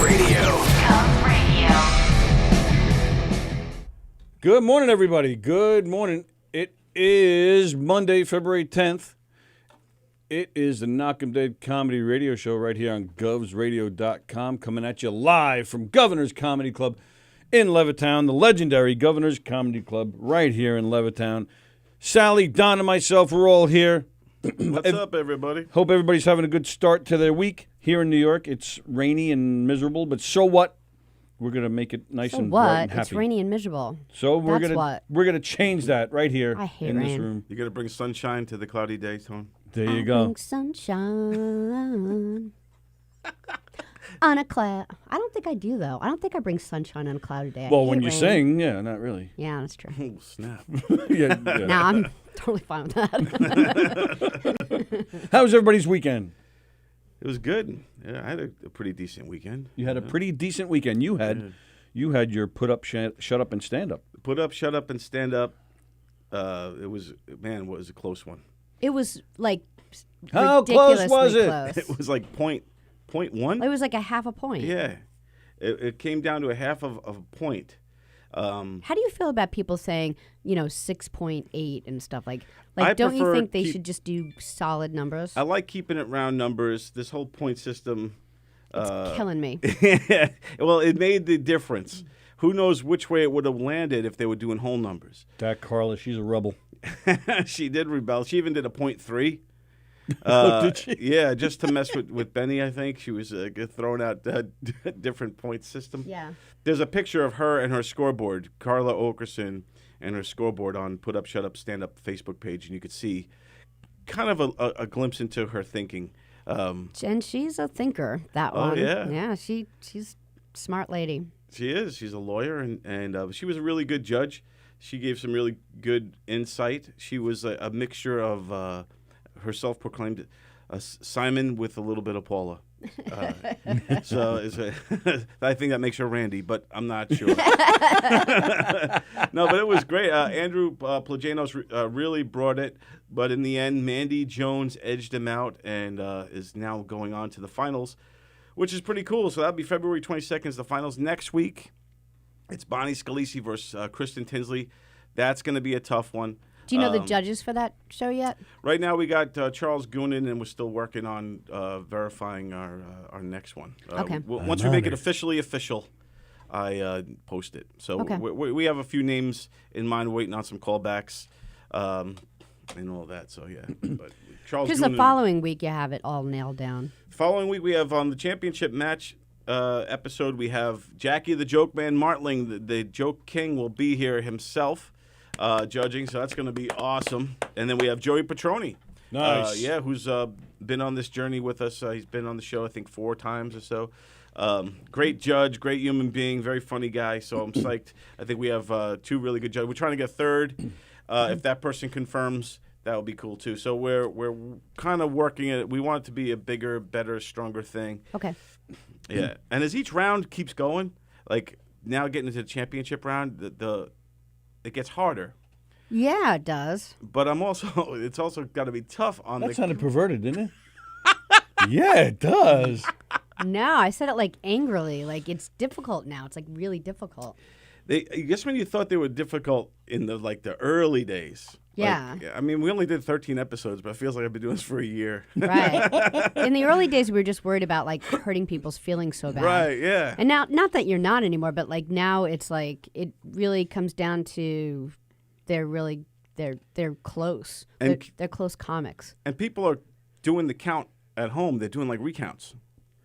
Radio. Cubs Radio. Good morning, everybody. Good morning. It is Monday, February 10th. It is the Knockem Day Comedy Radio Show right here on govsradio.com, coming at you live from Governor's Comedy Club in Levittown, the legendary Governor's Comedy Club right here in Levittown. Sallie, Don, and myself, we're all here. What's up, everybody? Hope everybody's having a good start to their week here in New York. It's rainy and miserable, but so what? We're gonna make it nice and bright and happy. It's rainy and miserable. So we're That's gonna what. we're gonna change that right here I hate in this rain. room. You got to bring sunshine to the cloudy day, Tone. There you I go. bring sunshine on a cloud. I don't think I do though. I don't think I bring sunshine on a cloudy day. I Well, hate when you rain. sing, yeah, not really. Yeah, that's true. Oh, snap. yeah. Now I'm totally fine with that. How was everybody's weekend? It was good. Yeah, I had a pretty decent weekend. You had a pretty decent weekend. You had your put up, shut up, and stand up. Put up, shut up, and stand up. It was, man, what was a close one. It was like How close ridiculously was it? close. It was like point one. It was like a half a point. Yeah. It came down to a half of a point. How do you feel about people saying, 6.8 and stuff like? I Don't you prefer think they keep- should just do solid numbers? I like keeping it round numbers. This whole point system. It's killing me. Well, it made the difference. Who knows which way it would have landed if they were doing whole numbers. That Carla, she's a rebel. She did rebel. She even did a 0.3. Did she? Yeah, just to mess with Benny, I think. She was throwing out different point system. Yeah. There's a picture of her and her scoreboard, Carla Okerson, and her scoreboard on Put Up, Shut Up, Stand Up Facebook page, and you could see kind of a glimpse into her thinking. And she's a thinker, that Oh, one. yeah. Yeah, she's a smart lady. She is. She's a lawyer, and she was a really good judge. She gave some really good insight. She was a mixture of her self-proclaimed Simon with a little bit of Paula. So I think that makes her Randy, but I'm not sure. No, but it was great. Andrew Plajanos really brought it, but in the end, Mandy Jones edged him out and is now going on to the finals, which is pretty cool. So that'll be February 22nd is the finals. Next week, it's Bonnie Scalisi versus Kristen Tinsley. That's going to be a tough one. Do you know the judges for that show yet? Right now, we got Charles Goonan, and we're still working on verifying our next one. Okay. Once we make it officially official, I post it. So Okay. we have a few names in mind, waiting on some callbacks and all that. So, yeah. But Charles Because the Goonan- following week you have it all nailed down. Following week, we have on the championship match episode, we have Jackie the Joke Man Martling, the Joke King, will be here himself. Judging, so that's going to be awesome. And then we have Joey Petroni. Nice. Who's been on this journey with us. He's been on the show, I think, 4 times or so. Great judge, great human being, very funny guy. So I'm psyched. I think we have 2 really good judges. We're trying to get a third. If that person confirms, that would be cool too. So we're kind of working it. We want it to be a bigger, better, stronger thing. Okay. Yeah. And as each round keeps going, like now getting into the championship round, it gets harder. Yeah, it does. But it's also got to be tough on That sounded perverted, didn't it? Yeah, it does. No, I said it like angrily. Like it's difficult now. It's like really difficult. I guess when you thought they were difficult in the early days. Yeah. I mean, we only did 13 episodes, but it feels like I've been doing this for a year. Right. In the early days, we were just worried about like hurting people's feelings so bad. Right, yeah. And now, not that you're not anymore, but like now it's like it really comes down to they're close. And They're close comics. And people are doing the count at home. They're doing like recounts.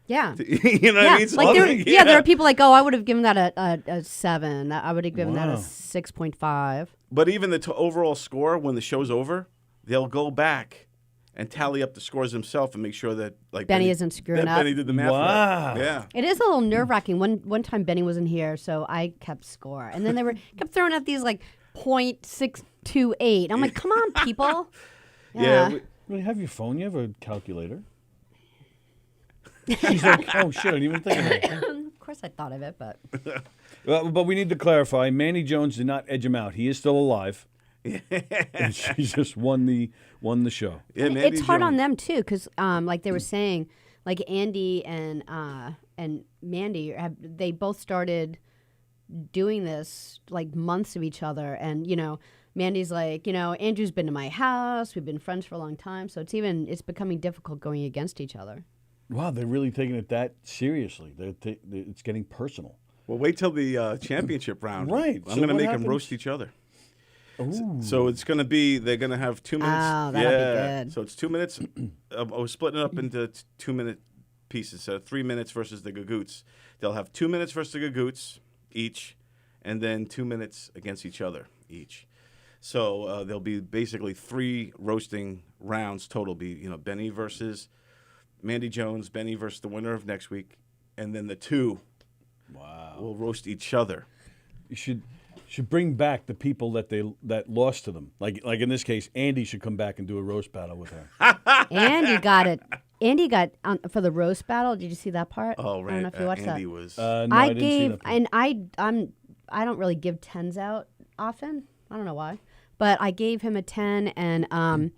Yeah. You know what I mean? So Like yeah. there are people like, oh, I would have given that a 7. I would have given that a 6.5. But even the overall score, when the show's over, they'll go back and tally up the scores themselves and make sure that like Benny isn't screwing up. Benny did the math Wow. right. Yeah. It is a little nerve-wracking. One time Benny wasn't here, so I kept score. And then they kept throwing out these like .628. I'm like, come on, people. Yeah. Well, you have your phone. You have a calculator. She's like, oh, shit, I didn't even think of it. Of course I thought of it, but... But we need to clarify, Manny Jones did not edge him out. He is still alive. And she just won the show. Yeah, Mandy It's hard on Jones. them, too, because like they were saying, like Andy and and Mandy they both started doing this like months of each other, and Mandy's like, Andrew's been to my house. We've been friends for a long time, so it's becoming difficult going against each other. Wow, they're really taking it that seriously. It's getting personal. Well, wait till the championship round. Right. I'm So going to what make happens? them roast each other. Ooh. So it's going to be, they're going to have 2 minutes. Oh, that'll be good. So it's 2 minutes. I was splitting it up into 2-minute pieces. So 3 minutes versus the Gagoots. They'll have 2 minutes versus the Gagoots each, and then 2 minutes against each other each. So there'll be basically 3 roasting rounds total. Be Benny versus Mandy Jones, Benny versus the winner of next week, and then the 2 will roast each other. You should bring back the people that lost to them. Like in this case, Andy should come back and do a roast battle with her. Andy got it. Andy got for the roast battle. Did you see that part? Oh, right. I don't know if you watched Andy that. was. No, I didn't see gave, nothing. and I don't really give 10s out often. I don't know why, but I gave him a 10, and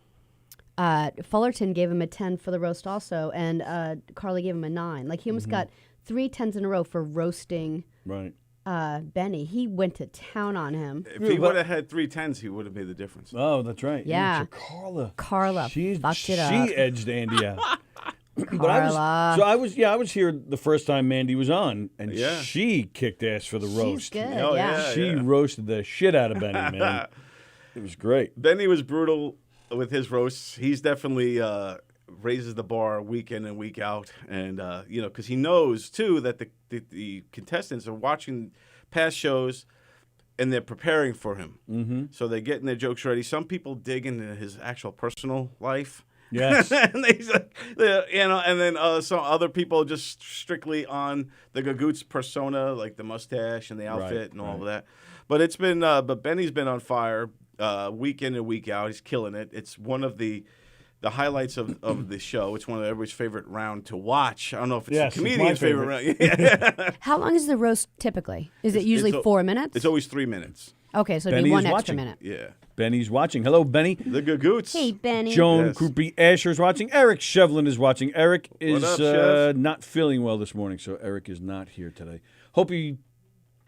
Fullerton gave him a 10 for the roast also, and Carly gave him a 9. Like he almost got 3 10s in a row for roasting Right. Benny. He went to town on him. If he would have had 3 10s, he would have made the difference. Oh, that's right. Yeah. So Carla fucked it up. She edged Andy out. Carla. I was here the first time Mandy was on, and Yeah. she kicked ass for the She's roast. good. Oh, yeah. yeah. She roasted the shit out of Benny, man. It was great. Benny was brutal with his roasts. He's definitely raises the bar week in and week out, and because he knows too that the contestants are watching past shows and they're preparing for him. Mm-hmm. So they're getting their jokes ready. Some people dig into his actual personal life. Yes. and and then some other people just strictly on the Gagoots persona, like the mustache and the outfit and all of that. But it's been, but Benny's been on fire week in and week out. He's killing it. It's one of the highlights of the show. It's one of everybody's favorite round to watch. I don't know if it's the comedian's favorite round. Yeah. How long is the roast typically? Is it usually 4 minutes? It's always 3 minutes. Okay, so it'd Benny be 1 is extra watching. minute. Yeah. Benny's watching. Hello, Benny. The Gagoots. Hey, Benny. Joan Yes. Krupe Asher's watching. Eric Shevlin is watching. Eric is up, Chev? not feeling well this morning, so Eric is not here today. Hope he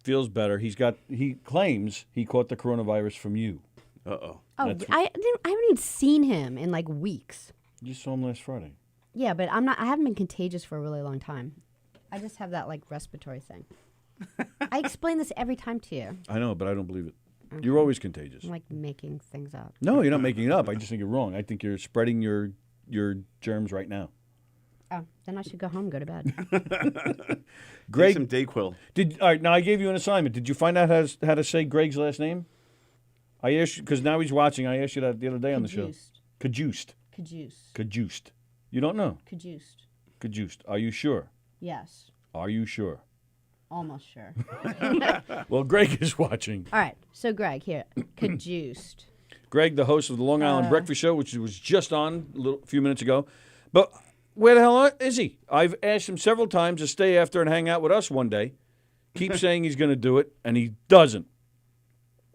feels better. He claims he caught the coronavirus from you. Uh-oh. Oh, I haven't even seen him in like weeks. You saw him last Friday. Yeah, but I haven't been contagious for a really long time. I just have that like respiratory thing. I explain this every time to you. I know, but I don't believe it. You're always contagious. I'm like making things up. No, you're not making it up. I just think you're wrong. I think you're spreading your germs right now. Oh, then I should go home and go to bed. Greg, Take some Dayquil. all right, now I gave you an assignment. Did you find out how to say Greg's last name? I asked you, because now he's watching. I asked you that the other day on the show. Cajuiced. Cajuiced. You don't know? Cajuiced. Are you sure? Yes. Are you sure? Almost sure. Well, Greg is watching. All right. So, Greg, here. Cajuiced. Greg, the host of the Long Island Breakfast Show, which was just on a few minutes ago. But where the hell is he? I've asked him several times to stay after and hang out with us one day. Keeps saying he's going to do it, and he doesn't.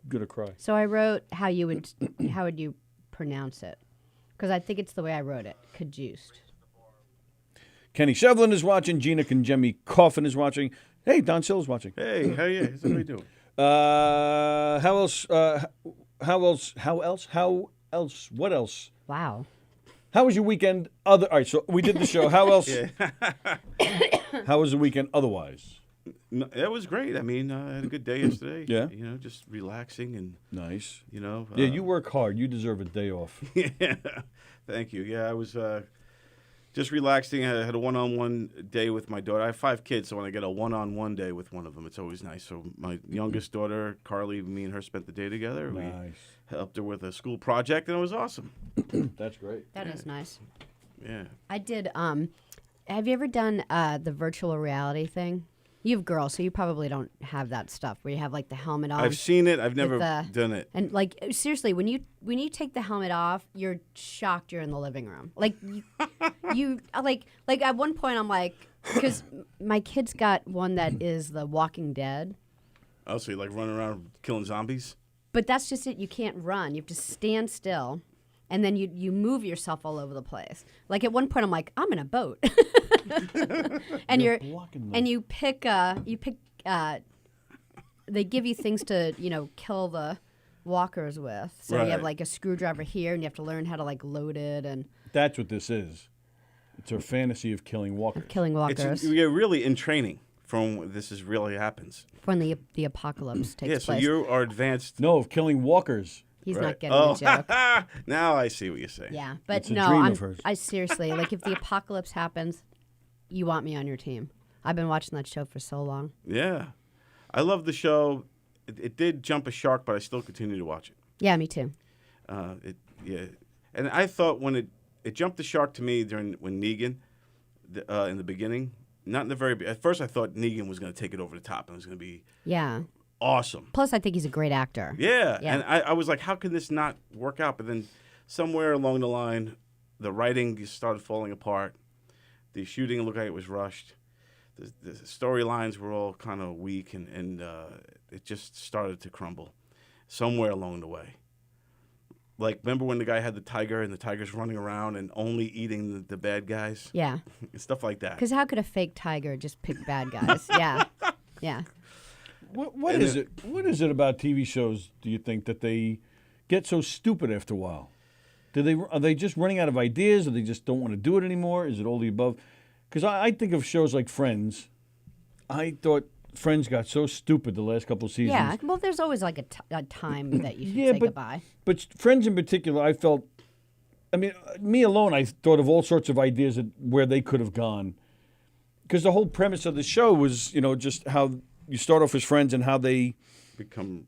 I'm going to cry. So I wrote how would you pronounce it? Because I think it's the way I wrote it. Cajuiced. Kenny Shevlin is watching. Gina Conjemi Coffin is watching. Hey, Don Sill is watching. Hey, how are you? How's everybody doing? How else? How else? What else? Wow. How was your weekend? All right, so we did the show. How else? How was the weekend otherwise? No, it was great. I mean, I had a good day yesterday. Yeah. Just relaxing and, Nice. Yeah, you work hard. You deserve a day off. Yeah. Thank you. Yeah, I was just relaxing. I had a one-on-one day with my daughter. I have 5 kids, so when I get a one-on-one day with one of them, it's always nice. So my youngest daughter, Carly, me and her spent the day together. Nice. We helped her with a school project, and it was awesome. That's great. That is nice. Yeah. I did. Have you ever done the virtual reality thing? You have girls, so you probably don't have that stuff where you have like the helmet on. I've seen it. I've never the- done it. And like seriously, when you take the helmet off, you're shocked you're in the living room. Like you like at one point I'm like, because my kid's got one that is The Walking Dead, Oh, so you like running around killing zombies? but that's just it. You can't run. You have to stand still, and then you move yourself all over the place. Like at one point I'm like, I'm in a boat. and You're blocking them. and you pick they give you things to kill the walkers with. So you have Right. like a screwdriver here, and you have to learn how to like load it and That's what this is. It's her fantasy of killing walkers. killing walkers You're really in training from this is really happens. when the apocalypse takes Yeah, so place. you are advanced. No, of killing walkers. He's Right. not getting the joke. Now I see what you're saying. Yeah, but It's a no, dream of hers. I seriously like if the apocalypse happens, you want me on your team. I've been watching that show for so long. Yeah. I love the show. It did jump a shark, but I still continue to watch it. Yeah, me too. Yeah. And I thought when it jumped the shark to me when Negan, in the beginning, not in the very at first I thought Negan was going to take it over the top and it was going to be Yeah. awesome. Plus, I think he's a great actor. Yeah. Yeah. And I was like, how can this not work out? But then somewhere along the line, the writing just started falling apart. The shooting looked like it was rushed. The storylines were all kind of weak, and it just started to crumble somewhere along the way. Like, remember when the guy had the tiger and the tiger's running around and only eating the bad guys? Yeah. Stuff like that. Because how could a fake tiger just pick bad guys? Yeah. Yeah. What is it? What is it about TV shows? Do you think that they get so stupid after a while? Are they just running out of ideas, or they just don't want to do it anymore? Is it all the above? Because I think of shows like Friends. I thought Friends got so stupid the last couple of seasons. Yeah. Well, there's always like a time that you should Yeah, say but- goodbye. But Friends in particular, I felt. I mean, me alone, I thought of all sorts of ideas where they could have gone. Because the whole premise of the show was, just how you start off as friends and how they become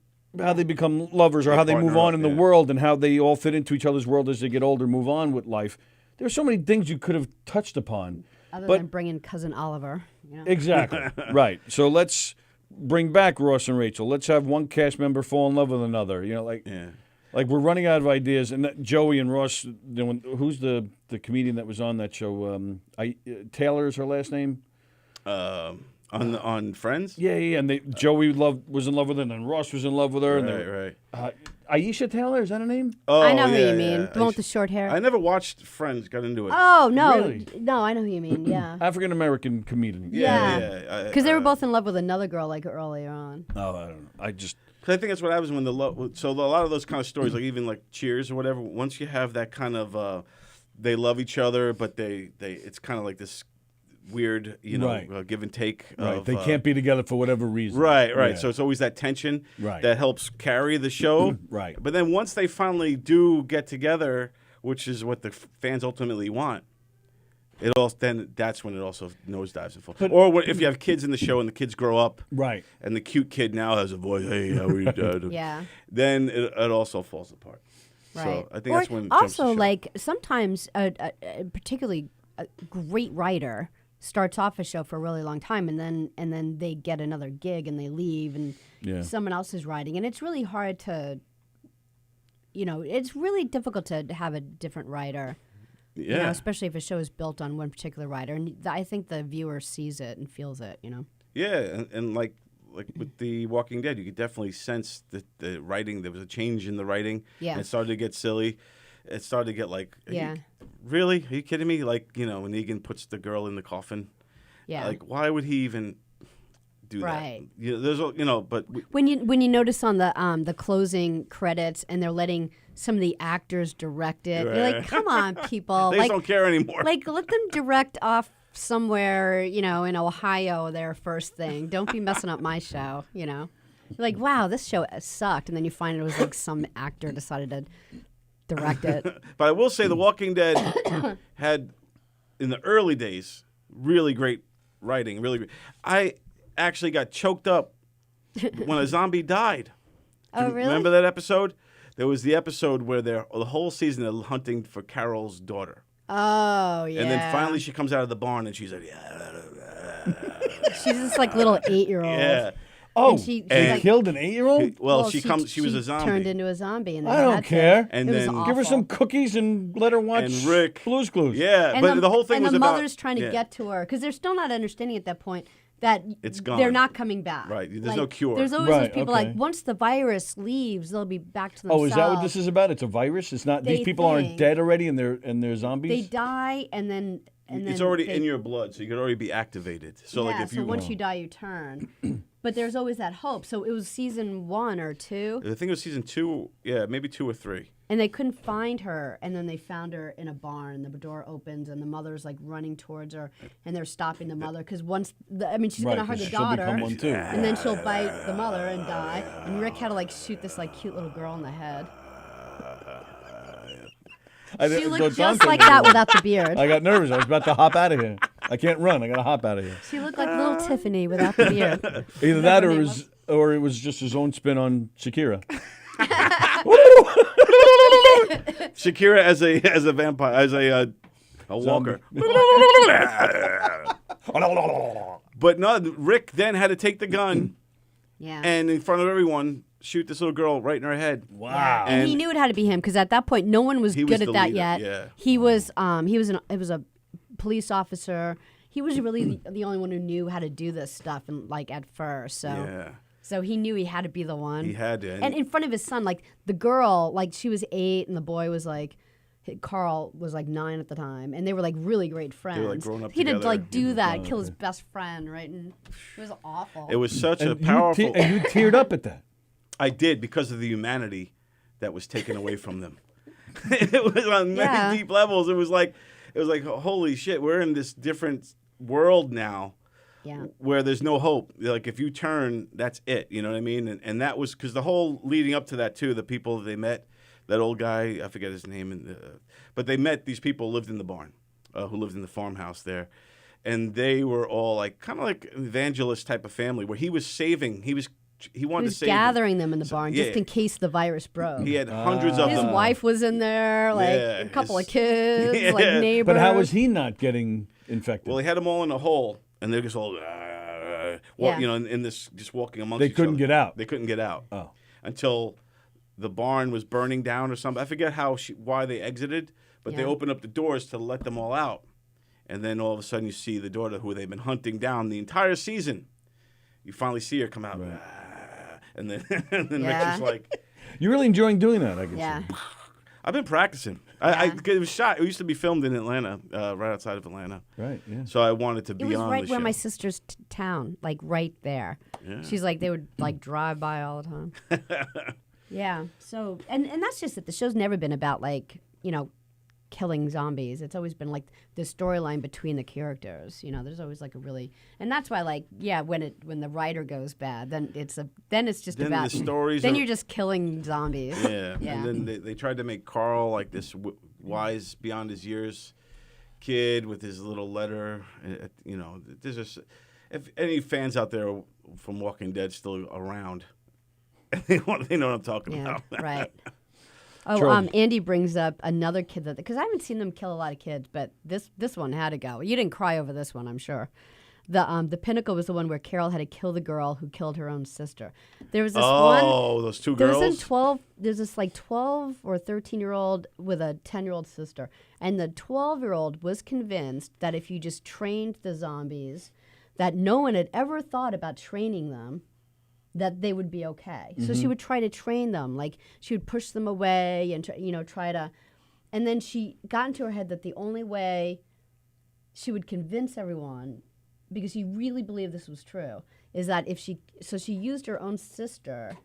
lovers, or Yeah, how they move partner on up, in the yeah. world, and how they all fit into each other's world as they get older, move on with life. There's so many things you could have touched upon. Other but- than bringing cousin Oliver. Exactly. Right. So let's bring back Ross and Rachel. Let's have one cast member fall in love with another. Yeah. Like we're running out of ideas. And Joey and Ross, who's the comedian that was on that show? Taylor is her last name? On Friends? Yeah. And Joey was in love with her, and then Ross was in love with her. Right. Aisha Taylor, is that her name? Oh, I know who yeah, you mean. yeah. The one with the short hair. I never watched Friends, got into it. Oh, no. Really? No, I know who you mean. Yeah. African American comedian. Yeah. Because they were both in love with another girl like earlier on. Oh, I don't know. I just. Cause I think that's what happens when so a lot of those kind of stories, like even like Cheers or whatever, once you have that kind of, they love each other, but it's kind of like this weird, Right. give and take. Right. Of, They can't be together for whatever reason. Right. Yeah. So it's always that tension Right. that helps carry the show. Right. But then once they finally do get together, which is what the fans ultimately want, then that's when it also nosedives and falls. Or if you have kids in the show and the kids grow up, Right. and the cute kid now has a voice, hey, how are you, Dad? Yeah. Then it also falls apart. Right. So I think or that's when it jumps the also, shark. like, sometimes particularly a great writer starts off a show for a really long time, and then they get another gig and they leave, and Yeah. someone else is writing, and it's really hard to, it's really difficult to have a different writer. Yeah. Especially if a show is built on one particular writer, and I think the viewer sees it and feels it. Yeah, and like with The Walking Dead, you could definitely sense the writing. There was a change in the writing. Yeah. And it started to get silly. It started to get like, Yeah. Really? Are you kidding me? Like, when Negan puts the girl in the coffin. Yeah. Like, why would he even do Right. that? There's, but When you notice on the closing credits and they're letting some of the actors direct it, you're like, Right. come on, people, they just don't care anymore. like let them direct off somewhere, in Ohio, their first thing. Don't be messing up my show, You're like, wow, this show sucked, and then you find it was like some actor decided to direct it. But I will say The Walking Dead had, in the early days, really great writing. Really great. I actually got choked up when a zombie died. Do Oh, you really? Remember that episode? There was the episode where the whole season they're hunting for Carol's daughter. Oh, yeah. And then finally she comes out of the barn and she's like, she's this like little 8-year-old. yeah. Oh, And she they like- killed an 8-year-old? Well, she was a zombie. Turned into a zombie, and they I don't had to- care. And it was then- Give her awful. some cookies and let her watch And Rick. Blue's Clues. Yeah, And but the whole thing and was the about mother's trying to yeah. get to her because they're still not understanding at that point that It's gone. they're not coming back. Right, there's no cure. There's always Right, those people okay. like once the virus leaves, they'll be back to themselves. Oh, is that what this is about? It's a virus? It's not. They These people aren't think- dead already, and they're zombies. They die, and then And it's then already in your blood, so you could already be activated. So like if so you once you die, you turn. But there's always that hope. So it was season 1 or 2. I think it was season 2, maybe 2 or 3. And they couldn't find her, and then they found her in a barn. The door opens, and the mother's like running towards her, and they're stopping the mother because she's gonna hurt the she'll daughter, become one too. and then she'll bite the mother and die. And Rick had to like shoot this like cute little girl in the head. She looked just like that without the beard. I got nervous. I was about to hop out of here. I can't run. I got to hop out of here. She looked like little Tiffany without the beard. Either that or it was just his own spin on Shakira. Shakira as a vampire, as a walker. But no, Rick then had to take the gun and in front of everyone shoot this little girl right in her head. Wow. Yeah. And he knew it had to be him because at that point no one was good at that yet. Yeah. He was it was a police officer. He was really the only one who knew how to do this stuff and like at first. So he knew he had to be the one. He had to. And in front of his son, like the girl, like she was 8 and the boy was like Carl was like 9 at the time, and they were like really great friends. They were like growing up he together. had to like do that, kill his best friend, right? And it was awful. It was such a powerful. And you teared up at that. I did because of the humanity that was taken away from them. It was on many deep levels. It was like holy shit, we're in this different world now. Yeah. Where there's no hope. Like if you turn, that's it. You know what I mean? And that was because the whole leading up to that too, the people they met, that old guy, I forget his name, but they met these people who lived in the barn, who lived in the farmhouse there, and they were all like kind of like an evangelist type of family where he was saving. He wanted to save gathering them in the barn just in case the virus broke. He had hundreds of His them. wife was in there, like a couple of kids, like neighbors. But how was he not getting infected? Well, he had them all in a hole, and they're just all, in this, just walking amongst each other. They couldn't get out. They couldn't get out. Oh. Until the barn was burning down or something. I forget why they exited, but they opened up the doors to let them all out. And then all of a sudden you see the daughter who they've been hunting down the entire season. You finally see her come out. Right. And then Rick's just like... You're really enjoying doing that, I guess. Yeah. I've been practicing. It was shot. It used to be filmed in Atlanta, right outside of Atlanta. Right, yeah. So I wanted to be on the show. It was right where my sister's town, like right there. Yeah. She's like, they would like drive by all the time. Yeah. So, and that's just it. The show's never been about like, killing zombies. It's always been like the storyline between the characters. There's always like a really, and that's why like, when the writer goes bad, then it's just about the stories. Then you're just killing zombies. Yeah. And then they tried to make Carl like this wise beyond his years kid with his little letter. There's just, if any fans out there from Walking Dead still around, they know what I'm talking about. Right. Oh, Andy brings up another kid because I haven't seen them kill a lot of kids, but this one had to go. You didn't cry over this one, I'm sure. The pinnacle was the one where Carol had to kill the girl who killed her own sister. There was this one. Oh, those two girls. There's this like 12 or 13-year-old with a 10-year-old sister, and the 12-year-old was convinced that if you just trained the zombies, that no one had ever thought about training them, that they would be okay. Mm-hmm. So she would try to train them. Like, she would push them away and, try to... And then she got into her head that the only way she would convince everyone, because she really believed this was true, is that so she used her own sister,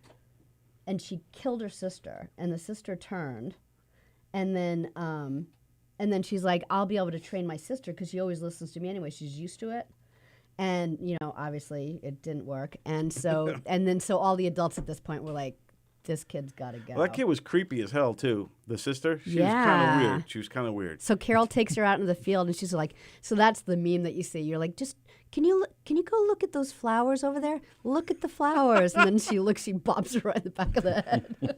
and she killed her sister, and the sister turned, and then she's like, I'll be able to train my sister, because she always listens to me anyway. She's used to it. And, obviously it didn't work. And so, so all the adults at this point were like, this kid's got to go. Well, that kid was creepy as hell, too. The sister, she was kind of weird. So Carol takes her out into the field, and she's like, so that's the meme that you see. You're like, just, can you go look at those flowers over there? Look at the flowers. And then she bobs her right in the back of the head.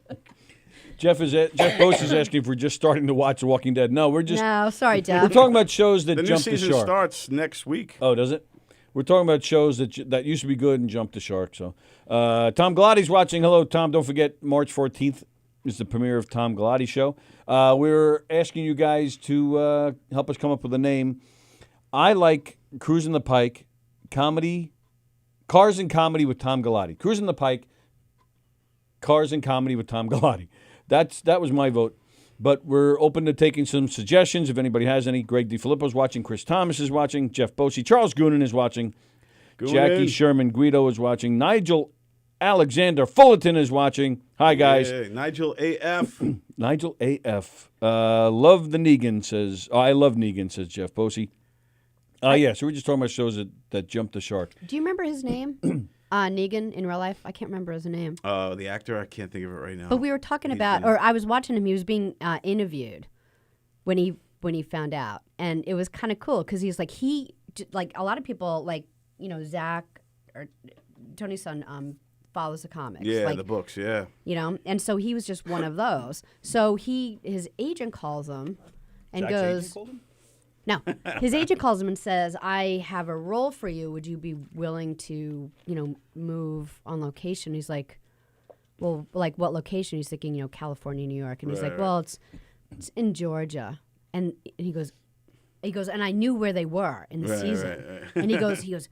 Jeff Bose is asking if we're just starting to watch The Walking Dead. No, No, sorry, Jeff. We're talking about shows that jump the shark. The new season starts next week. Oh, does it? We're talking about shows that used to be good and jumped the shark. So, Tom Galati's watching. Hello, Tom. Don't forget, March 14th is the premiere of Tom Galati Show. We're asking you guys to help us come up with a name. I like Cruising the Pike, comedy, Cars and Comedy with Tom Galati. Cruising the Pike, Cars and Comedy with Tom Galati. That was my vote. But we're open to taking some suggestions if anybody has any. Greg DiFilippo's watching. Chris Thomas is watching. Jeff Bosey. Charles Goonan is watching. Jackie Sherman Guido is watching. Nigel Alexander Fullerton is watching. Hi, guys. Hey, Nigel AF. Nigel AF. Love the Negan, says. Oh, I love Negan, says Jeff Bosey. Yeah, so we're just talking about shows that jumped the shark. Do you remember his name? Negan in real life? I can't remember his name. The actor, I can't think of it right now. But we were talking about, or I was watching him. He was being interviewed when he found out, and it was kind of cool because he's like a lot of people like Zach or Tony's son follows the comics. Yeah, like, the books. Yeah. And so he was just one of those. So his agent calls him and Zach's goes. agent called him? No, his agent calls him and says, "I have a role for you. Would you be willing to, move on location?" He's like, "Well, like what location?" He's thinking, California, New York, and he's like, "Well, it's in Georgia." And he goes, and I knew where they were in the season. Right. And he goes,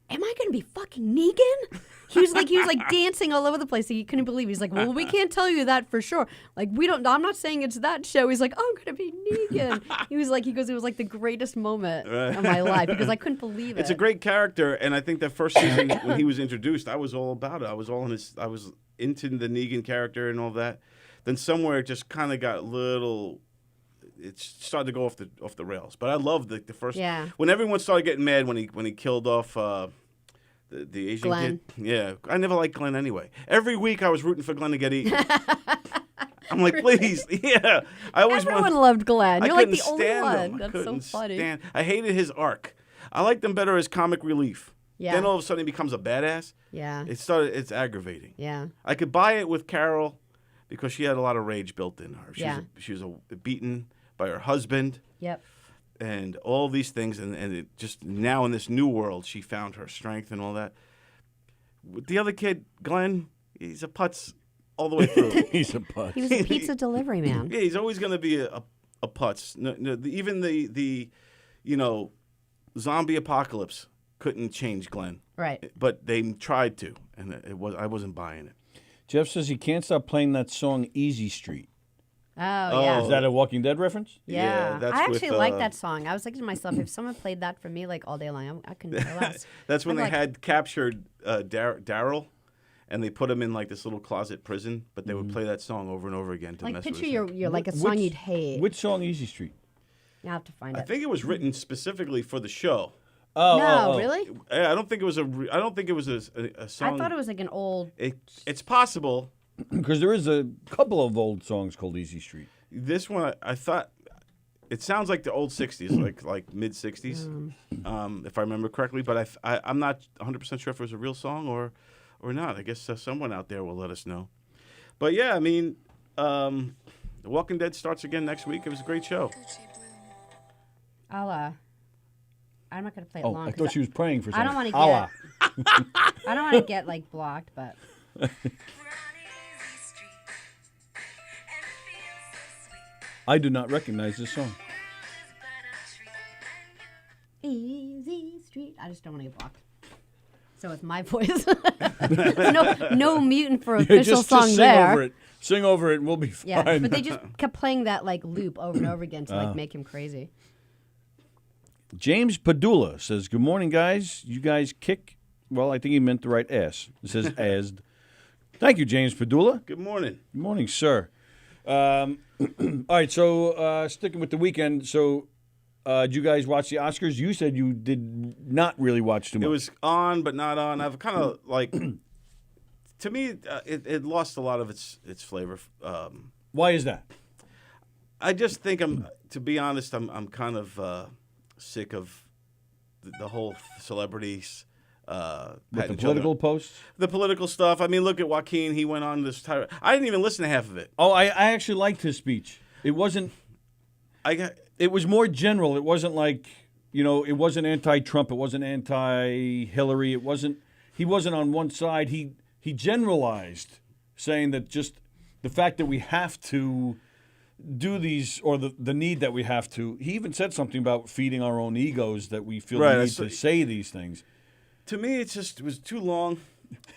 "Am I gonna be fucking Negan?" He was like dancing all over the place. He couldn't believe it. He's like, "Well, we can't tell you that for sure. Like, I'm not saying it's that show." He's like, "Oh, I'm gonna be Negan." He goes, "It was like the greatest moment of my life because I couldn't believe it." It's a great character, and I think that first season when he was introduced, I was all about it. I was into the Negan character and all that. Then somewhere it just kind of got a little. It started to go off the rails. But I loved the first. Yeah. When everyone started getting mad when he killed off. The Asian Glenn. kid? Yeah. I never liked Glenn anyway. Every week I was rooting for Glenn to get eaten. I'm like, please. Yeah. Everyone loved Glenn. You're like the only stand one. him. That's so funny. I hated his arc. I liked him better as comic relief. Yeah. Then all of a sudden he becomes a badass. Yeah. It's aggravating. Yeah. I could buy it with Carol because she had a lot of rage built in her. She was beaten by her husband. Yep. And all these things, and it just now in this new world, she found her strength and all that. With the other kid, Glenn, he's a putz all the way through. He's a putz. He was a pizza delivery man. Yeah, he's always going to be a putz. No, even the zombie apocalypse couldn't change Glenn. Right. But they tried to, and I wasn't buying it. Jeff says he can't stop playing that song Easy Street. Oh, yeah. Is that a Walking Dead reference? Yeah. that's I actually with, like that song. I was thinking to myself, if someone played that for me like all day long, I couldn't care less. That's when I'm they had captured Daryl, and they put him in like this little closet prison, but they would play that song over and over again to Like mess picture with his you're like a song you'd hate. Which song Easy Street? You have to find I it. think it was written specifically for the show. No, really? I don't think it was a song. I thought it was like an old. It's possible. Because there is a couple of old songs called Easy Street. This one, I thought, it sounds like the old '60s, like mid '60s, if I remember correctly. But I'm not 100% sure if it was a real song or not. I guess someone out there will let us know. But yeah, I mean, The Walking Dead starts again next week. It was a great show. I'm not gonna play it Oh, long. I thought she was praying for something. I don't want to Allah. get. I don't want to get like blocked, but. I do not recognize this song. Easy Street. I just don't want to get blocked. So it's my voice. no mutant for official just song sing there. over it. Sing over it and we'll be fine. Yeah, but they just kept playing that like loop over and over again to like make him crazy. James Padula says, "Good morning, guys. You guys kick." Well, I think he meant the right S. It says "asd." Thank you, James Padula. Good morning. Good morning, sir. All right, so sticking with the weekend. So, did you guys watch the Oscars? You said you did not really watch too much. It was on, but not on. I've kind of like, to me, it lost a lot of its flavor. Why is that? I just think to be honest, I'm kind of sick of the whole celebrities. With the political posts? The political stuff. I mean, look at Joaquin. He went on this tirade. I didn't even listen to half of it. Oh, I actually liked his speech. It wasn't. It was more general. It wasn't like, it wasn't anti-Trump. It wasn't anti-Hillary. It wasn't. He wasn't on one side. He generalized, saying that just the fact that we have to do these, or the need that we have to. He even said something about feeding our own egos, that we feel the need to say these things. To me, it was too long,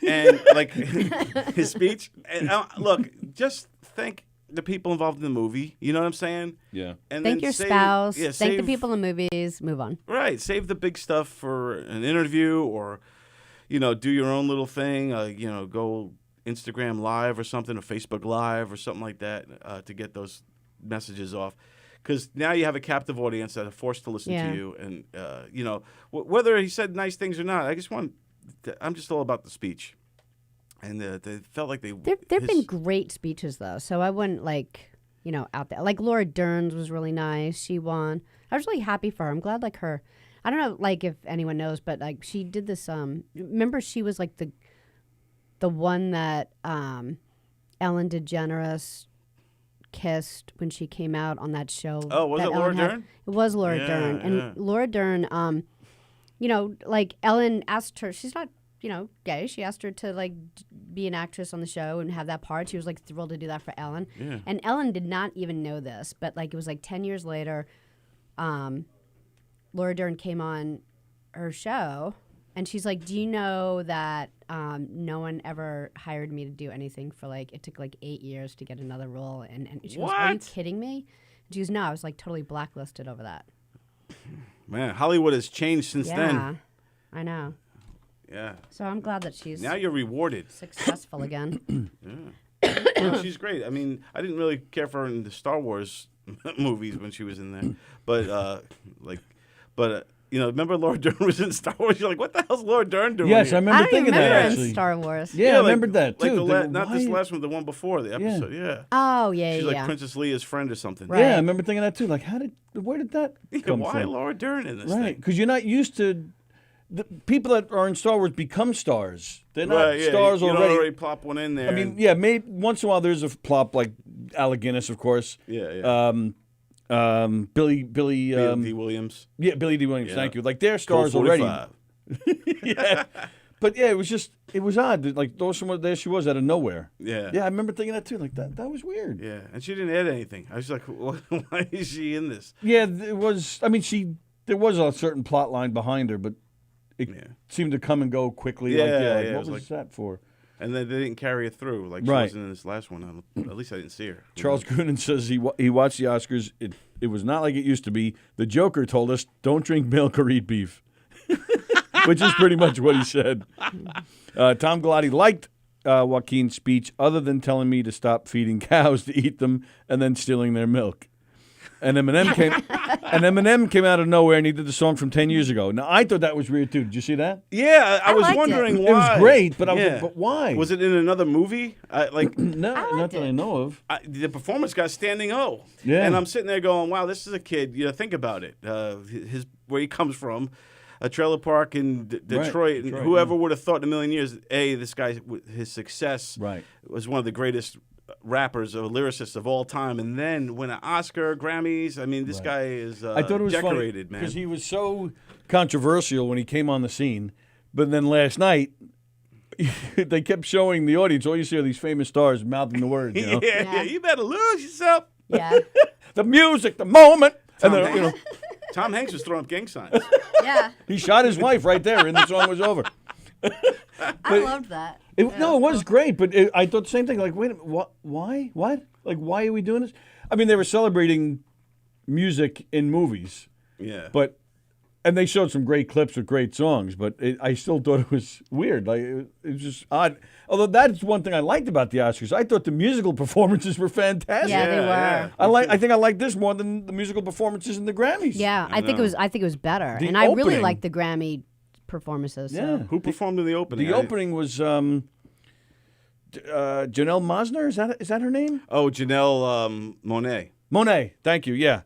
and like his speech. And look, just think the people involved in the movie. You know what I'm saying? Yeah. And Thank then your save- spouse. yeah, thank the save- people in movies. Move on. Right. Save the big stuff for an interview or, do your own little thing. Go Instagram Live or something, or Facebook Live or something like that to get those messages off. Because now you have a captive audience that are forced to listen Yeah. to you. And, whether he said nice things or not, I'm just all about the speech. And they felt like There've been great speeches though, so I wouldn't out there. Like Laura Dern's was really nice. She won. I was really happy for her. I'm glad her. I don't know if anyone knows, but she did this. Remember she was the one that Ellen DeGeneres kissed when she came out on that show. Oh, was that it Laura Ellen had. Dern? It was Laura Yeah, Dern, and yeah. Laura Dern. Ellen asked her. She's not gay. She asked her to be an actress on the show and have that part. She was thrilled to do that for Ellen. Yeah. And Ellen did not even know this, but it was 10 years later, Laura Dern came on her show and she's like, do you know that no one ever hired me to do anything for it took 8 years to get another role? And she goes, are you What? kidding me? She goes, no, I was totally blacklisted over that. Man, Hollywood has changed since Yeah, then. I know. Yeah. So I'm glad that she's Now you're rewarded. successful again. No, she's great. I mean, I didn't really care for her in the Star Wars movies when she was in there, but remember Laura Dern was in Star Wars? You're like, what the hell's Laura Dern doing? Yes, I here? remember I don't even thinking that remember her actually. in Star Wars. Yeah, I remembered that too. Not this last one, the one before the episode. Yeah. Oh, yeah, She's yeah. like Princess Leia's friend or something. Right. Yeah, I remember thinking that too. Where did that come Why from? Laura Dern in this Right, thing? because you're not used to the people that are in Star Wars become stars. They're not Right, yeah. stars you don't already. already plop one in there. I mean, yeah, maybe once in a while there's a plop like Alec Guinness, of course. Yeah. Billy, D. Williams. yeah, Billy D. Williams. Yeah. Thank you. They're Colt stars already. 45. Yeah, but yeah, it was odd. There she was out of nowhere. Yeah. Yeah, I remember thinking that too. That was weird. Yeah, and she didn't add anything. I was like, why is she in this? Yeah, it was. I mean, there was a certain plot line behind her, but it Yeah. seemed to come and go quickly. Yeah, Like, yeah, it what was was that for? And then they didn't carry it through. Like she Right. wasn't in this last one. At least I didn't see her. Charles Goonan says he watched the Oscars. It was not like it used to be. The Joker told us, "Don't drink milk or eat beef," which is pretty much what he said. Tom Galati liked Joaquin's speech, other than telling me to stop feeding cows to eat them and then stealing their milk. And Eminem came out of nowhere and he did the song from 10 years ago. Now I thought that was weird too. Did you see that? Yeah, I was liked it. wondering It why. was great, but I was Yeah. like, but why? Was it in another movie? No, not liked that I it. know of. The performance got standing O. Yeah. And I'm sitting there going, wow, this is a kid. Think about it. Where he comes from, a trailer park in Detroit. And Detroit, whoever would have thought in a million years, this guy, his success Right. was one of the greatest rappers or lyricists of all time. And then win an Oscar, Grammys. I mean, this Right. guy is I thought it was decorated, man. because he was so controversial when he came on the scene. But then last night, they kept showing the audience. All you see are these famous stars mouthing the words. You know? yeah, you better lose yourself. Yeah. The music, the moment, and then Tom Hanks was throwing up gang signs. Yeah. he shot his wife right there, and the song was over. I loved that. It was great, but I thought the same thing. Like, wait a minute, why? What? Like, why are we doing this? I mean, they were celebrating music in movies, Yeah. and they showed some great clips with great songs, but I still thought it was weird. Like, it was just odd. Although that's one thing I liked about the Oscars. I thought the musical performances were fantastic. Yeah, they were. yeah. I think I like this more than the musical performances in the Grammys. Yeah, I think it was better, The and I really opening. liked the Grammy performances. So. Yeah. Who performed in the opening? The opening was Janelle Mosner. Is that her name? Oh, Janelle Monáe. Monet. Thank you. Yeah,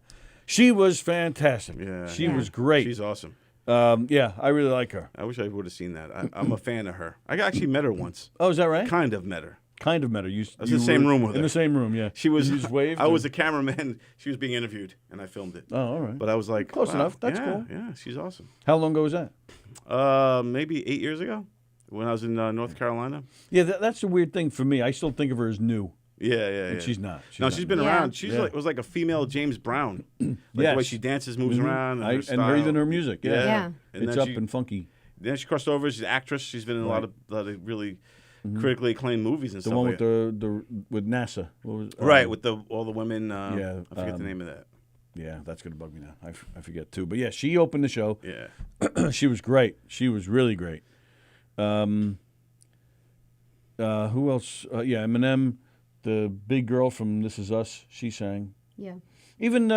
she was fantastic. Yeah. She was great. She's awesome. Yeah, I really like her. I wish I would have seen that. I'm a fan of her. I actually met her once. Oh, is that right? Kind of met her. Kind of met her. I was in the same room with In her. the same room, yeah. She was. You just waved. I was a cameraman. She was being interviewed, and I filmed it. Oh, all right. But I was like, Close wow, enough. That's yeah, cool. Yeah, she's awesome. How long ago was that? Maybe 8 years ago, when I was in North Carolina. Yeah, that's the weird thing for me. I still think of her as new, Yeah. and she's not. She's been Yeah. around. She's Yeah. was like a female James Brown. Like the Yes. way she dances, moves around, and, her and style. even her music. Yeah, Yeah. And it's then up she- and funky. Then she crossed over. She's an actress. She's been in a lot of really critically acclaimed movies and The stuff. one like with with NASA. What was, right, with all the women. yeah, I forget the name of that. Yeah, that's gonna bug me now. I forget too. But yeah, she opened the show. Yeah. She was great. She was really great. Who else? Yeah, Eminem, the big girl from This Is Us. She sang. Yeah. Even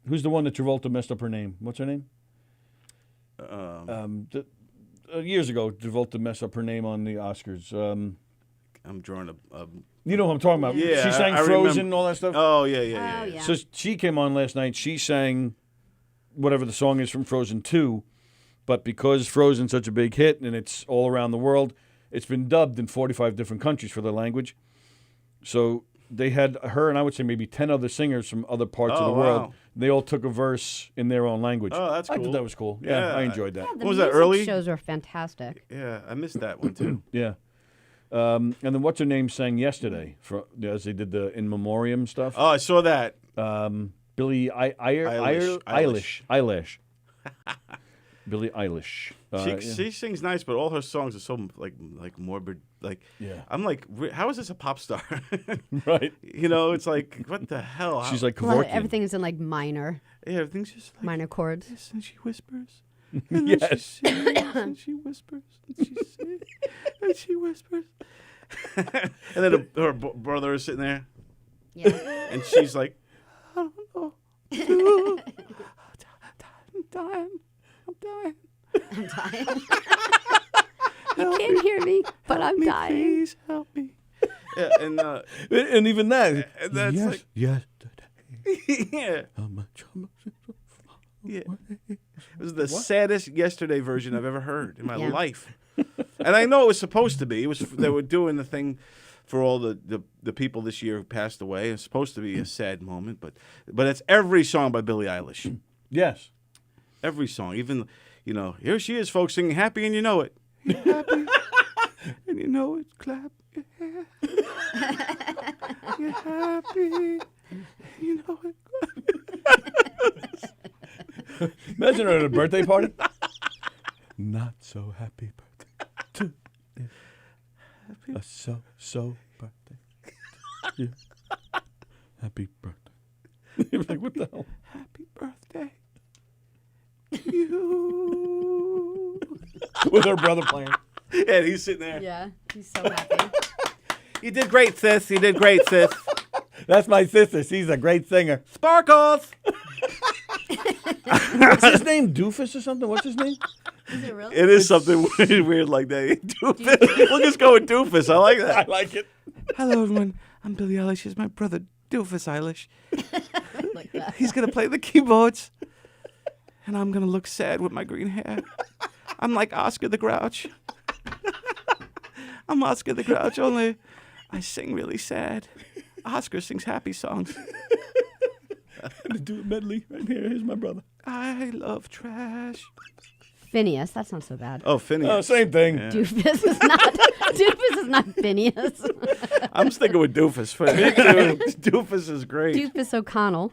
who's the one that Travolta messed up her name? What's her name? Years ago, Travolta messed up her name on the Oscars. I'm drawing a You know what I'm talking about? Yeah, She sang I Frozen remember. and all that stuff. Oh yeah. Oh, yeah. So she came on last night. She sang whatever the song is from Frozen 2, but because Frozen's such a big hit and it's all around the world, it's been dubbed in 45 different countries for the language. So they had her and I would say maybe 10 other singers from other parts of Oh, the world. wow. They all took a verse in their own language. Oh, that's I cool. thought that was cool. Yeah, Yeah. I enjoyed that. The Was that music early? shows are fantastic. Yeah, I missed that one too. Yeah. And then what's her name sang yesterday as they did the in memoriam stuff. Oh, I saw that. Billie Eilish. Eilish. Billie Eilish. She sings nice, but all her songs are so like morbid. Like, Yeah. I'm like, how is this a pop star? Right. You know, it's like, what the hell? She's like Well, Kevorkian. everything is in like minor yeah, everything's just like minor chords. this, and she whispers. And then Yes. she sings, and she whispers, and she sings, and she whispers. And then her brother is sitting there, Yeah. and she's like, I don't know. I'm dying. I'm dying. I'm dying. You can't hear me, but I'm dying. Please help me. Yeah, And even that. and that's like, Yesterday. yeah. How much? Yeah. It was the saddest Yesterday version I've ever heard in my Yeah. life. And I know it was supposed to be. It was they were doing the thing for all the people this year who passed away. It's supposed to be a sad moment, but it's every song by Billie Eilish. Yes. Every song. Even, here she is, folks, singing Happy and You Know It. You're happy and you know it. Clap your hands. You're happy and you know it. Imagine her at a birthday party. Not so happy birthday to you. A so birthday to you. Happy birthday. You're like, what the hell? Happy birthday. You. With her brother playing. And he's sitting there. Yeah, he's so happy. You did great, sis. You did great, sis. That's my sister. She's a great singer. Sparkles. What's his name? Doofus or something? What's his name? Is it really? It is something weird like that. Doofus. We'll just go with Doofus. I like I that. like it. Hello, everyone. I'm Billie Eilish. Here's my brother, Doofus Eilish. Like that. He's going to play the keyboards. And I'm going to look sad with my green hair. I'm like Oscar the Grouch. I'm Oscar the Grouch, only I sing really sad. Oscar sings happy songs. I'm gonna do a medley right here. Here's my brother. I love trash. Phineas, that's not so bad. Oh, Phineas. Oh, same thing. Yeah. Doofus is not. Doofus is not Phineas. I'm sticking with Doofus. Doofus is great. Doofus O'Connell.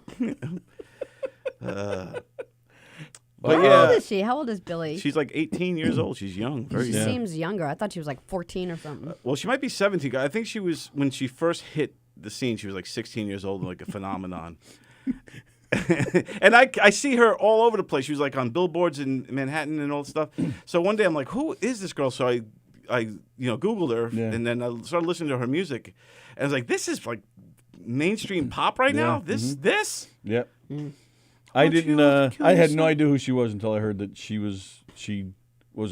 But How yeah, old is she? How old is Billy? she's like 18 years old. She's young. Very She young. seems younger. I thought she was like 14 or something. Well, she might be 17. I think she was, when she first hit the scene, she was like 16 years old, like a phenomenon. And I see her all over the place. She was like on billboards in Manhattan and all that stuff. So one day I'm like, who is this girl? So I Googled her, Yeah. and then I started listening to her music. And I was like, this is like mainstream pop right now? This? Yep. Mm. I Don't you didn't. have to kill I had no yourself? idea who she was until I heard that she was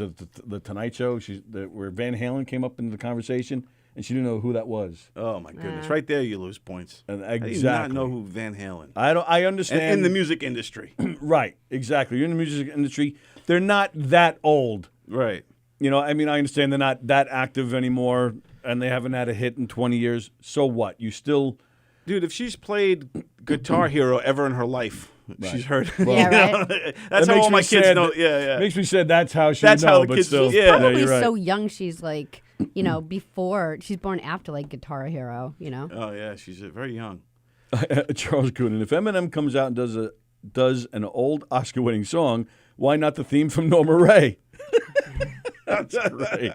at the Tonight Show. Where Van Halen came up into the conversation, and she didn't know who that was. Oh, my goodness. Right there you lose points. And I did not exactly. know who Van Halen. I understand. And in the music industry. Right. Exactly. You're in the music industry. They're not that old. Right. I understand they're not that active anymore, and they haven't had a hit in 20 years. So what? You still. Dude, if she's played Guitar Hero ever in her life, she's heard. Yeah, right. That's That how makes all my me kids sad know. that- Yeah. Makes me sad that's how she That's would know, how the but kids- still. yeah. Probably you're right. so young. She's like, before she's born after like Guitar Hero. Oh, yeah. She's very young. Charles Coonan. If Eminem comes out and does an old Oscar-winning song, why not the theme from Norma Ray? That's great.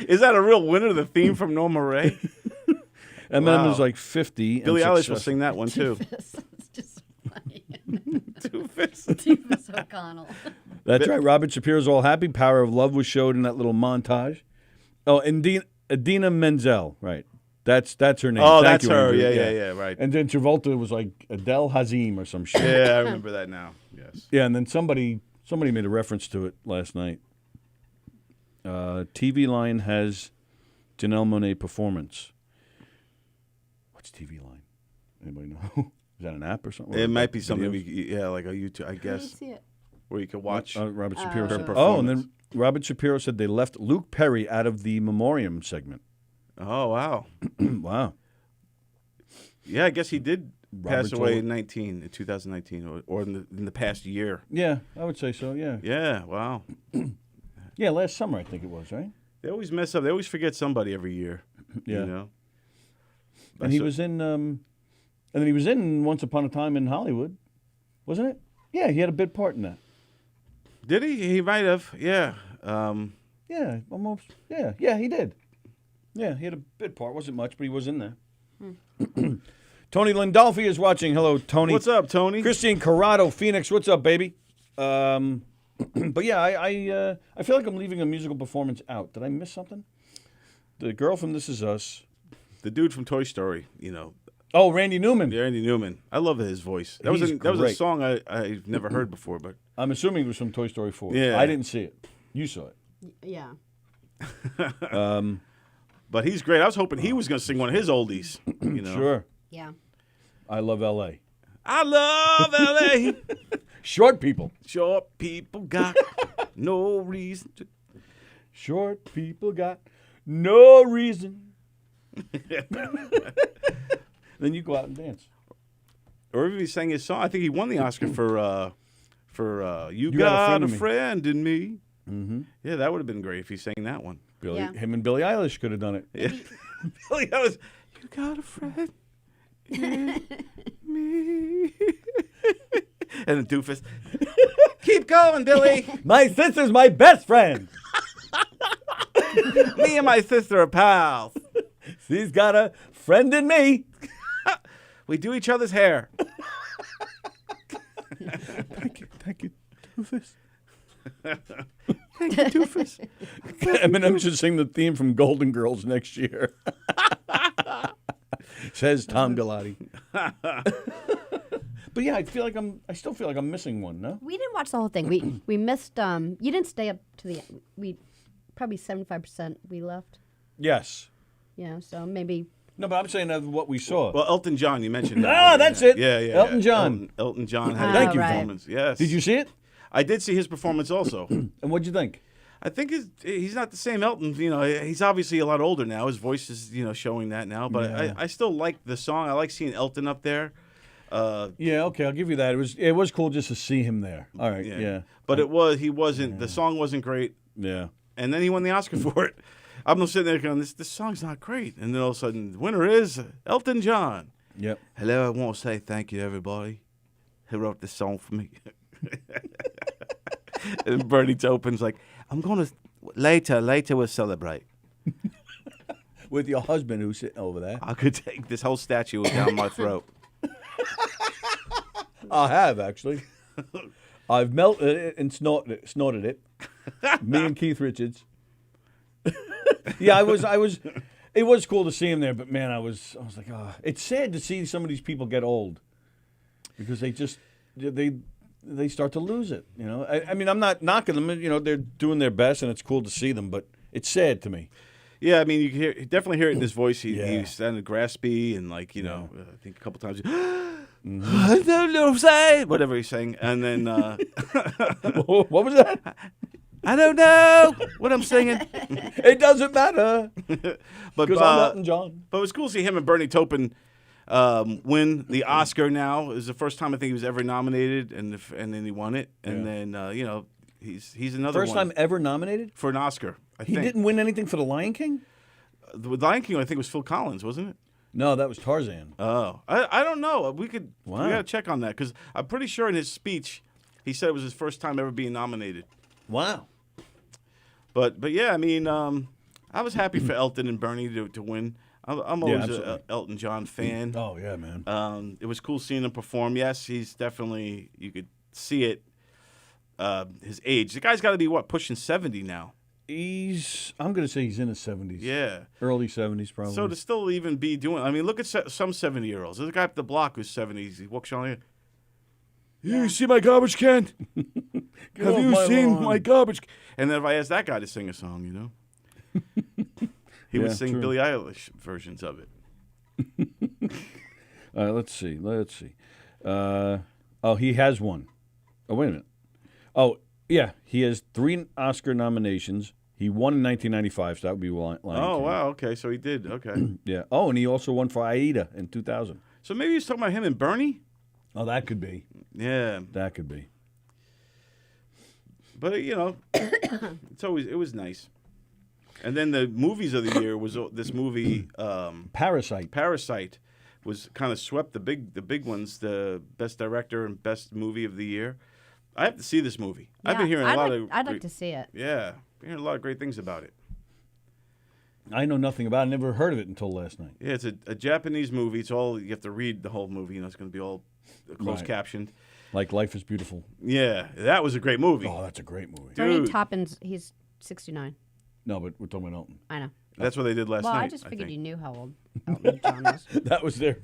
Is that a real winner? The theme from Norma Ray. Eminem Wow. is like 50. Billie and Eilish will successful. sing that one too. It's just funny. Two fists. Doofus O'Connell. That's right. Robert Shapiro's All Happy. Power of Love was showed in that little montage. Oh, and Idina Menzel. Right. That's her name. Oh, Thank that's you, her. Andrew. Yeah, right. And then Travolta was like Adele Hazim or some shit. Yeah, I remember that now. Yes. Yeah, and then somebody made a reference to it last night. TV Line has Janelle Monáe performance. What's TV Line? Anybody know? Is that an app or something? It Or might like be something. videos? Like a YouTube, I Let me guess, see it. where you can watch. Robert Shapiro Her said. Oh, and performance. then Robert Shapiro said they left Luke Perry out of the memoriam segment. Oh wow. Wow. Yeah, I guess he did pass Robert away Joel. in 2019, or in the past year. Yeah, I would say so. Yeah. Yeah, wow. Yeah, last summer I think it was, right? They always mess up. They always forget somebody every year. Yeah. You know. And he was in, and then he was in Once Upon a Time in Hollywood, wasn't it? Yeah, he had a big part in that. Did he? He might have. Yeah. Yeah, almost. Yeah, he did. Yeah, he had a bit part. Wasn't much, but he was in there. Tony Lindolfi is watching. Hello, Tony. What's up, Tony? Christine Corrado, Phoenix. What's up, baby? But yeah, I feel like I'm leaving a musical performance out. Did I miss something? The girl from This Is Us. The dude from Toy Story. You know. Oh, Randy Newman. Andy Newman. I love his voice. That was He's a great. song I've never heard before, but I'm assuming it was from Toy Story 4. Yeah. I didn't see it. You saw it. Yeah. but he's great. I was hoping he was going to sing one of his oldies. You know. Sure. Yeah. I love L.A. I love L.A. Short people. Short people got no reason to. Short people got no reason. Then you go out and dance. Or if he sang his song, I think he won the Oscar for "You, Got Got, a a Friend Friend in Me." Mm-hmm. Yeah, that would have been great if he sang that one. Yeah. Him and Billie Eilish could have done it. Yeah. Billy, that was "You Got a Friend in Me," and the doofus, "Keep going, Billy. My sister's my best friend. Me and my sister are pals. She's got a friend in me. We do each other's hair." Thank you, doofus. Thank you, doofus. Eminem should sing the theme from Golden Girls next year. Says Tom Galati. But yeah, I still feel like I'm missing one. No. We didn't watch the whole thing. We missed. You didn't stay up to the. We probably 75% we left. Yes. Yeah. So maybe. No, but I'm saying of what we saw. Well, Elton John, you mentioned that. Ah, that's it. Yeah, yeah. Elton yeah. John. Elton John had Thank a you. performance. Yes. Did you see it? I did see his performance also. And what'd you think? I think he's not the same Elton. You know, he's obviously a lot older now. His voice is, showing that now. But Yeah. I still like the song. I like seeing Elton up there. Yeah, okay, I'll give you that. It was cool just to see him there. All right, yeah. But he wasn't. The song wasn't great. Yeah. And then he won the Oscar for it. I'm sitting there going, this song's not great. And then all of a sudden, the winner is Elton John. Yep. Hello, I want to say thank you to everybody who wrote this song for me. And Bernie Taupin's like, I'm going to, later we'll celebrate. With your husband who's sitting over there. I could take this whole statue down my throat. I have, actually. I've melted it and snorted it. Me and Keith Richards. Yeah, it was cool to see him there, but man, I was like, oh, it's sad to see some of these people get old because they start to lose it. I mean, I'm not knocking them. They're doing their best, and it's cool to see them, but it's sad to me. Yeah, I mean, you can definitely hear it in his voice. He Yeah. sounded graspy and I think a couple times, I don't know what I'm saying, whatever he's saying. And then, What was that? I don't know what I'm singing. It doesn't matter But because I'm Elton John. But it was cool to see him and Bernie Taupin win the Oscar now. It was the first time I think he was ever nominated, and then he won it. And then, he's another First one. time ever nominated? For an Oscar, I He think. didn't win anything for The Lion King? The Lion King, I think, was Phil Collins, wasn't it? No, that was Tarzan. Oh, I don't know. We Wow. got to check on that because I'm pretty sure in his speech he said it was his first time ever being nominated. Wow. But yeah, I mean, I was happy for Elton and Bernie to win. I'm always absolutely. a Elton John fan. Oh yeah, man. It was cool seeing him perform. Yes, he's definitely, you could see it. His age, the guy's got to be pushing 70 now. I'm going to say he's in his 70s. Yeah, Early 70s, probably. so to still even be doing, I mean, look at some 70-year-olds. There's a guy up the block who's 70s. He walks around here. You see my garbage can? Have off you my seen lawn." my garbage? And then if I asked that guy to sing a song, he would Yeah, sing true. Billie Eilish versions of it. Let's see. He has one. Oh, wait a minute. Oh, yeah. He has 3 Oscar nominations. He won in 1995, so that would be Lion King. Oh, wow. Okay, so he did. Okay. Yeah. Oh, and he also won for Aida in 2000. So maybe he's talking about him and Bernie? Oh, that could be. Yeah. That could be. But, it was nice. And then the movies of the year was this movie, Parasite. Parasite, was kind of swept the big ones, the best director and best movie of the year. I have to see this movie. I've been hearing I'd like to see it. Yeah, been hearing a lot of great things about it. I know nothing about it. Never heard of it until last night. Yeah, it's a Japanese movie. It's all, you have to read the whole movie. It's going to be all closed captioned. Like Life is Beautiful. Yeah, that was a great movie. Oh, that's a great movie. Bernie Dude. Taupin's, he's 69. No, but we're talking about Elton. I know. That's what they did last Well, night. I just figured think. you knew how old Elton John was. That was their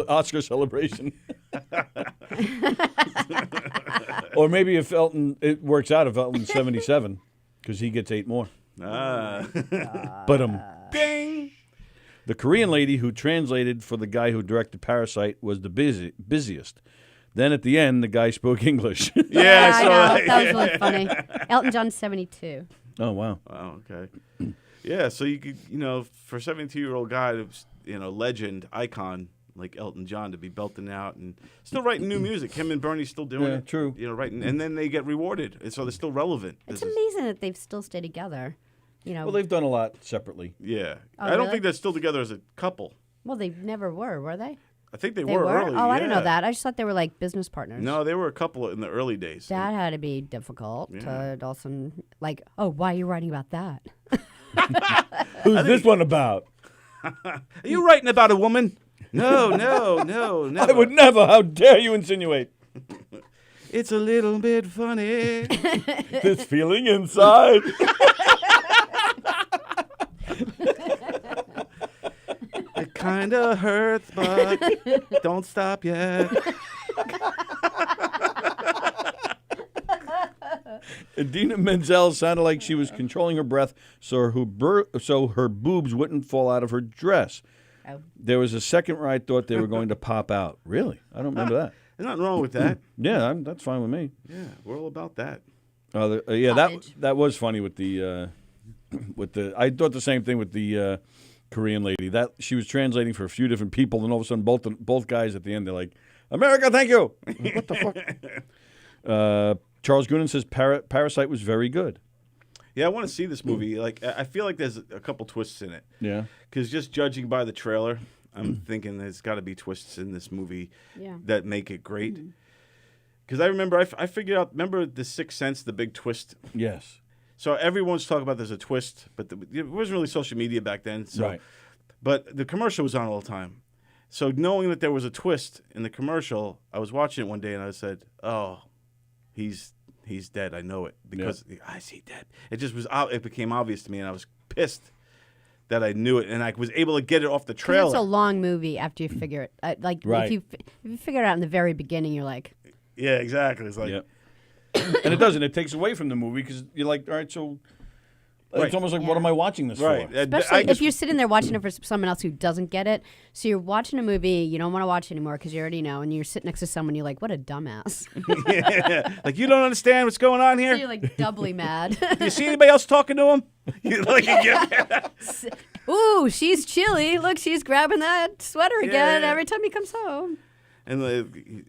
Oscar celebration. Or maybe if it works out if Elton's 77, because he gets 8 more. But Bing! the Korean lady who translated for the guy who directed Parasite was the busiest. Then at the end, the guy spoke English. Yeah, I so know. That was really funny. Elton John's 72. Oh, wow. Oh, okay. Yeah, so you could, for a 72-year-old guy, who's, legend, icon like Elton John, to be belting out and still writing new music. Him and Bernie's still doing Yeah, it. true. Writing, and then they get rewarded, and so they're still relevant. It's amazing that they've still stayed together. Well, they've done a lot separately. Yeah, Oh, I don't really? think they're still together as a couple. Well, they never were they? I think they They were were? early. Oh, I didn't know yeah. that. I just thought they were like business partners. No, they were a couple in the early days. That had to be difficult Yeah. to also, like, oh, why are you writing about that? Who's this one about? Are you writing about a woman? No, never. I would never. How dare you insinuate? It's a little bit funny. This feeling inside. It kind of hurts, but don't stop yet. Idina Menzel sounded like she was controlling her breath so her boobs wouldn't fall out of her dress. Oh. There was a second where I thought they were going to pop out. Really? I don't remember that. There's nothing wrong with that. Yeah, that's fine with me. Yeah, we're all about that. Yeah, Cottage. that was funny with the I thought the same thing with the Korean lady. That she was translating for a few different people, and all of a sudden both guys at the end they're like, "America, thank you." What the fuck? Charles Goonan says Parasite was very good. Yeah, I want to see this movie. Like, I feel like there's a couple twists in it. Yeah. Because just judging by the trailer, I'm thinking there's got to be twists in this movie Yeah. that make it great. Because I remember, I figured out, remember The Sixth Sense, the big twist? Yes. So everyone's talking about there's a twist, but it wasn't really social media back then. So, Right. But the commercial was on all the time. So knowing that there was a twist in the commercial, I was watching it one day and I said, oh, he's dead. I know it because I see dead. It just was. It became obvious to me, and I was pissed that I knew it, and I was able to get it off the 'Cause trailer. it's a long movie after you figure it. Right. If you figure it out in the very beginning, you're like, Yeah, exactly. It's like, Yep. And it doesn't. It takes away from the movie because you're like, all right, so Right. it's almost like, Yeah. what am I watching this right. for? especially if you're sitting there watching it for someone else who doesn't get it. So you're watching a movie you don't want to watch anymore because you already know, and you're sitting next to someone you're like, what a dumbass. yeah, like you don't understand what's going on So here. you're like doubly mad. Do you see anybody else talking to him? You're like, Ooh, she's chilly. Look, she's grabbing that sweater again Yeah. every time he comes home. and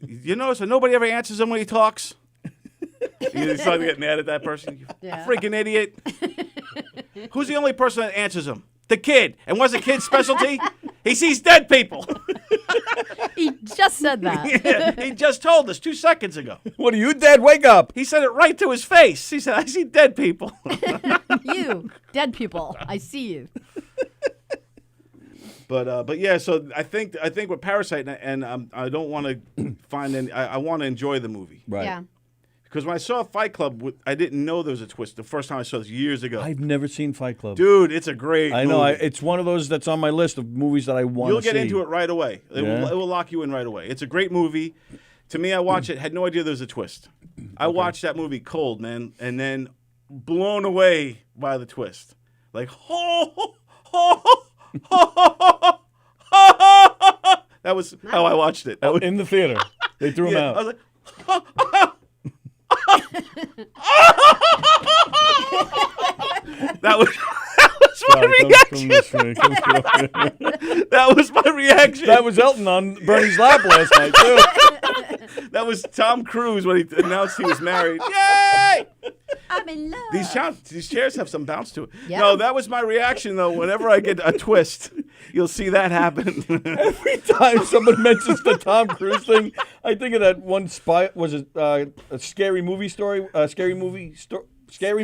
you notice that nobody ever answers him when he talks. You start to get mad at that person. You Yeah. freaking idiot. Who's the only person that answers him? The kid. And what's the kid's specialty? He sees dead people. He just said that. He just told us 2 seconds ago. What are you dead? Wake up! He said it right to his face. He said, "I see dead people." You, dead people, I see you. But yeah, so I think with Parasite, and I don't want to find any. I want to enjoy the movie. Right. Yeah. Because when I saw Fight Club, I didn't know there was a twist. The first time I saw this years ago. I've never seen Fight Club. Dude, it's a great I know. movie. It's one of those that's on my list of movies that I want to see. You'll get into it right away. It Yeah. will lock you in right away. It's a great movie. To me, I watched it, had no idea there was a twist. I watched that movie cold, man, and then blown away by the twist. Like, that was how I watched it. That was, In the theater. They threw him yeah, out. I was like, that was my reaction. That was my reaction. That was Elton on Bernie's lap last night, too. That was Tom Cruise when he announced he was married. Yay! I'm in love. These chairs have some bounce to it. Yeah. No, that was my reaction, though. Whenever I get a twist, you'll see that happen. Every time someone mentions the Tom Cruise thing, I think of that one spy. Was it a scary movie story? Scary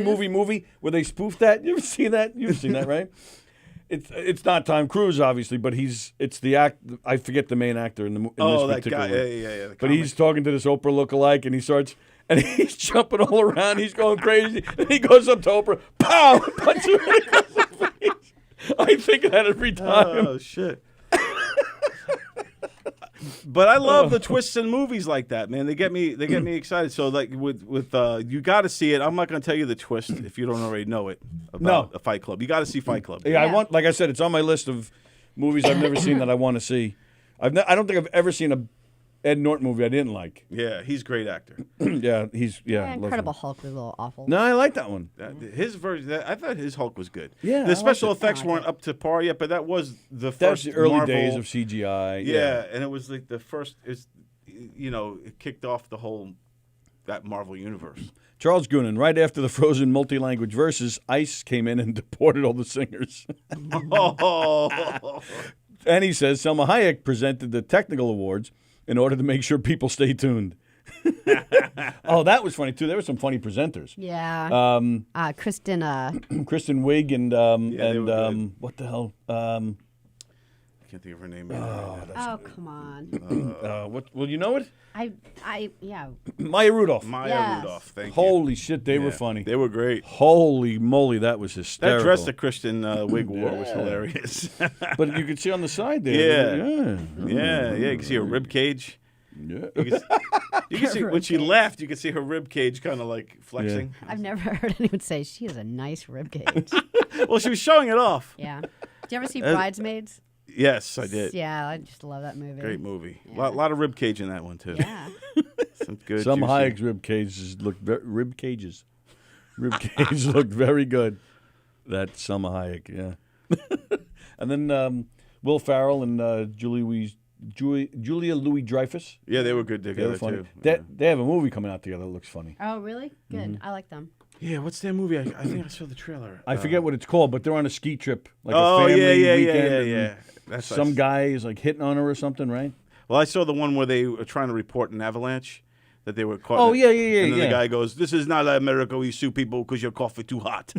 movie where they spoofed that. You ever seen that? You've seen that, right? It's not Tom Cruise, obviously, but it's the act. I forget the main actor in this that particular guy. one. Yeah. But he's talking to this Oprah lookalike, and he starts, and he's jumping all around. He's going crazy, and he goes up to Oprah, pow, punches her across the face. I think of that every time. Oh shit. But I love the twists in movies like that, man. They get me excited. So like with you got to see it. I'm not going to tell you the twist if you don't already know it about a Fight Club. You got to see Fight Club. Yeah, like I said, it's on my list of movies I've never seen that I want to see. I don't think I've ever seen a Ed Norton movie I didn't like. Yeah, he's a great actor. Yeah, Incredible Hulk was a little awful. No, I like that one. His version, I thought his Hulk was good. Yeah, I the liked special it. effects I like weren't up to par yet, but that was the That's first the early Marvel, days of CGI. Yeah, and it was like the first. It kicked off the whole that Marvel universe. Charles Goonan, right after the Frozen multi-language verses, ICE came in and deported all the singers. Oh. And he says Selma Hayek presented the technical awards in order to make sure people stay tuned. Oh, that was funny too. There were some funny presenters. Yeah. Kristen. Kristen Wiig and they were good. what the hell? I can't think of her name. Oh, come on. What? Well, you know it. Yeah. Maya Rudolph. Maya Yes. Rudolph. Thank you. Holy shit, they were Yeah, funny. They were great. Holy moly, that was hysterical. That dress that Kristen Wiig wore was hilarious. But you could see on the side there. Yeah. You can see her rib cage. Yeah. You can see when she laughed. You could see her rib cage kind of like flexing. I've never heard anyone say she has a nice ribcage. Well, she was showing it off. Yeah. Did you ever see Bridesmaids? Yes, I did. Yeah, I just love that movie. Great movie. A Yeah. lot of rib cage in that one too. Yeah. Some good. Some juicy- Hayek's rib cages looked very good. That Selma Hayek, yeah. And then Will Ferrell and Julia Louis-Dreyfus. Yeah, they were good They together were funny. too. They have a movie coming out together that looks funny. Oh, really? Good. I like them. Yeah, what's their movie? I think I saw the trailer. I forget what it's called, but they're on a ski trip, like Oh a family yeah. weekend. and That's some guy is like hitting on her or something, right? Well, I saw the one where they were trying to report an avalanche that they were caught. Oh, yeah. And then the guy goes, "This is not America. We sue people because your coffee too hot."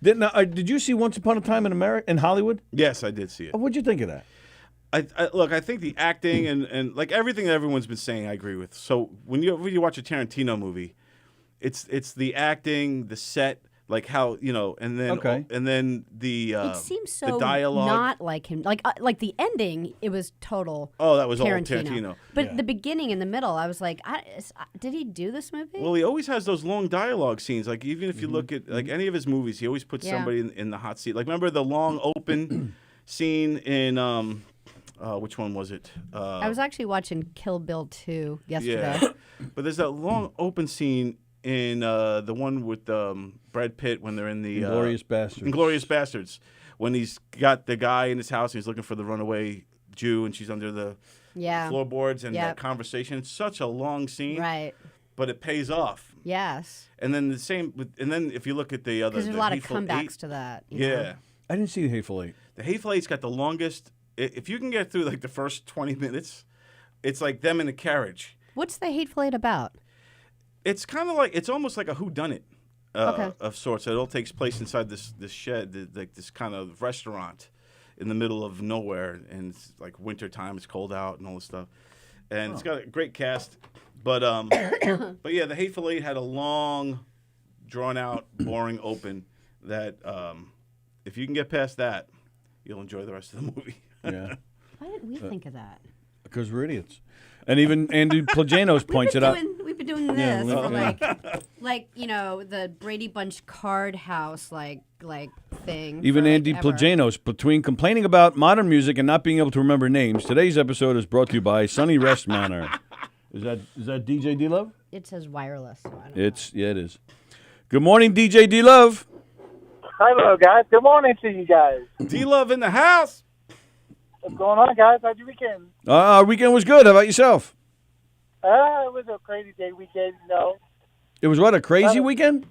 Did you see Once Upon a Time in Hollywood? Yes, I did see it. What'd you think of that? Look, I think the acting and like everything that everyone's been saying, I agree with. So when you watch a Tarantino movie, it's the acting, the set, like how and then the It seems so the dialogue. not like him. Like the ending, it was total. Oh, that was Tarantino. all Tarantino. But Yeah. the beginning and the middle, I was like, did he do this movie? Well, he always has those long dialogue scenes. Like even if you look at like any of his movies, he always puts Yeah. somebody in the hot seat. Like remember the long open scene in which one was it? I was actually watching Kill Bill 2 yesterday. Yeah, but there's that long open scene in the one with Brad Pitt when they're in the Inglourious Basterds. Inglourious Bastards, when he's got the guy in his house and he's looking for the runaway Jew and she's under the Yeah. floorboards and Yep. that conversation. It's such a long scene, Right. but it pays off. Yes. And then the same, and then if you look at the other, Because there's a the lot of Hateful comebacks Eight, to that. you Yeah. know? I didn't see The Hateful Eight. The Hateful Eight's got the longest. If you can get through like the first 20 minutes, it's like them in a carriage. What's the Hateful Eight about? It's kind of like it's almost like a whodunit Okay. of sorts. It all takes place inside this shed, like this kind of restaurant in the middle of nowhere, and it's like winter time. It's cold out and all this stuff, and it's got a great cast. But but yeah, The Hateful Eight had a long, drawn out, boring open that if you can get past that, you'll enjoy the rest of the movie. Yeah. Why didn't we think of that? Because we're idiots. And even Andy Plajanos points it out. We've been doing this Yeah, for like the Brady Bunch card house like thing. Even for, Andy ever. Plajanos, between complaining about modern music and not being able to remember names, today's episode is brought to you by Sunny Rest Manor. Is that DJ D Love? It says wireless. So I don't It is. Good morning, DJ D Love. Hello, guys. Good morning to you guys. D Love in the house. What's going on, guys? How's your weekend? Our weekend was good. How about yourself? It was a crazy day weekend, you know. It was what, a crazy weekend?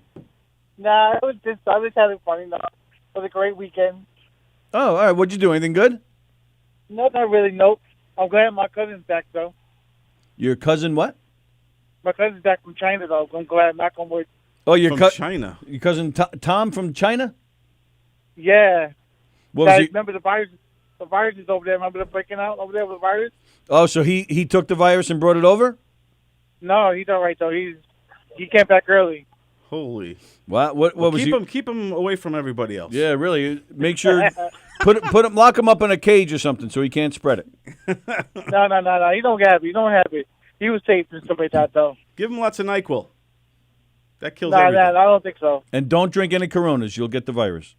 Nah, I was just having fun, you know. It was a great weekend. Oh, all right. What'd you do? Anything good? No, not really, nope. I'm glad my cousin's back, though. Your cousin what? My cousin's back from China, though. I'm glad, knock on wood. Oh, your From China. Your cousin Tom from China? Yeah. What was Guys, he? remember the virus? The virus is over there. Remember them breaking out over there with the virus? Oh, so he took the virus and brought it over? No, he's all right, though. He came back early. Holy. What was keep him away from everybody else. Yeah, really. Make sure lock him up in a cage or something so he can't spread it. No. He don't have it. He don't have it. He was safe and stuff like that, though. Give him lots of NyQuil. That kills No, everything. I don't think so. And don't drink any Coronas. You'll get the virus.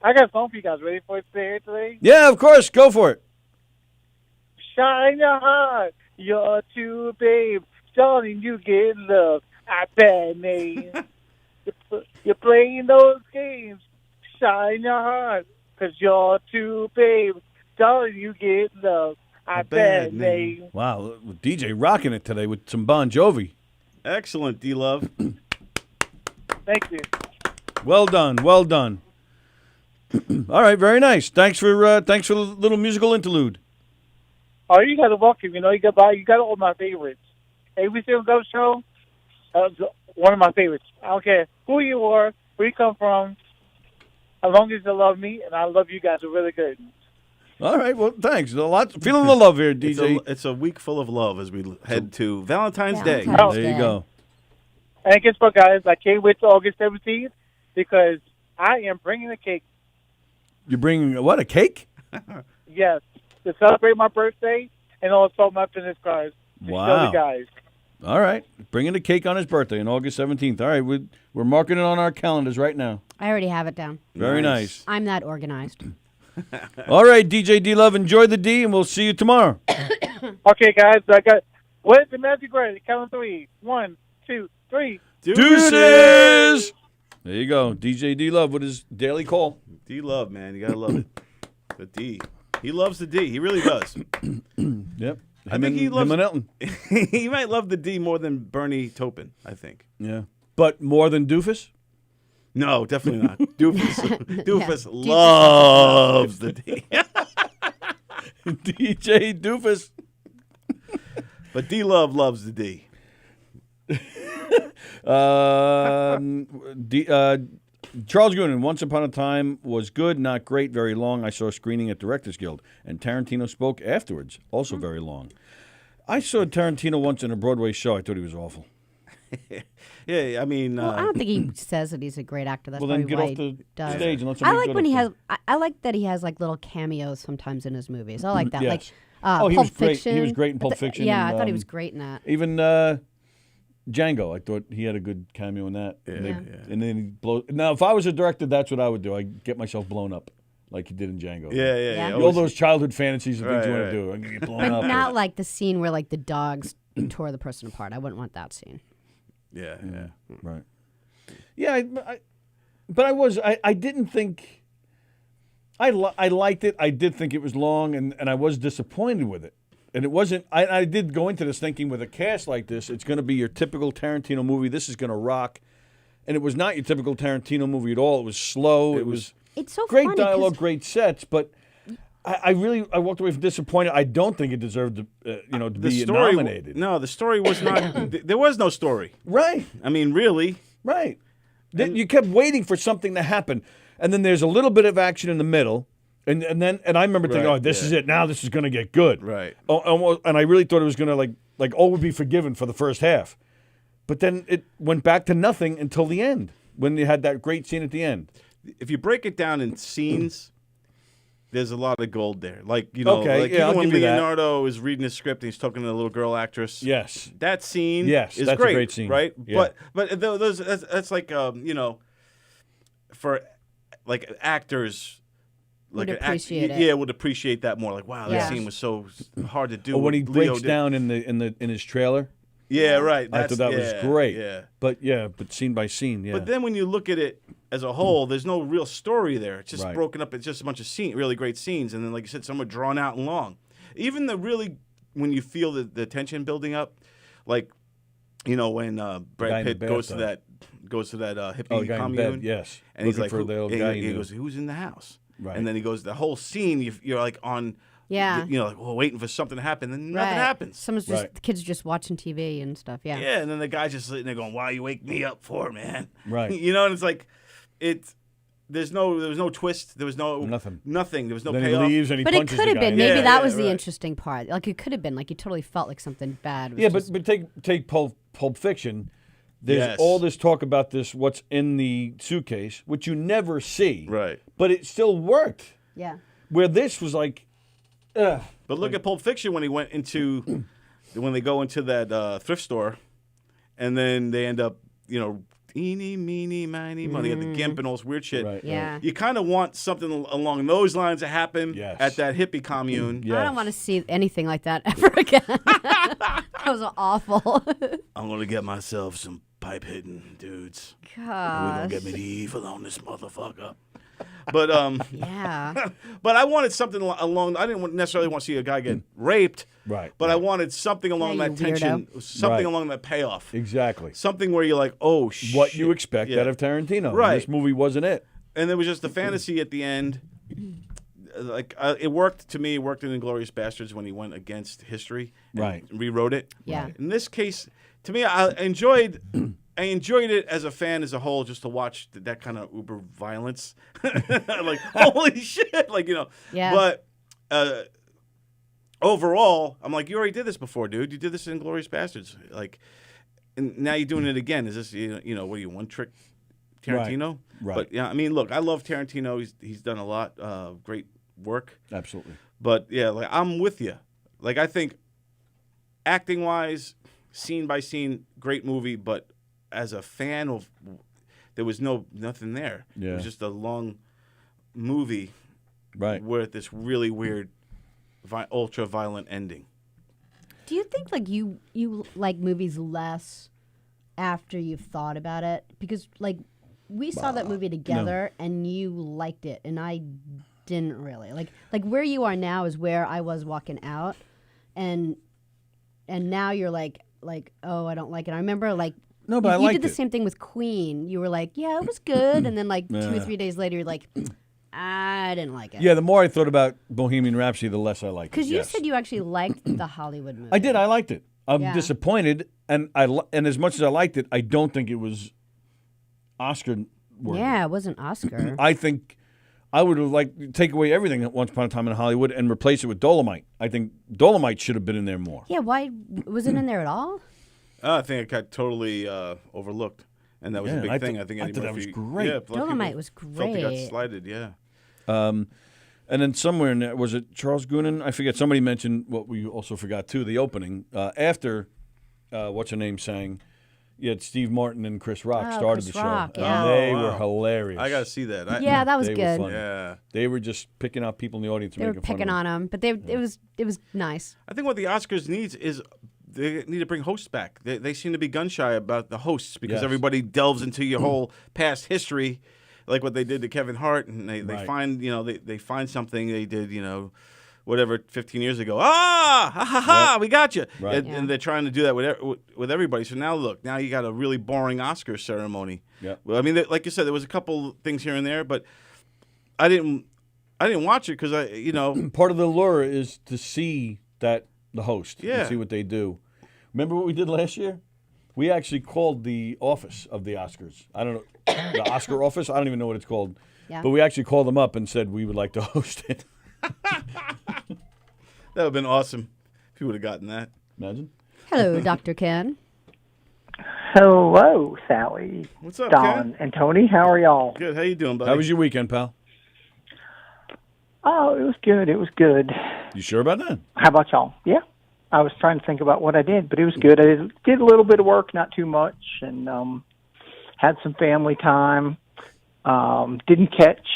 I got a song for you guys. Ready for it today? Yeah, of course. Go for it. Shine your heart, you're too babe. Darling, you get love. I bad name. You're playing those games. Shine your heart, 'cause you're too babe. Darling, you get love. I bad name. Wow, DJ rocking it today with some Bon Jovi. Excellent, D Love. Thank you. Well done. All right, very nice. Thanks for the little musical interlude. Oh, you got to welcome. You know, you got all my favorites. Every single go show, one of my favorites. I don't care who you are, where you come from, as long as you love me, and I love you guys. Are really good. All right, well, thanks. Feeling the love here, DJ. It's a week full of love as we head to Valentine's Day. Valentine's There you Day. go. And guess what, guys? I can't wait till August 17th because I am bringing a cake. You're bringing what, a cake? Yes, to celebrate my birthday and also my business cards. To show Wow. the guys. All right, bringing a cake on his birthday on August 17th. All right, we're marking it on our calendars right now. I already have it down. Very nice. I'm that organized. All right, DJ D Love, enjoy the D, and we'll see you tomorrow. Okay, guys, what is the magic word? Count on 3. 1, 2, 3. Deuces! There you go, DJ D Love with his daily call. D Love, man, you gotta love it. The D. He loves the D. He really does. Yep. I think he loves him and Elton. He might love the D more than Bernie Taupin, I think. Yeah, but more than Doofus. No, definitely not. Doofus loves the D. DJ Doofus. But D Love loves the D. Charles Goonan, Once Upon a Time was good, not great, very long. I saw a screening at Directors Guild, and Tarantino spoke afterwards, also very long. I saw Tarantino once in a Broadway show. I thought he was awful. Yeah, I mean, Well, I don't think he says that he's a great actor. That's Well, then probably get why off he the does. stage and let I somebody like go when to he the- has. I like that he has like little cameos sometimes in his movies. I like that. Yes. Like Oh, he Pulp was great. He Fiction. was great in Pulp Fiction Yeah, and, I thought he was great in that. Even Django, I thought he had a good cameo in that. And, and then he blows. Now, if I was a director, that's what I would do. I'd get myself blown up, like he did in Django. Yeah. All those childhood fantasies and things you want Right. to do. I'm gonna get blown But up. not like the scene where like the dogs tore the person apart. I wouldn't want that scene. Yeah. Right. Yeah, I didn't think. I liked it. I did think it was long, and I was disappointed with it. And it wasn't. I did go into this thinking with a cast like this, it's going to be your typical Tarantino movie. This is going to rock, and it was not your typical Tarantino movie at all. It was slow. It was It's so great funny 'cause- dialogue, great sets, but I walked away from disappointed. I don't think it deserved to, to be nominated. No, the story was not. There was no story. Right. I mean, really. Right. You kept waiting for something to happen, and then there's a little bit of action in the middle, and I remember thinking, Right, oh, this yeah. is it. Now this is going to get good. Right. Oh, and I really thought it was going to like all would be forgiven for the first half, but then it went back to nothing until the end when you had that great scene at the end. If you break it down in scenes, there's a lot of gold there. Like, Okay, like yeah, even I'll when give you that. Leonardo is reading his script and he's talking to the little girl actress. Yes. That scene Yes, is that's a great scene. right? Yeah. But that's like for like actors Would like appreciate it. Yeah, would appreciate that more. Like, wow, Yeah. that scene was so hard to do. Or when he what Leo breaks did. down in his trailer. Yeah, right. I thought that was yeah, great. Yeah. But scene by scene, yeah. But then when you look at it as a whole, there's no real story there. It's just Right. broken up. It's just a bunch of really great scenes, and then, like you said, some are drawn out and long. Even when you feel the tension building up, like, when Guy Brad in the Pitt goes to bathtub. that hippie Oh, the guy in commune, bed, yes. and he's Looking like, for the old he, guy he he knew. goes, "Who's in the house?" Right. And then he goes, the whole scene, you're like on. Yeah. Like, waiting for something to happen, then nothing Right. happens. Someone's just Right. the kids are just watching TV and stuff. Yeah. Yeah, and then the guy's just sitting there going, "Why you wake me up for, man?" Right. And it's like, there was no twist. There was Nothing. There was no then payoff. he leaves and he But it punches could the have guy. been. Maybe Yeah, that yeah, was the right. interesting part. Like it could have been. Like you totally felt like something bad. Was Yeah, just- but take Pulp Fiction. There's Yes. all this talk about what's in the suitcase, which you never see. Right. But it still worked. yeah. Where this was like, ugh. But look at Pulp Fiction when when they go into that thrift store, and then they end up, eeny, meeny, miny, money, got the gimp and all this weird shit. Right. Yeah. You kind of want something along those lines to happen Yes. at that hippie commune. Yeah. I don't want to see anything like that ever again. That was awful. I'm gonna get myself some pipe hitting dudes. We're Gosh. gonna get medieval on this motherfucker. But Yeah. but I wanted something along. I didn't necessarily want to see a guy get raped. Right. But I wanted something along Yeah, that you tension, weirdo. something Right. along that payoff, Exactly. something where you're like, oh shit. What you expect Yeah. out of Tarantino. Right. This movie wasn't it. And there was just the fantasy at the end. Like it worked to me. It worked in *Inglourious Bastards* when he went against history and Right. rewrote it. Yeah. In this case, to me, I enjoyed it as a fan as a whole, just to watch that kind of uber violence. Like, holy shit! Yeah. But overall, I'm like, you already did this before, dude. You did this in *Inglourious Bastards*. Like, and now you're doing it again. Is this what are you, one trick Tarantino? Right. But yeah, I mean, look, I love Tarantino. He's done a lot of great work. Absolutely. But yeah, like I'm with you. Like I think acting wise, scene by scene, great movie. But as a fan of, there was nothing there. It Yeah. was just a long movie Right. with this really weird, ultra violent ending. Do you think like you like movies less after you've thought about it? Because like we saw that movie together and you liked it and I didn't really. Like where you are now is where I was walking out and now you're like oh, I don't like it. I remember like No, but I you liked did the it. same thing with Queen. You were like, yeah, it was good, and then like 2 or Yeah. 3 days later, you're like, I didn't like it. Yeah, the more I thought about Bohemian Rhapsody, the less I liked it. Because you yes. said you actually liked the Hollywood movie. I did. I liked it. I'm Yeah. disappointed, and and as much as I liked it, I don't think it was Oscar worthy. Yeah, it wasn't Oscar. I think I would have liked to take away everything at Once Upon a Time in Hollywood and replace it with Dolomite. I think Dolomite should have been in there more. Yeah, why was it in there at all? I think it got totally overlooked, and that was Yeah, a big I thing. thought- I think I Eddie thought that Murphy. was great. Yeah, a lot of Dolomite people was Felt it got great. slighted. Yeah. And then somewhere in there, was it Charles Goonan? I forget. Somebody mentioned what we also forgot too, the opening. After what's her name sang, you had Steve Martin and Chris Rock Oh, started Chris the show. Rock, And yeah. they Oh, wow. were hilarious. I gotta see that. Yeah, that was they good. Were funny. Yeah. They were just picking out people in the audience. They were making fun picking of on him, but it was nice. I think what the Oscars needs is they need to bring hosts back. They seem to be gun shy about the hosts because Yes. everybody delves into your whole past history, like what they did to Kevin Hart, and they Right. find they find something they did whatever 15 years ago. Ha ha ha! We got you. Right. And, Yeah. and they're trying to do that with everybody. So now look, now you got a really boring Oscar ceremony. Yep. Well, I mean, like you said, there was a couple things here and there, but I didn't watch it because Part of the lure is to see the host Yeah. and see what they do. Remember what we did last year? We actually called the office of the Oscars. I don't know, the Oscar office? I don't even know what it's called. Yeah. But we actually called them up and said we would like to host it. That would have been awesome if you would have gotten that. Imagine. Hello, Dr. Ken. Hello, Sally, What's up, Don, Ken? and Tony. How are y'all? Good. How you doing, buddy? How was your weekend, pal? Oh, it was good. It was good. You sure about that? How about y'all? Yeah. I was trying to think about what I did, but it was good. I did a little bit of work, not too much, and had some family time. Didn't catch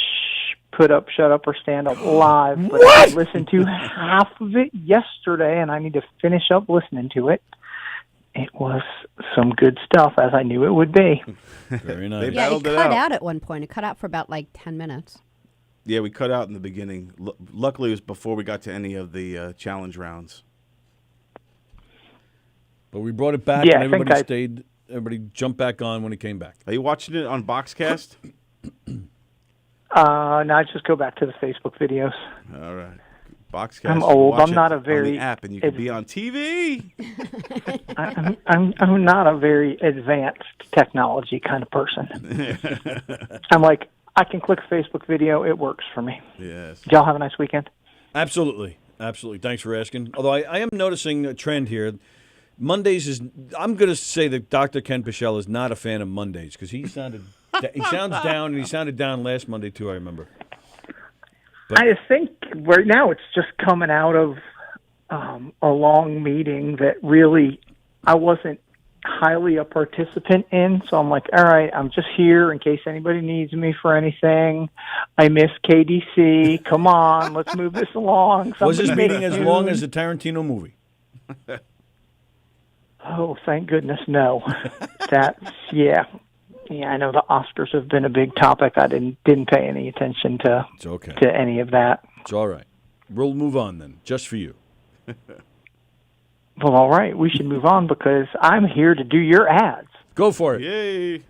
Put Up, Shut Up, or Stand Up live, but I listened to half of it yesterday, and I need to finish up listening to it. It was some good stuff, as I knew it would be. Very nice. They Yeah, it battled it cut out. out at one point. It cut out for about 10 minutes. Yeah, we cut out in the beginning. Luckily, it was before we got to any of the challenge rounds. But we brought it back, Yeah, and I think everybody stayed. Everybody jumped back on when it came back. Are you watching it on Boxcast? No, I just go back to the Facebook videos. All right. Boxcast. I'm you can old. watch I'm not it a very on the app, and you can be on TV. I'm not a very advanced technology kind of person. I'm like, I can click a Facebook video. It works for me. Yes. Did y'all have a nice weekend? Absolutely. Absolutely. Thanks for asking. Although I am noticing a trend here. Mondays is, I'm going to say that Dr. Ken Pichelle is not a fan of Mondays because he sounds down, and he sounded down last Monday too, I remember. But I think right now it's just coming out of a long meeting that really I wasn't highly a participant in. So I'm like, all right, I'm just here in case anybody needs me for anything. I miss KDC. Come on, let's move this along. was this Somebody meeting make as news. long as the Tarantino movie? Oh, thank goodness, no. Yeah, I know the Oscars have been a big topic. I didn't pay any attention to It's okay. to any of that. It's all right. We'll move on then, just for you. Well, all right, we should move on because I'm here to do your ads. Go for it. Yay.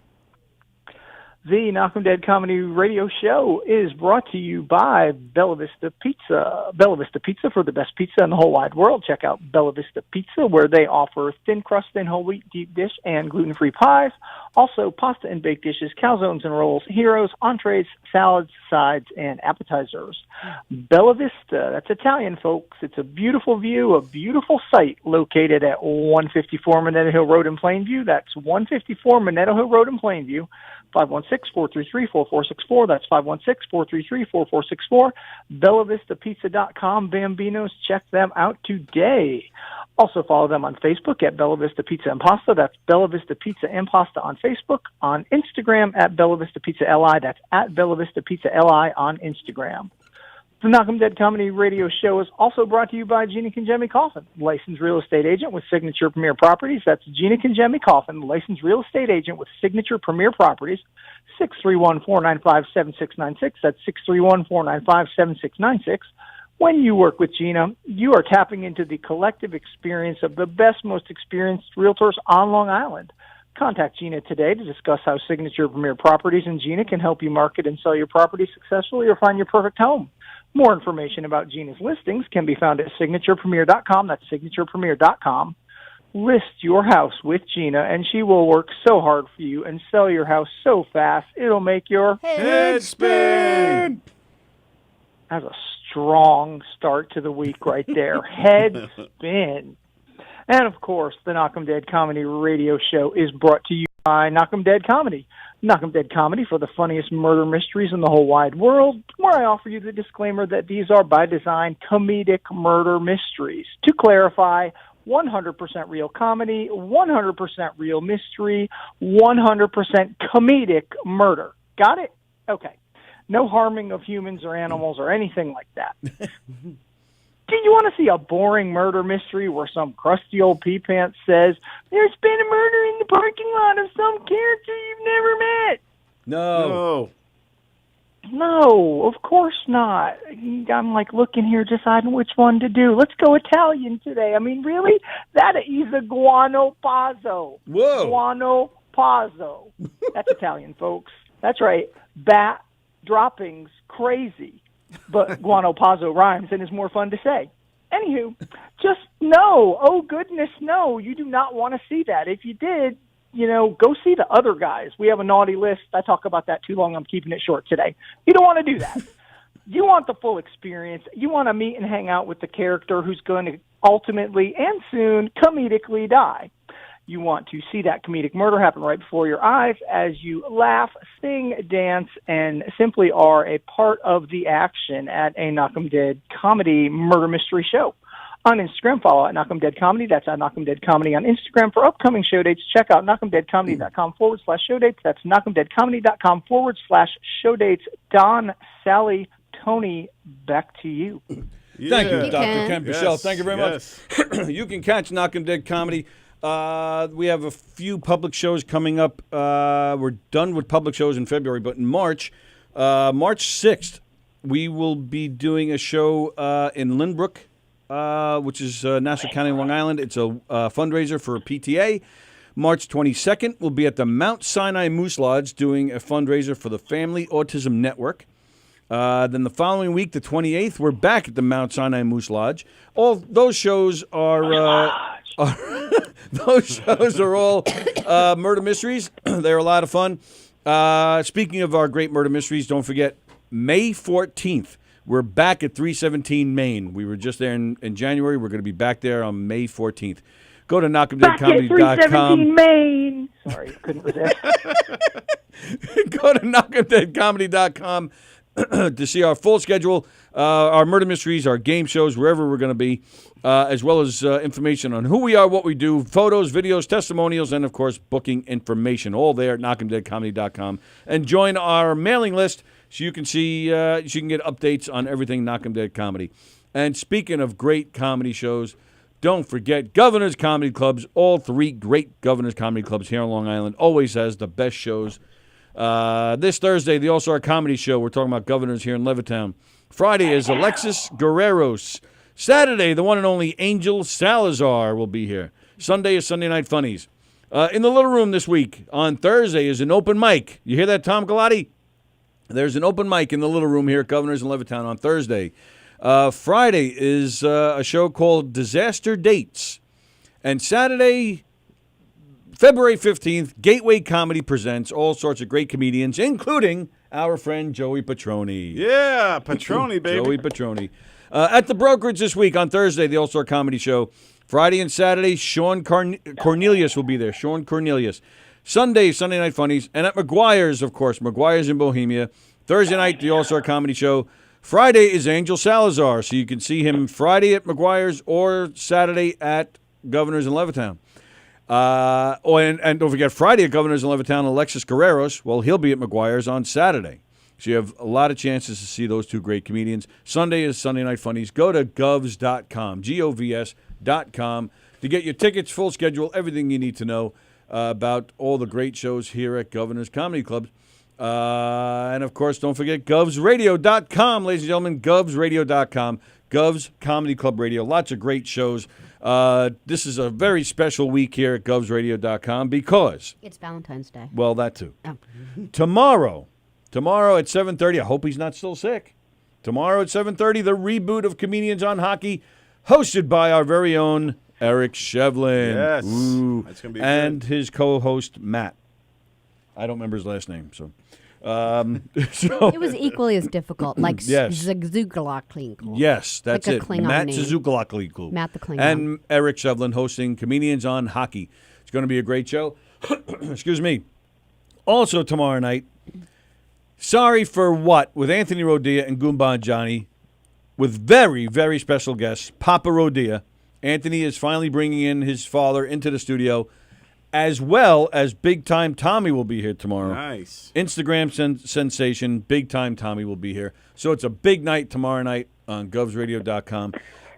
The Knockem Dead Comedy Radio Show is brought to you by Bella Vista Pizza. Bella Vista Pizza for the best pizza in the whole wide world. Check out Bella Vista Pizza, where they offer thin crust, thin whole wheat, deep dish, and gluten-free pies. Also, pasta and baked dishes, calzones and rolls, heroes, entrees, salads, sides, and appetizers. Bella Vista, that's Italian, folks. It's a beautiful view, a beautiful site located at 154 Minetta Hill Road in Plainview. That's 154 Minetta Hill Road in Plainview. 516-433-4464. That's 516-433-4464. BellaVistaPizza.com. Bambinos, check them out today. Also follow them on Facebook at Bella Vista Pizza and Pasta. That's Bella Vista Pizza and Pasta on Facebook. On Instagram at Bella Vista Pizza LI. That's at Bella Vista Pizza LI on Instagram. The Knockem Dead Comedy Radio Show is also brought to you by Gina Kangemi Coffin, licensed real estate agent with Signature Premier Properties. That's Gina Kangemi Coffin, licensed real estate agent with Signature Premier Properties, 631-495-7696. That's 631-495-7696. When you work with Gina, you are tapping into the collective experience of the best, most experienced realtors on Long Island. Contact Gina today to discuss how Signature Premier Properties and Gina can help you market and sell your property successfully or find your perfect home. More information about Gina's listings can be found at signaturepremier.com. That's signaturepremier.com. List your house with Gina, and she will work so hard for you and sell your house so fast, it'll make your Head spin. That's a strong start to the week right there. Head spin. And, of course, the Knockem Dead Comedy Radio Show is brought to you by Knockem Dead Comedy. Knockem Dead Comedy for the funniest murder mysteries in the whole wide world, where I offer you the disclaimer that these are, by design, comedic murder mysteries. To clarify, 100% real comedy, 100% real mystery, 100% comedic murder. Got it? Okay. No harming of humans or animals or anything like that. Do you want to see a boring murder mystery where some crusty old pee pants says, there's been a murder in the parking lot of some character you've never met? No. No, of course not. I'm like looking here, deciding which one to do. Let's go Italian today. I mean, really? That is a guano pazzo. Whoa. Guano pazzo. That's Italian, folks. That's right. Bat droppings crazy, but guano pazo rhymes and is more fun to say. Anywho, just no. Oh, goodness, no. You do not want to see that. If you did, go see the other guys. We have a naughty list. I talk about that too long. I'm keeping it short today. You don't want to do that. You want the full experience. You want to meet and hang out with the character who's going to ultimately and soon comedically die. You want to see that comedic murder happen right before your eyes as you laugh, sing, dance, and simply are a part of the action at a Knockem Dead comedy murder mystery show. On Instagram, follow at Knockem Dead Comedy. That's at Knockem Dead Comedy on Instagram. For upcoming show dates, check out knockemdeadcomedy.com/show dates. That's knockemdeadcomedy.com/show dates. Don, Sallie, Tony, back to you. Yeah. Thank you, You Dr. can. Ken Bichelle. Thank you very much. You can catch Knockem Dead Comedy. We have a few public shows coming up. We're done with public shows in February, but in March 6th, we will be doing a show in Lynbrook, which is Nassau County, Long Island. It's a fundraiser for PTA. March 22nd, we'll be at the Mount Sinai Moose Lodge doing a fundraiser for the Family Autism Network. Then the following week, the 28th, we're back at the Mount Sinai Moose Lodge. All those shows are those shows are all murder mysteries. They're a lot of fun. Speaking of our great murder mysteries, don't forget May 14th. We're back at 317 Main. We were just there in January. We're going to be back there on May 14th. Go to knockemdeadcomedy.com. Back at 317 Main. Sorry, couldn't resist. Go to knockemdeadcomedy.com to see our full schedule, our murder mysteries, our game shows, wherever we're going to be, as well as information on who we are, what we do, photos, videos, testimonials, and, of course, booking information. All there at knockemdeadcomedy.com. And join our mailing list so you can see, you can get updates on everything Knockem Dead Comedy. And speaking of great comedy shows, don't forget Governor's Comedy Clubs. All three great Governor's Comedy Clubs here on Long Island always has the best shows. This Thursday, the All-Star Comedy Show. We're talking about Governors here in Levittown. Friday is Alexis Guerreros. Saturday, the one and only Angel Salazar will be here. Sunday is Sunday Night Funnies. In the Little Room this week, on Thursday, is an open mic. You hear that, Tom Galati? There's an open mic in the Little Room here at Governors in Levittown on Thursday. Friday is a show called Disaster Dates. And Saturday, February 15th, Gateway Comedy presents all sorts of great comedians, including our friend Joey Petroni. Yeah, Petroni, baby. Joey Petroni. At the Brokerage this week on Thursday, the All-Star Comedy Show. Friday and Saturday, Sean Cornelius will be there. Sean Cornelius. Sunday, Sunday Night Funnies. And at McGuire's, of course, McGuire's in Bohemia. Thursday night, the All-Star Comedy Show. Friday is Angel Salazar, so you can see him Friday at McGuire's or Saturday at Governor's in Levittown. And don't forget, Friday at Governor's in Levittown, Alexis Guerreros, well, he'll be at McGuire's on Saturday. So you have a lot of chances to see those two great comedians. Sunday is Sunday Night Funnies. Go to govs.com, govs.com, to get your tickets, full schedule, everything you need to know about all the great shows here at Governor's Comedy Club. And, of course, don't forget govsradio.com, ladies and gentlemen, govsradio.com, Govs Comedy Club Radio. Lots of great shows. This is a very special week here at govsradio.com because It's Valentine's Day. well, that too. Oh. Tomorrow at 7:30, I hope he's not still sick. Tomorrow at 7:30, the reboot of Comedians on Hockey, hosted by our very own Eric Shevlin. Yes. Ooh. That's gonna be and his co-host, Matt. I don't remember his last name, so. It was equally as difficult, like Yes. Zugzugalaklink. Yes, that's Like a it. Klingon Matt name. Suzukalakliku. Matt the Klingon. And Eric Shevlin hosting Comedians on Hockey. It's going to be a great show. Excuse me. Also tomorrow night, Sorry for What with Anthony Rodia and Goomba Johnny with very, very special guests, Papa Rodia. Anthony is finally bringing in his father into the studio, as well as Big Time Tommy will be here tomorrow. Nice. Instagram sensation, Big Time Tommy will be here. So it's a big night tomorrow night on govsradio.com.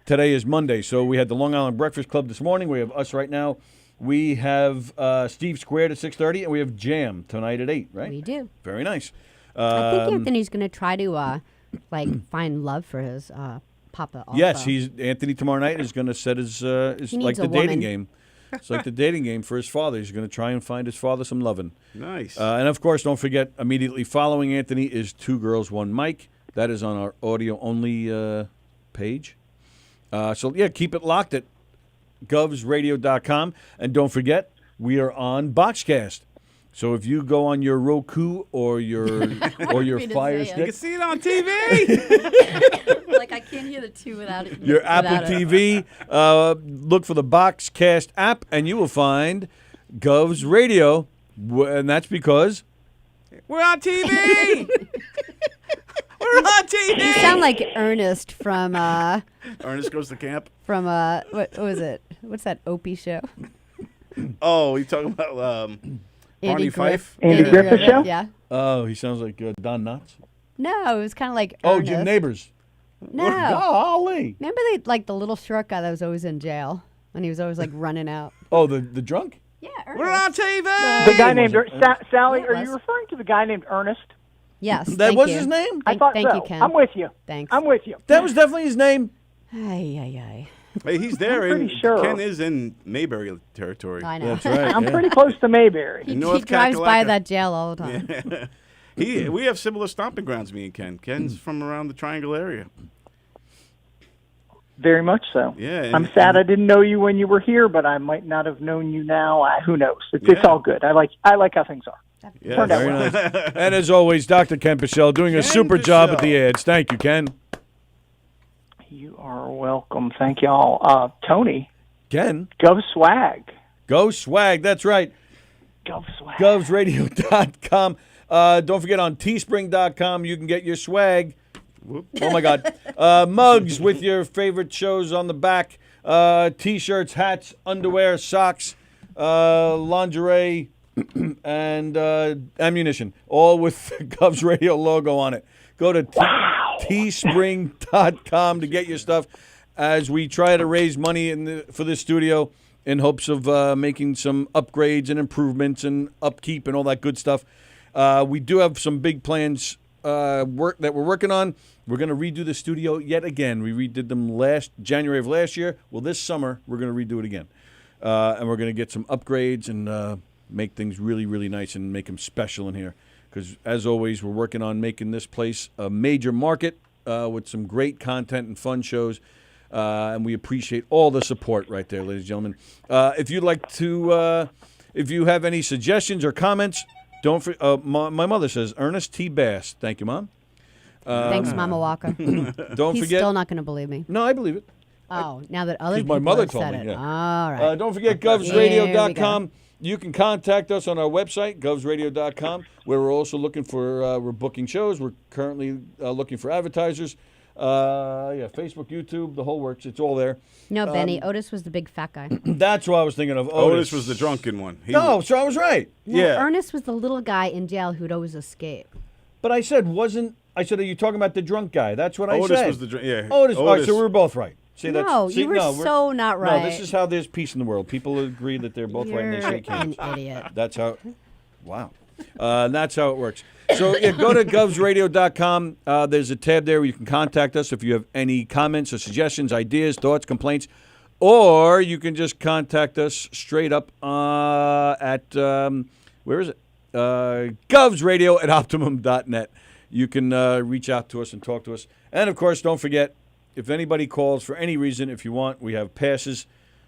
Today is Monday, so we had the Long Island Breakfast Club this morning. We have us right now. We have Steve Squared at 6:30, and we have Jam tonight at 8, right? We do. Very nice. I think Anthony's going to try to find love for his Papa also. Yes, Anthony tomorrow night is going to set his He like needs the a dating woman. game. It's like the dating game for his father. He's going to try and find his father some loving. Nice. And, of course, don't forget, immediately following Anthony is Two Girls, One Mic. That is on our audio-only page. So, keep it locked at govsradio.com. And don't forget, we are on Boxcast. So if you go on your Roku or your Fire You Stick, can see it on TV. Like, I can't hear the two without it. your Apple TV, look for the Boxcast app, and you will find Govs Radio. And that's because We're on TV. We're on TV. You sound like Ernest from Ernest Goes to Camp. what was it? What's that Opie show? Oh, you talking about Barney Fife? Andy Griffith Show? Yeah. oh, he sounds like Don Knotts. No, it was kind of like Oh, Ernest. Jim Neighbors. No. Golly. Remember the little short guy that was always in jail and he was always like running out. Oh, the drunk? Yeah, Ernest. We're on TV. The guy named Sally. Yeah, Are it you was. referring to the guy named Ernest? Yes. That thank was you. his name? I thought Thank so. you, Ken. I'm with you. Thanks. I'm with you. That was definitely his name. Ay. Hey, he's there. I'm And pretty sure. Ken is in Mayberry territory. I know. That's right. I'm yeah. pretty close to Mayberry. He North drives by Kakalaka. that jail all the time. We have similar stomping grounds, me and Ken. Ken's from around the Triangle area. Very much so. Yeah, I'm and- sad I didn't know you when you were here, but I might not have known you now. Who knows? It's Yeah. all good. I like how things are. Yeah, Turned out Very well. nice. And as always, Dr. Ken Pichelle doing a Ken super job at the Pichelle. ads. Thank you, Ken. You are welcome. Thank y'all. Tony, Ken, Gov Swag. go swag. That's right. Gov Swag. Govsradio.com. Don't forget on teespring.com, you can get your swag. Oh, my God. Mugs with your favorite shows on the back. T-shirts, hats, underwear, socks, lingerie, and ammunition, all with the Govs Radio logo on it. Go to teespring.com to get your stuff as we try to raise money for this studio in hopes of making some upgrades and improvements and upkeep and all that good stuff. We do have some big plans that we're working on. We're going to redo the studio yet again. We redid them January of last year. Well, this summer, we're going to redo it again. And we're going to get some upgrades and make things really, really nice and make them special in here. Because, as always, we're working on making this place a major market with some great content and fun shows. And we appreciate all the support right there, ladies and gentlemen. If you'd like to, if you have any suggestions or comments, my mother says, Ernest T. Bass. Thank you, Mom. Thanks, Mama Walker. Don't He's forget. still not going to believe me. No, I believe it. Oh, now that other 'Cause my people mother have told said me, it. yeah. All right. Don't forget Here we govsradio.com. You can contact us on our website, govsradio.com, where we're also looking for, we're booking shows. We're currently looking for advertisers. Facebook, YouTube, the whole works. It's all there. No, Benny. Otis was the big fat guy. That's what I was thinking of. Otis was the drunken one. No, so I was right. No, Yeah. Ernest was the little guy in jail who'd always escape. But I said, are you talking about the drunk guy? That's what I Otis said. was the yeah. Otis. All right, so we were both right. See, No, you were so not right. No, this is how there's peace in the world. People agree that they're both right and they You're shake hands. an idiot. That's how. Wow. That's how it works. So go to govsradio.com. There's a tab there where you can contact us if you have any comments or suggestions, ideas, thoughts, complaints, or you can just contact us straight up at where is it? govsradio@optimum.net. You can reach out to us and talk to us. And of course, don't forget, if anybody calls for any reason, if you want, we have passes.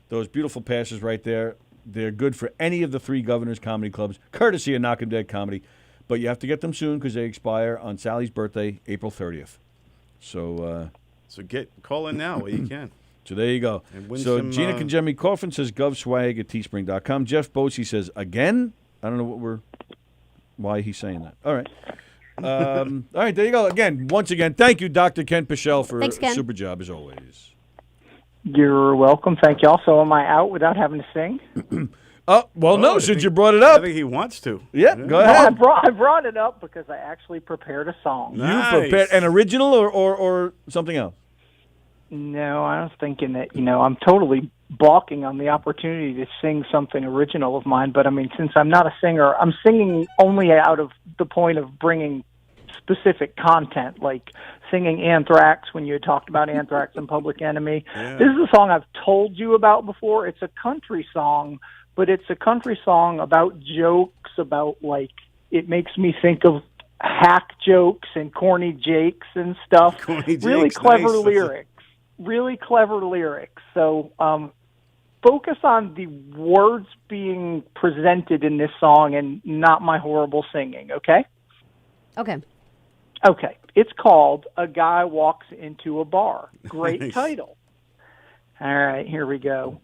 Those beautiful passes right there. They're good for any of the 3 Governors Comedy Clubs, courtesy of Knockem Dead Comedy. But you have to get them soon because they expire on Sallie's birthday, April 30th. So Call in now while you can. so there you go. And win So some, Gina Conjemi Coffin says govswag at teespring.com. Jeff Bosey says, again? I don't know why he's saying that. All right. All right, there you go. Once again, thank you, Dr. Ken Pichelle, for Thanks, a Ken. super job as always. You're welcome. Thank y'all. So am I out without having to sing? Oh, well, no, I since think- you brought it I up. think he wants to. Yeah, go No, ahead. I brought it up because I actually prepared a song. Nice. You prepared an original or something else? No, I was thinking that, I'm totally balking on the opportunity to sing something original of mine. But, I mean, since I'm not a singer, I'm singing only out of the point of bringing specific content, like singing Anthrax when you had talked about Anthrax and Public Enemy. Yeah. This is a song I've told you about before. It's a country song, but it's a country song about jokes, about, like, it makes me think of hack jokes and corny jakes and stuff. Really clever lyrics. Really clever lyrics. So focus on the words being presented in this song and not my horrible singing, okay? Okay. Okay. It's called A Guy Walks Into a Bar. Great nice. Title. All right, here we go.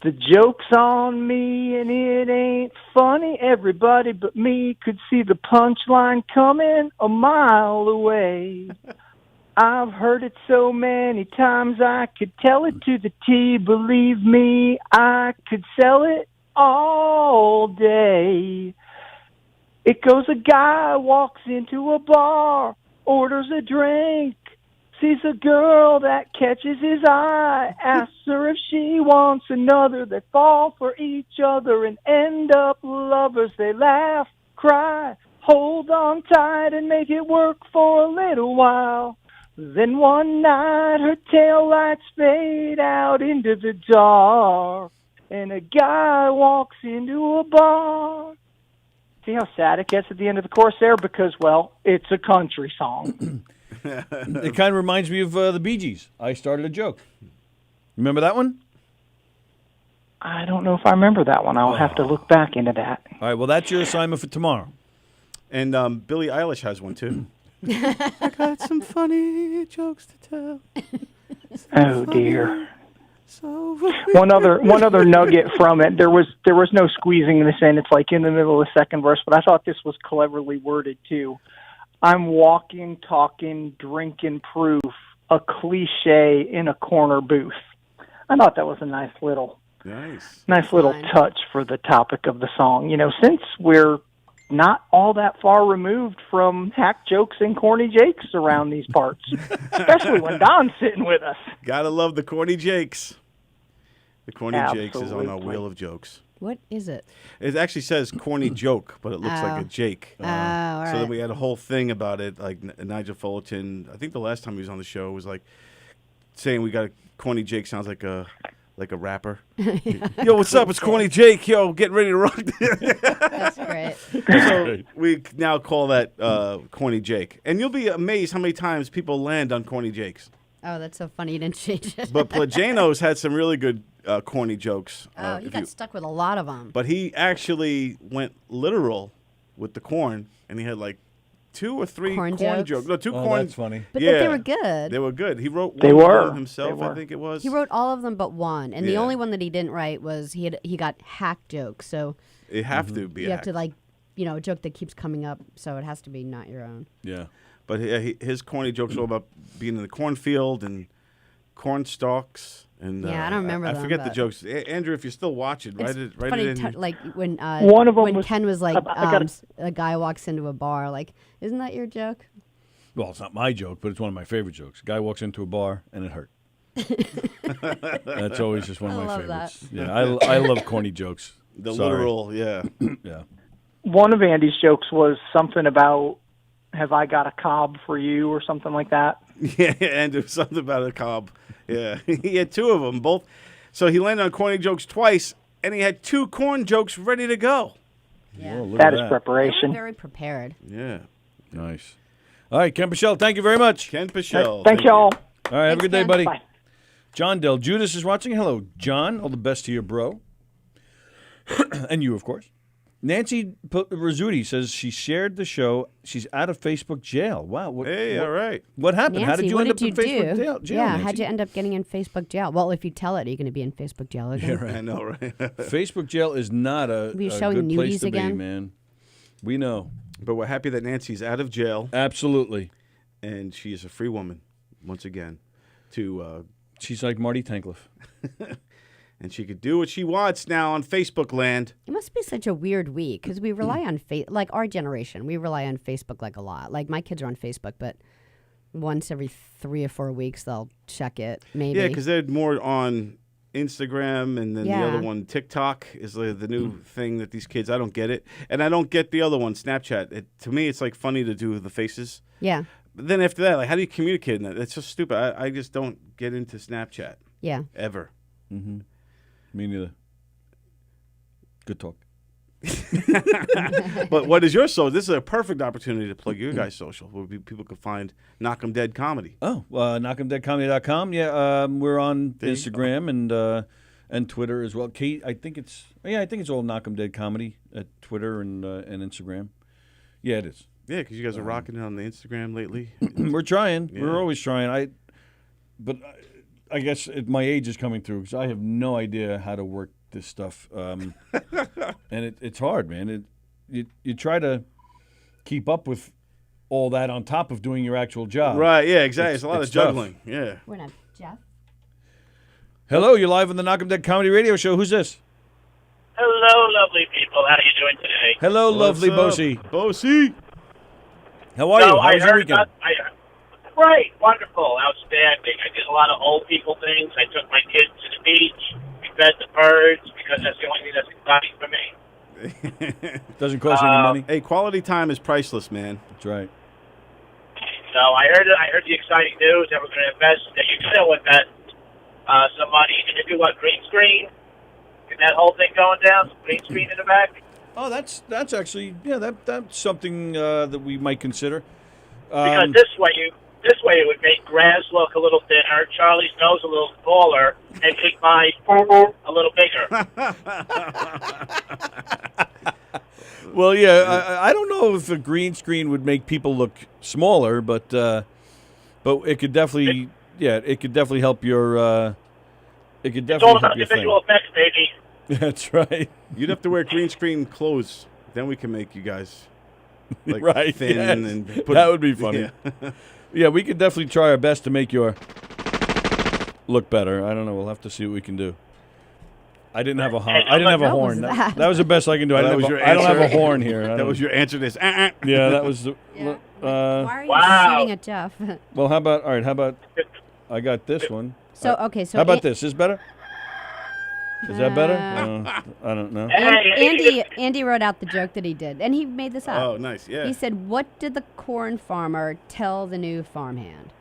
The joke's on me and it ain't funny. Everybody but me could see the punchline coming a mile away. I've heard it so many times I could tell it to the T. Believe me, I could sell it all day. It goes, a guy walks into a bar, orders a drink, sees a girl that catches his eye, asks her if she wants another. They fall for each other and end up lovers. They laugh, cry, hold on tight and make it work for a little while. Then one night her taillights fade out into the dark, and a guy walks into a bar. See how sad it gets at the end of the chorus there? Because, well, it's a country song. It kind of reminds me of the Bee Gees. I Started a Joke. Remember that one? I don't know if I remember that one. I'll have to look back into that. All right, well, that's your assignment for tomorrow. And Billie Eilish has one, too. I got some funny jokes to tell. Oh dear. One other nugget from it. There was no squeezing this in. It's like in the middle of the second verse, but I thought this was cleverly worded too. I'm walking, talking, drinking proof, a cliche in a corner booth. I thought that was a nice little touch for the topic of the song. You know, since we're not all that far removed from hack jokes and corny jakes around these parts, especially when Don's sitting with us. Gotta love the corny jakes. The corny jakes is on our wheel of jokes. What is it? It actually says corny joke, but it looks like a Jake. All right. So then we had a whole thing about it, like Nigel Fullerton, I think the last time he was on the show, was like saying we got a corny Jake sounds like a rapper. Yo, what's up? It's Corny Jake. Yo, getting ready to rock. That's great. So we now call that Corny Jake. And you'll be amazed how many times people land on Corny Jakes. Oh, that's so funny. You didn't change it. But Plagano's had some really good corny jokes. He got stuck with a lot of them. But he actually went literal with the corn, and he had like 2 or 3 corn jokes. No, 2 corn. That's funny. But they were good. They were good. He wrote one of them himself, I think it was. He wrote all of them but one. And the only one that he didn't write was he got hack jokes. So it have to be you have to, like, you know, a joke that keeps coming up, so it has to be not your own. Yeah. But his corny jokes were all about being in the cornfield and corn stalks. And I don't remember them. I forget the jokes. Andrew, if you're still watching, write it in. Like when one of them when Ken was like, a guy walks into a bar. Like, isn't that your joke? Well, it's not my joke, but it's one of my favorite jokes. A guy walks into a bar and it hurt. That's always just one of my favorites. That. Yeah, I love corny jokes. Literal, yeah. Yeah. One of Andy's jokes was something about, have I got a cob for you, or something like that. Yeah, and there was something about a cob. Yeah, he had 2 of them, both. So he landed on corny jokes twice, and he had 2 corn jokes ready to go. Yeah. Whoa, that is preparation. Very prepared. Yeah. Nice. All right, Ken Pichelle, thank you very much. Ken Pichelle. Thank y'all. All right, have a good day, Ken. buddy. Bye. John Del Judas is watching. Hello, John. All the best to your bro. And you, of course. Nancy Rizzuti says she shared the show. She's out of Facebook jail. Wow. All right. What happened? Nancy, how did you end up in Facebook jail? Yeah, Nancy? how'd you end up getting in Facebook jail? Well, if you tell it, you're going to be in Facebook jail again. Yeah, right. I know, right? Facebook jail is not a showing good place nudies to again? be, man. We know. But we're happy that Nancy's out of jail. Absolutely. And she is a free woman, once again. She's like Marty Tankleff. And she could do what she wants now on Facebook land. It must be such a weird week because we rely on like our generation. We rely on Facebook like a lot. Like my kids are on Facebook, but once every 3 or 4 weeks they'll check it. Maybe. Yeah, because they're more on Instagram, and then the Yeah. other one, TikTok, is the new thing that these kids. I don't get it, and I don't get the other one, Snapchat. To me, it's like funny to do the faces. Yeah. But then after that, like, how do you communicate in that? It's just stupid. I just don't get into Snapchat Yeah. ever. Mm-hmm. Me neither. Good talk. But what is your social? This is a perfect opportunity to plug your guys' social, where people can find Knockem Dead Comedy. Oh, knockemdeadcomedy.com. Yeah, we're on There you Instagram and Twitter as well. Kate, I think it's all Knockem Dead Comedy at Twitter and Instagram. Yeah, it is. Yeah, because you guys are rocking it on the Instagram lately. We're trying. Yeah. We're always trying. But I guess my age is coming through because I have no idea how to work this stuff, and it's hard, man. You try to keep up with all that on top of doing your actual job. Right, yeah, exactly. It's a lot of it's tough. juggling. Yeah. We're not Jeff. Hello, you're live on the Knockem Dead Comedy Radio Show. Who's this? Hello, lovely people. How are you doing today? Hello, What's lovely up? Bosie. Bosie. How are you? How was your weekend? Great, wonderful, outstanding. I did a lot of old people things. I took my kids to the beach. We fed the birds because that's the only thing that's exciting for me. Doesn't cost you any money. Hey, quality time is priceless, man. That's right. So I heard the exciting news that we're going to invest, that you're going to invest some money into what, green screen? Get that whole thing going down? Some green screen in the back? Oh, that's actually that's something that we might consider. Because this way it would make grass look a little thinner, Charlie's nose a little smaller, and make my a little bigger. Well, yeah, I don't know if a green screen would make people look smaller, but it could definitely help your it could It's all definitely about help your thing. visual effects, baby. That's right. You'd have to wear green screen clothes. Then we can make you guys like Right, thin yes. and That would be funny. Yeah. Yeah, we could definitely try our best to make your look better. I don't know. We'll have to see what we can do. I didn't have a horn. I didn't have a What horn. was that? That was the best I can do. I That don't was have your I don't have a answer? horn here. I That don't- was your answer to this. Yeah, that was the. Why are you Wow. shooting at Jeff? Well, how about I got this one. So okay, so How about this? Is better? Is that better? I don't know. Andy wrote out the joke that he did, and he made this up. Oh, nice. Yeah. He said, "What did the corn farmer tell the new farmhand?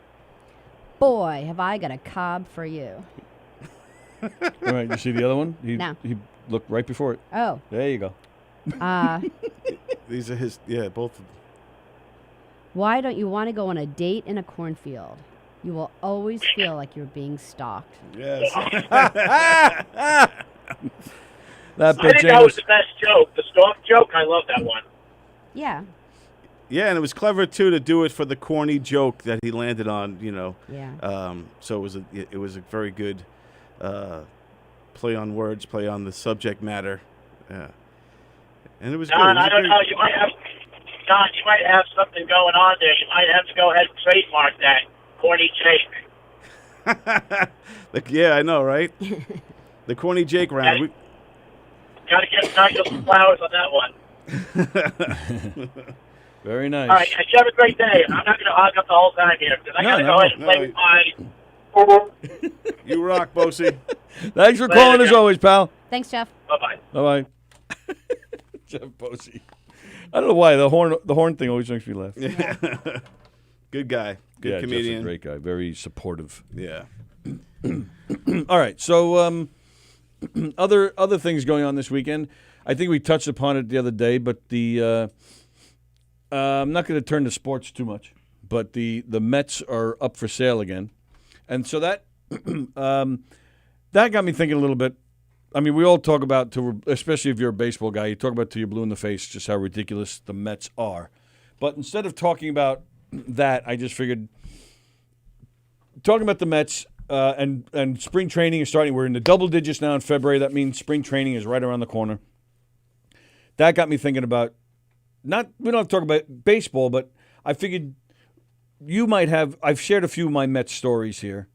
Boy, have I got a cob for you." All right, you see the other one? No. He looked right before it. Oh, There you go. These are his. Yeah, both. Of them. why don't you want to go on a date in a cornfield? You will always feel like you're being stalked. Yes. That I bitch think that was the best joke. The stalk joke, I love that one. Yeah, Yeah, and it was clever too to do it for the corny joke that he landed on. You know. yeah. So it was a very good play on words, play on the subject matter. Yeah. And it was good. Don, It was I a don't great- know. You might have something going on there. You might have to go ahead and trademark that corny Jake. Like, yeah, I know, right? The corny Jake round. We, Got to get Nigel some flowers on that one. Very nice. All right, you have a great day. I'm not going to hog up the whole time here because I got to go ahead and play with my. you rock, Bosie. Thanks for Later, calling as guys. always, pal. Thanks, Jeff. Bye-bye. Bye bye. Jeff Bosie. I don't know why the horn thing always makes me laugh. Good guy. Good Yeah, comedian. Jeff's a great guy. Very supportive. Yeah. All right, so other things going on this weekend. I think we touched upon it the other day, but the I'm not going to turn to sports too much, but the Mets are up for sale again, and so that that got me thinking a little bit. I mean, we all talk about, especially if you're a baseball guy, you talk about till you're blue in the face just how ridiculous the Mets are. But instead of talking about that, I just figured talking about the Mets. And spring training is starting. We're in the double digits now in February. That means spring training is right around the corner. That got me thinking about we don't have to talk about baseball, but I figured you might have. I've shared a few of my Mets stories here.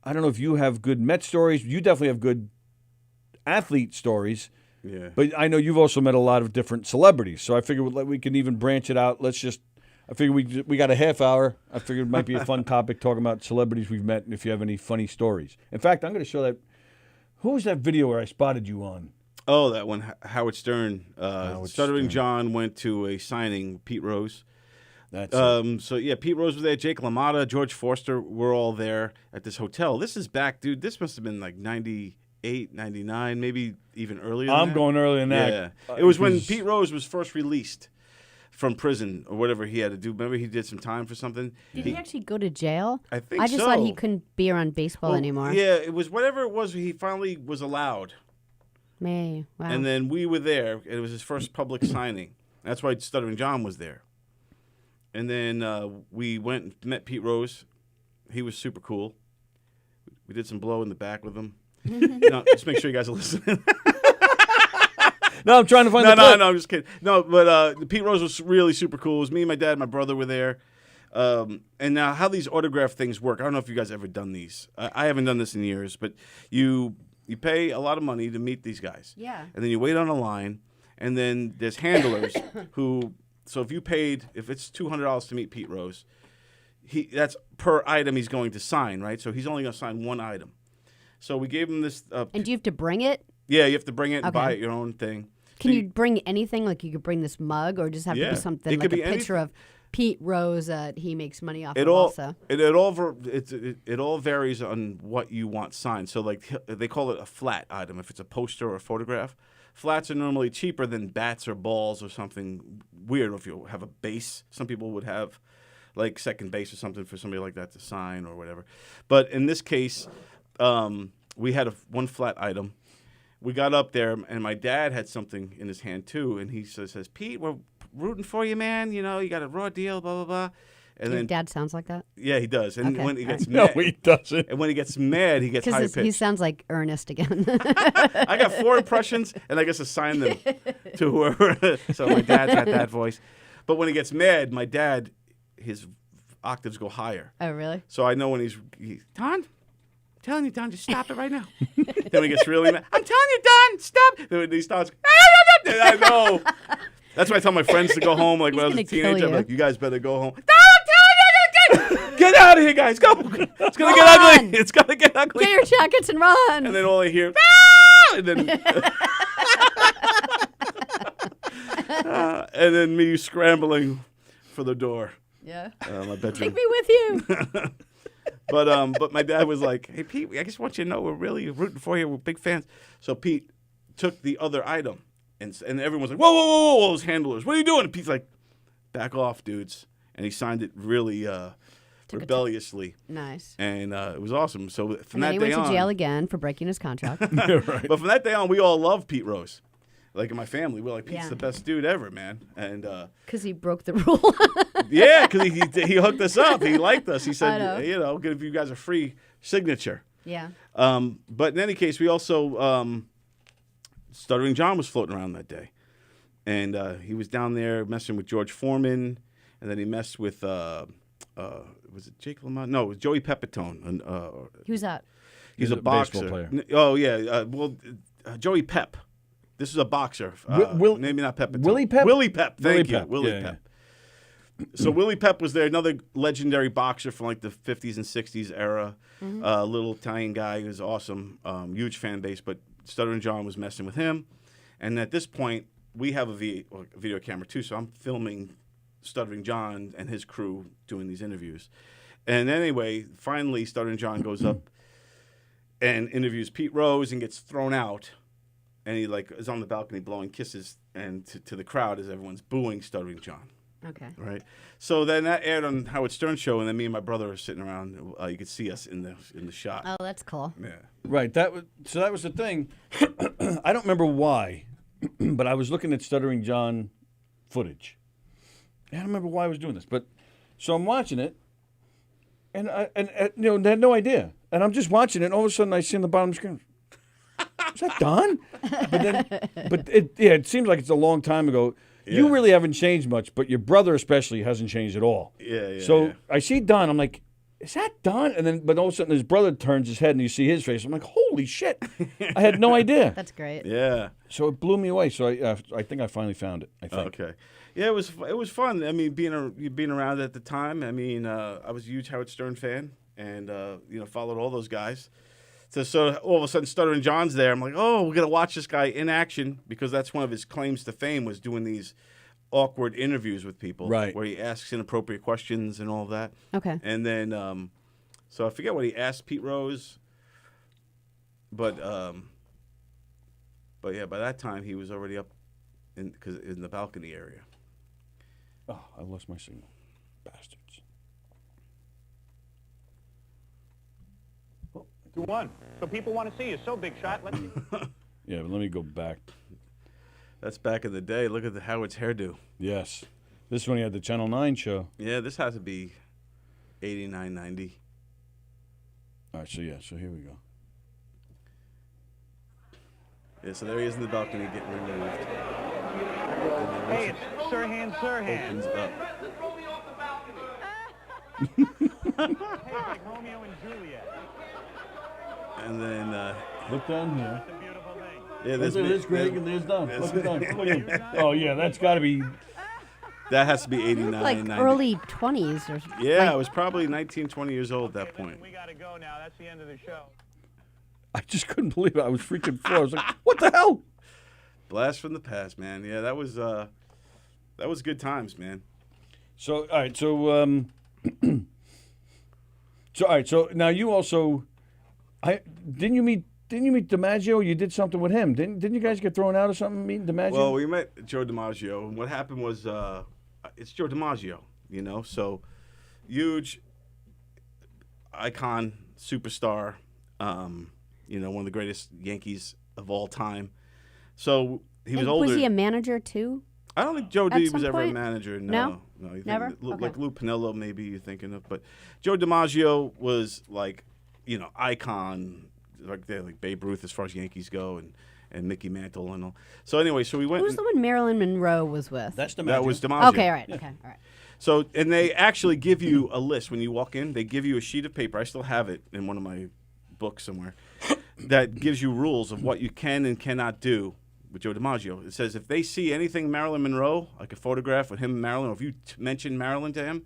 I don't know if you have good Mets stories. You definitely have good athlete stories. Yeah. But I know you've also met a lot of different celebrities. So I figured we can even branch it out. I figured we got a half hour. I figured it might be a fun topic talking about celebrities we've met and if you have any funny stories. In fact, I'm going to show that. Who was that video where I spotted you on? Oh, that one, Howard Stern. Howard Stuttering Stern. John went to a signing, Pete Rose. That's it. So, yeah, Pete Rose was there. Jake LaMotta, George Forster were all there at this hotel. This is back, dude. This must have been like 98, 99, maybe even earlier than I'm that. going earlier than that. Yeah. It was when because- Pete Rose was first released from prison or whatever he had to do. Remember he did some time for something? Did he actually go to jail? I think I just so. thought he couldn't be around baseball Well, anymore. Yeah, it was whatever it was. He finally was allowed. Wow. And then we were there. It was his first public signing. That's why Stuttering John was there. And then we went and met Pete Rose. He was super cool. We did some blow in the back with him. No, just make sure you guys are listening. No, I'm trying to find the clip. No, I'm just kidding. No, but Pete Rose was really super cool. It was me, my dad, my brother were there. And now how these autograph things work, I don't know if you guys ever done these. I haven't done this in years, but you pay a lot of money to meet these guys. Yeah. And then you wait on a line, and then there's handlers who, so if it's $200 to meet Pete Rose, that's per item he's going to sign, right? So he's only going to sign one item. So we gave him this. And do you have to bring it? Yeah, you have to bring it and Okay. buy it your own thing. Can So you bring anything? Like you could bring this mug, or just have to Yeah. be something It like could a be picture of Pete Rose that he makes money off It of all also. it all varies on what you want signed. So like they call it a flat item if it's a poster or a photograph. Flats are normally cheaper than bats or balls or something weird. If you have a base, some people would have like second base or something for somebody like that to sign or whatever. But in this case, we had one flat item. We got up there, and my dad had something in his hand too, and he says, "Pete, we're rooting for you, man. You know, you got a raw deal, blah blah blah." And Your then, dad sounds like that? yeah, he does. And Okay, when he gets No, mad, he doesn't. and when he gets mad, he gets high Because he pitched. sounds like Ernest again. I got 4 impressions, and I guess assign them to whoever. So my dad's got that voice. But when he gets mad, my dad, his octaves go higher. Oh, really? So I know when he's Don, I'm telling you, Don, just stop it right now. Then when he gets really mad, I'm telling you, Don, stop. Then when he starts, I know. That's why I tell my friends to go home. Like when I was a He's gonna kill teenager, I'm you. like, you guys better go home. Don, I'm telling you, get out of here, guys. Go. It's gonna get ugly. It's gonna get ugly. Get your jackets and run. And then all I hear, "Ah!" and then me scrambling for the door. yeah. My bedroom. Take me with you. But my dad was like, "Hey Pete, I just want you to know we're really rooting for you. We're big fans." So Pete took the other item, and everyone was like, "Whoa, whoa, whoa, whoa!" All those handlers, what are you doing? And Pete's like, "Back off, dudes!" And he signed it really rebelliously, Nice. and it was awesome. So from And then that he day went to on, jail again for breaking his contract. Right. but from that day on, we all loved Pete Rose. Like in my family, we're like, Pete's Yeah. the best dude ever, man. And Because he broke the rule. yeah, because he hooked us up. He liked us. He I said, know. you know, give you guys a free signature. yeah. But in any case, we also Stuttering John was floating around that day, and he was down there messing with George Foreman, and then he messed with was it Jake LaMotta? No, it was Joey Pepitone. And, Who's that? he's a baseball boxer. player. Oh yeah, Joey Pep. This is a boxer. Maybe not Pepitone. Willie Pep? Willie Pep. Thank Willie you, Pep. Willie Yeah, Pep. So Willie Pep was there, another legendary boxer from like the 50s and 60s era. Little Italian guy who was awesome, huge fan base. But Stuttering John was messing with him, and at this point we have a video camera too. So I'm filming Stuttering John and his crew doing these interviews. And anyway, finally Stuttering John goes up and interviews Pete Rose and gets thrown out. And he like is on the balcony blowing kisses and to the crowd as everyone's booing Stuttering John. Okay. Right. So then that aired on Howard Stern show, and then me and my brother are sitting around. You could see us in the shot. Oh, that's cool. Yeah. Right. That was the thing. I don't remember why, but I was looking at Stuttering John footage. I don't remember why I was doing this, but so I'm watching it, and I had no idea, and I'm just watching it. And all of a sudden, I see on the bottom of the screen, is that Don? But it seems like it's a long time ago. You Yeah. really haven't changed much, but your brother especially hasn't changed at all. Yeah. So yeah. I see Don. I'm like, is that Don? And then, but all of a sudden, his brother turns his head and you see his face. I'm like, holy shit! I had no idea. That's great. Yeah. So it blew me away. So I think I finally found it. I think. Okay. Yeah, it was fun. I mean, being around at the time. I mean, I was a huge Howard Stern fan, and followed all those guys So all of a sudden, Stuttering John's there. I'm like, oh, we're gonna watch this guy in action because that's one of his claims to fame was doing these awkward interviews with people, Right? Where he asks inappropriate questions and all that. Okay. And then, so I forget what he asked Pete Rose, but yeah, by that time he was already up in the balcony area. Oh, I lost my signal, bastards. 2-1. So people want to see you. So big shot. Let's see. Yeah, but let me go back. That's back in the day. Look at Howard's hairdo. Yes, this one he had the Channel 9 show. Yeah, this has to be 89, 90. All right, so here we go. Yeah, so there he is in the balcony getting removed. Hey, it's Sirhan. Opens up. Hey, it's like Romeo and Juliet. And then, Look down here. It's a beautiful thing. yeah, There's Greg and there's Don. Look at Don. Look at him. Oh yeah, that's got to be. that has to be 89, Like 90. early 20s or something. Yeah, I Like, was probably 19, 20 years old at that point. We got to go now. That's the end of the show. I just couldn't believe it. I was freaking floored. I was like, what the hell? Blast from the past, man. Yeah, that was good times, man. So all right, so so now you also, didn't you meet DiMaggio? You did something with him. Didn't you guys get thrown out or something meeting DiMaggio? Well, we met Joe DiMaggio, and what happened was it's Joe DiMaggio, so huge icon, superstar, one of the greatest Yankees of all time. So he was older. Was he a manager too? I don't think Joe at D some was ever a point? manager. No? you think Never? Like Okay. Lou Piniella, maybe you're thinking of, but Joe DiMaggio was like, icon, like Babe Ruth as far as Yankees go, and Mickey Mantle and all. So anyway, so we went. Who's the one Marilyn Monroe was with? that's DiMaggio. That was DiMaggio. Okay, all right. Okay, all right. So, and they actually give you a list when you walk in. They give you a sheet of paper. I still have it in one of my books somewhere. That gives you rules of what you can and cannot do with Joe DiMaggio. It says if they see anything Marilyn Monroe, like a photograph with him and Marilyn, or if you mention Marilyn to him,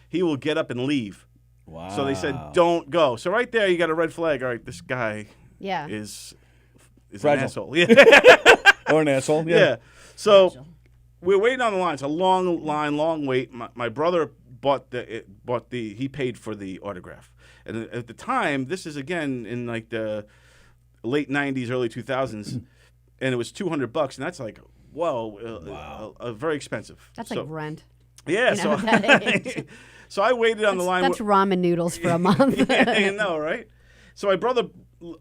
he will get up and leave. Wow. So they said, don't go. So right there, you got a red flag. All right, this guy Yeah. is an Fragile. asshole. Yeah. Or an asshole. Yeah. Yeah. So we're waiting on the line. It's a long line, long wait. My brother he paid for the autograph. And at the time, this is again in like the late 90s, early 2000s, and it was $200, and that's like, wow. Very expensive. That's so, like rent. Yeah. You know, So, that age. so I waited on the line. That's ramen noodles for a month. Yeah, you know, right? So my brother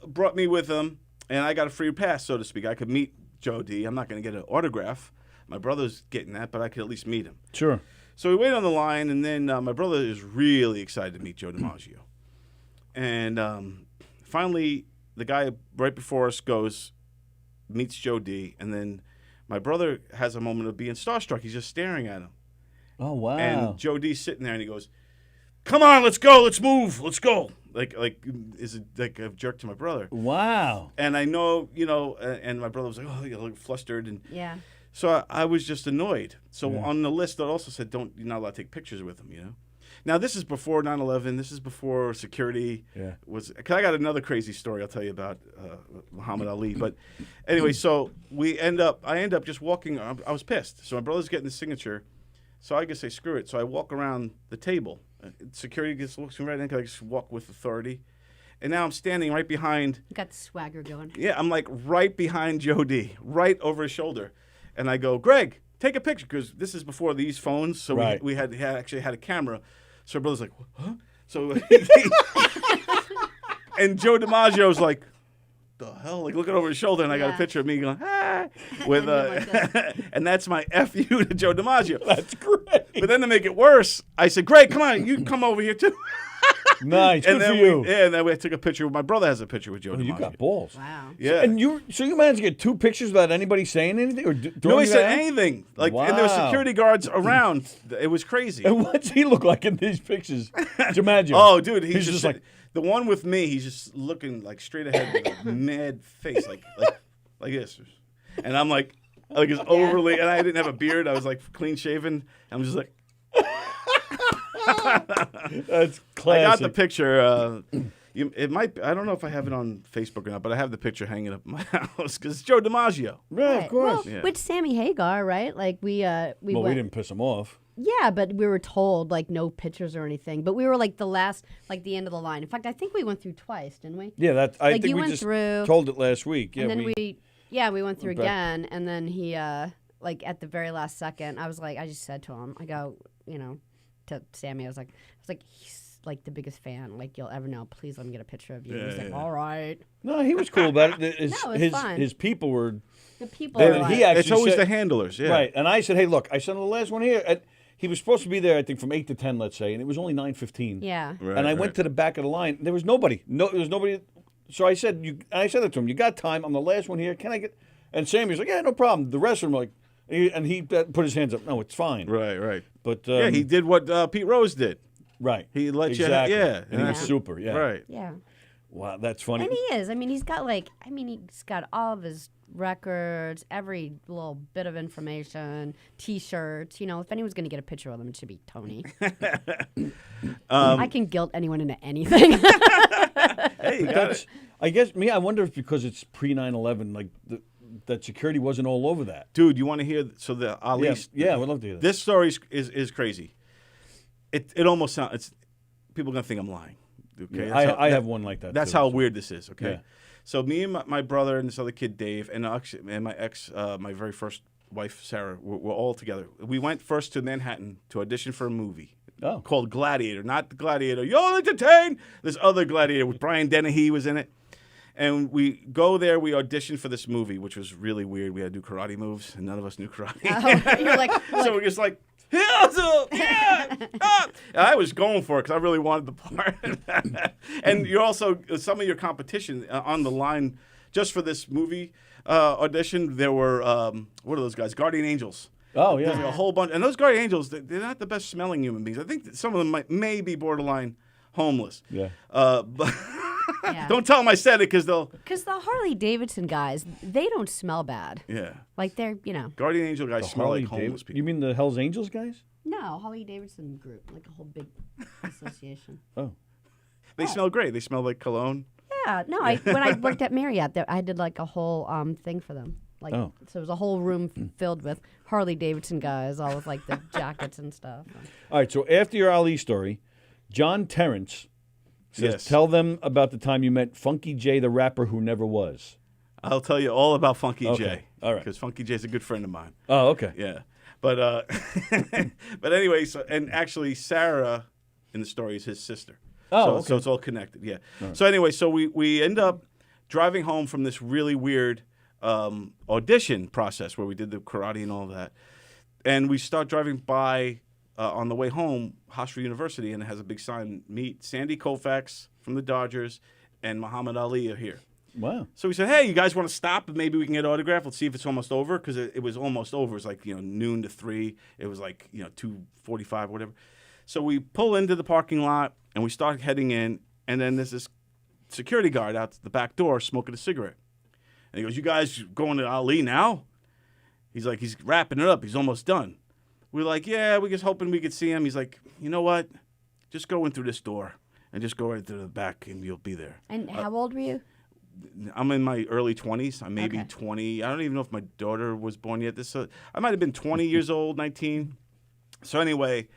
brought me with him, and I got a free pass, so to speak. I could meet Joe D. I'm not going to get an autograph. My brother's getting that, but I could at least meet him. Sure. So we waited on the line, and then my brother is really excited to meet Joe DiMaggio. And finally, the guy right before us meets Joe D., and then my brother has a moment of being starstruck. He's just staring at him. Oh wow. And Joe D's sitting there, and he goes, "Come on, let's go, let's move, let's go." Like is it like a jerk to my brother? Wow. And I know, and my brother was like, "Oh, you look flustered," and Yeah. so I was just annoyed. So on the list, it also said, you're not allowed to take pictures with him, Now, this is before 9/11. This is before security was. Cause I got another crazy story I'll tell you about Muhammad Ali. But anyway, so I end up just walking. I was pissed. So my brother's getting the signature. So I just say, screw it. So I walk around the table. Security looks me right in. I just walk with authority. And now I'm standing right behind. You got the swagger going. Yeah, I'm like right behind Joe D, right over his shoulder. And I go, Greg, take a picture, because this is before these phones, so Right. we actually had a camera. So my brother's like, huh? So, and Joe DiMaggio's like, the hell? Like looking over his shoulder, and I got a Yeah. picture of me going, ah, with And him like and that's my FU to Joe DiMaggio. That's great. But then to make it worse, I said, Greg, come on, you come over here too. Nice. Good And then for you. and then we took a picture. My brother has a picture with Joe Oh, DiMaggio. you got balls. Wow. Yeah. And you managed to get 2 pictures without anybody saying anything or throwing Nobody you said that out? anything. Like, and there were Wow. security guards around. It was crazy. And what's he look like in these pictures? DiMaggio. Oh, dude, he's just just like the one with me. He's just looking like straight ahead with a mad face, like this. And I'm like it's overly. And I didn't have a beard. I was like clean shaven. I'm just like. that's classic. I got the picture. It might. I don't know if I have it on Facebook or not, but I have the picture hanging up in my house because it's Joe DiMaggio. Yeah, of course. Well, Yeah. with Sammy Hagar, right? Like we Well, we went. didn't piss him off. Yeah, but we were told like no pictures or anything. But we were like the last, like the end of the line. In fact, I think we went through twice, didn't we? Yeah, that I Like, think you we went just through, told it last week. Yeah, and then we went through back. again, and then he like at the very last second, I was like, I just said to him, I go, to Sammy, I was like, he's like the biggest fan like you'll ever know. Please let me get a picture of you. Yeah, He's like, yeah. all right. No, he was cool about it. No, it was fun. His people were The people They- are like, he actually It's always said- the handlers. Yeah. right, and I said, "Hey, look, I sent him the last one here." And he was supposed to be there, I think, from 8 to 10, let's say, and it was only 9:15. yeah. Right, And I right. went to the back of the line. There was nobody. No, there was nobody. So I said, I said it to him. You got time? I'm the last one here. Can I get? And Sammy was like, "Yeah, no problem." The rest of them were like, and he put his hands up. No, it's fine. Right. But Yeah, he did what Pete Rose did. right. He let exactly. you. Yeah. and he was Yeah. super. Yeah. Right. Yeah. Wow, that's funny. And he is. I mean, he's got he's got all of his records, every little bit of information, T-shirts. If anyone's going to get a picture of him, it should be Tony. I can guilt anyone into anything. Hey, you got it. I guess I wonder if because it's pre 9/11, like that security wasn't all over that. Dude, you want to hear? So the Ali. Yeah, I would love to hear that. This story is crazy. It almost sounds. It's people are gonna think I'm lying. Okay. I have one like that. That's too, how so. weird this is. Okay. Yeah. So me and my brother and this other kid Dave and my ex, my very first wife Sarah, we're all together. We went first to Manhattan to audition for a movie. Oh. Called Gladiator, not the Gladiator. You'll entertain. This other Gladiator with Brian Dennehy was in it. And we go there, we auditioned for this movie, which was really weird. We had to do karate moves, and none of us knew karate. You're like, So we're just like, here's up, yeah, up. And I was going for it because I really wanted the part. And you're also, some of your competition on the line just for this movie audition, there were, what are those guys? Guardian Angels. Oh There's yeah. like a whole bunch. And those Guardian Angels, they're not the best smelling human beings. I think that some of them may be borderline homeless. Yeah. But yeah. don't tell them I said it because they'll, Because the Harley Davidson guys, they don't smell bad. yeah. Like they're, Guardian Angel guys smell Harley like homeless Davidson. people. You mean the Hell's Angels guys? no Harley Davidson group, like a whole big association. Oh. They smell great. They smell like cologne. Yeah, no. When I worked at Marriott, I did like a whole thing for them. Like, Oh. so it was a whole room filled with Harley Davidson guys, all with like the jackets and stuff. All right. So after your Ali story, John Terrence says, Yes. "Tell them about the time you met Funky J, the rapper who never was." I'll tell you all about Funky Okay. J. All right. Because Funky J's a good friend of mine. Oh, okay. Yeah. But but anyway, so and actually Sarah in the story is his sister. Oh, so it's all connected. Yeah. So anyway, so we end up driving home from this really weird audition process where we did the karate and all that. And we start driving by on the way home, Hofstra University, and it has a big sign, meet Sandy Koufax from the Dodgers and Muhammad Ali are here. Wow. So we said, hey, you guys want to stop and maybe we can get an autograph? Let's see if it's almost over. Because it was almost over. It was like, noon to 3. It was like, 2:45 or whatever. So we pull into the parking lot and we start heading in. And then there's this security guard out the back door smoking a cigarette. And he goes, you guys going to Ali now? He's like, he's wrapping it up. He's almost done. We're like, yeah, we're just hoping we could see him. He's like, you know what? Just go in through this door and just go right through the back and you'll be there. And how old were you? I'm in my early 20s. I'm maybe Okay. 20. I don't even know if my daughter was born yet. I might have been 20 years old, 19. So anyway,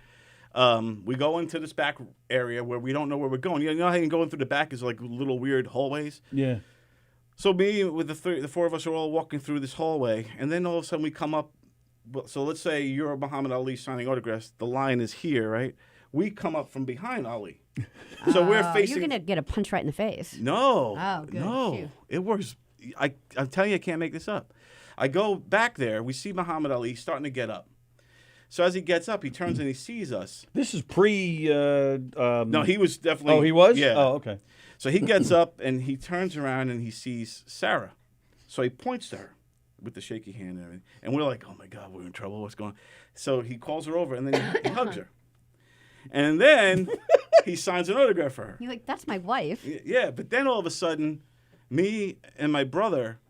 we go into this back area where we don't know where we're going. You know how you can go in through the back is like little weird hallways? Yeah. So me with the four of us are all walking through this hallway, and then all of a sudden we come up. So let's say you're Muhammad Ali signing autographs. The line is here, right? We come up from behind Ali. So we're facing. You're gonna get a punch right in the face. No. Oh, good. No. Phew. It works. I'm telling you, I can't make this up. I go back there. We see Muhammad Ali starting to get up. So as he gets up, he turns and he sees us. This is pre. No, he was definitely. Oh, he was. Yeah. Oh, okay. So he gets up and he turns around and he sees Sarah. So he points to her with the shaky hand and everything. And we're like, oh my God, we're in trouble. What's going on? So he calls her over and then he hugs her. And then he signs an autograph for her. You're like, that's my wife. Yeah, but then all of a sudden, me and my brother,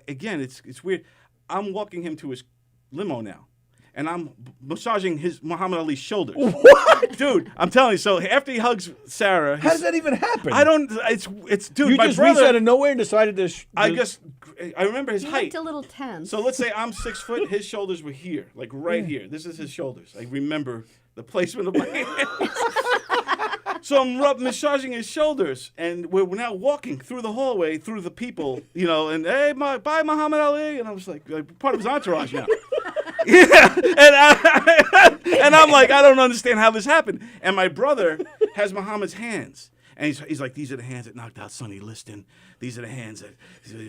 again, it's weird. I'm walking him to his limo now. and I'm massaging Muhammad Ali's shoulders. What? Dude, I'm telling you. So after he hugs Sarah, How does that even happen? I don't. It's dude. You my just brother. reached out of nowhere and decided to. I remember his He height. looked a little tense. So let's say I'm 6 foot. His shoulders were here, like right here. This is his shoulders. I remember the placement of my hands. So I'm massaging his shoulders, and we're now walking through the hallway, through the people, and hey, bye, Muhammad Ali, and I was like part of his entourage now. Yeah, and I'm like, I don't understand how this happened. And my brother has Muhammad's hands. And he's like, these are the hands that knocked out Sonny Liston. These are the hands that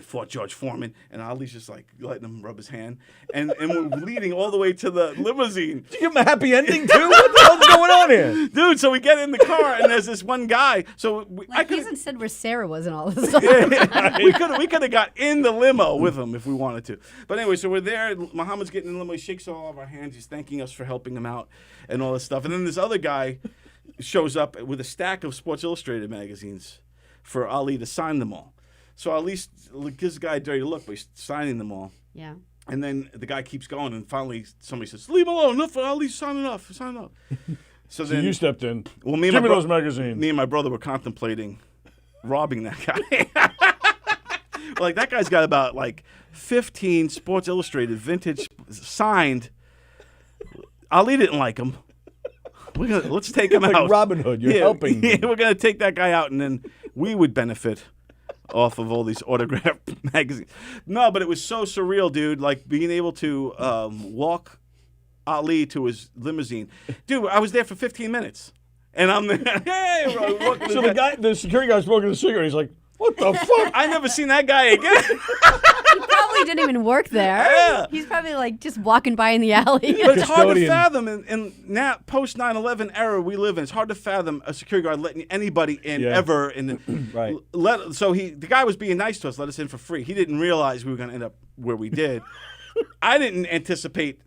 fought George Foreman. And Ali's just like letting him rub his hand. And we're leading all the way to the limousine. Did you give him a happy ending too? What the hell's going on here? Dude, so we get in the car and there's this one guy. So like he hasn't said where Sarah was and all this stuff. we could have got in the limo with him if we wanted to. But anyway, so we're there. Muhammad's getting in the limo. He shakes all of our hands. He's thanking us for helping him out and all this stuff. And then this other guy shows up with a stack of Sports Illustrated magazines for Ali to sign them all. So Ali gives the guy a dirty look, but he's signing them all. Yeah. And then the guy keeps going, and finally somebody says, "Leave him alone. Enough. Ali's signing off. Sign up." So then you stepped in. Well, Give me those magazines. Me and my brother were contemplating robbing that guy. Like that guy's got about 15 Sports Illustrated vintage signed. Ali didn't like him. Let's take him like out. Robin Hood, you're helping. Yeah, we're gonna take that guy out, and then we would benefit off of all these autographed magazines. No, but it was so surreal, dude. Like being able to walk Ali to his limousine, dude. I was there for 15 minutes, and I'm there. Hey, so the security guy smoking a cigarette. He's like, "What the fuck?" I never seen that guy again. He probably didn't even work there. Yeah. He's probably just walking by in the alley. But it's hard to Custodian. fathom in now post 9/11 era we live in. It's hard to fathom a security guard letting anybody in ever. Right. So the guy was being nice to us, let us in for free. He didn't realize we were going to end up where we did. I didn't anticipate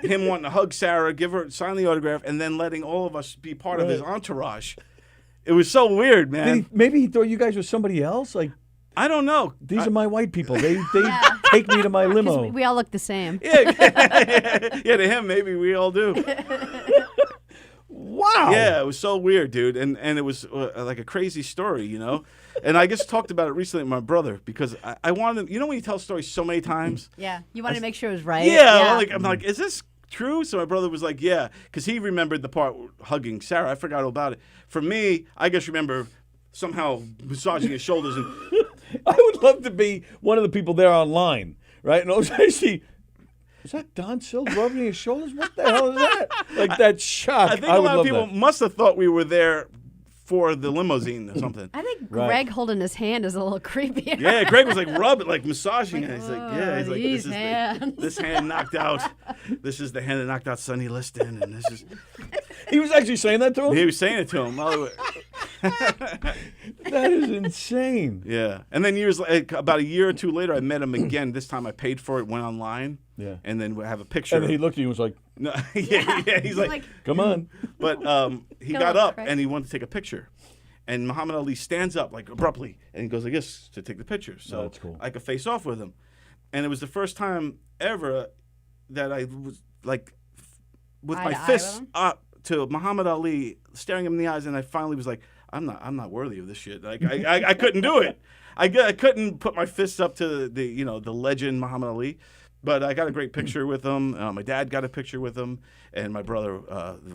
him wanting to hug Sarah, give her sign the autograph, and then letting all of us be part of his entourage. It was so weird, man. Maybe he thought you guys were somebody else. Like, I don't know. these are my white people. They take me to my limo. We all look the same. Yeah, to him, maybe we all do. Wow. Yeah, it was so weird, dude. And it was like a crazy story, And I just talked about it recently with my brother because I wanted him, when you tell stories so many times? Yeah. You wanted to make sure it was right. Yeah. I'm like, is this true? So my brother was like, yeah, because he remembered the part hugging Sarah. I forgot all about it. For me, I just remember somehow massaging his shoulders. And I would love to be one of the people there online, right? And I see, is that Don Silva rubbing his shoulders? What the hell is that? Like that shock. I think a lot of people that. must have thought we were there for the limousine or something. I think Greg holding his hand is a little creepy. Yeah, Greg was massaging it. He's like, these hands. This hand knocked out. This is the hand that knocked out Sonny Liston, and this is. He was actually saying that to him? He was saying it to him. That is insane. Yeah, and then about a year or two later, I met him again. This time I paid for it, went online. Yeah, and then we have a picture. And he looked at you and was like, "No, yeah." He's like, "Come on." But he got up and he wanted to take a picture, and Muhammad Ali stands up abruptly and he goes like this to take the picture. So that's cool. I could face off with him, and it was the first time ever that I was with my fists up to Muhammad Ali, staring him in the eyes, and I finally was like, I'm not worthy of this shit. Like I couldn't do it. I couldn't put my fists up to the legend Muhammad Ali, but I got a great picture with him. My dad got a picture with him, and my brother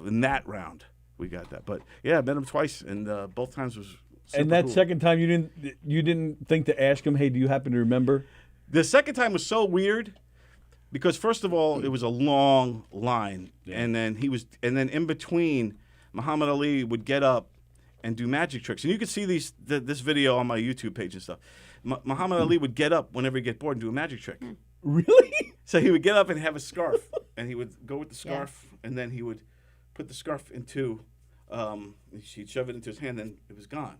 in that round we got that. But yeah, I met him twice, and both times was super And that cool. second time you didn't think to ask him, hey, do you happen to remember? The second time was so weird because first of all it was a long line, and then in between Muhammad Ali would get up and do magic tricks. And you can see this video on my YouTube page and stuff. Muhammad Ali would get up whenever he'd get bored and do a magic trick. Really? So he would get up and have a scarf, and he would go with the scarf, and then he would put the scarf into, he'd shove it into his hand, and it was gone.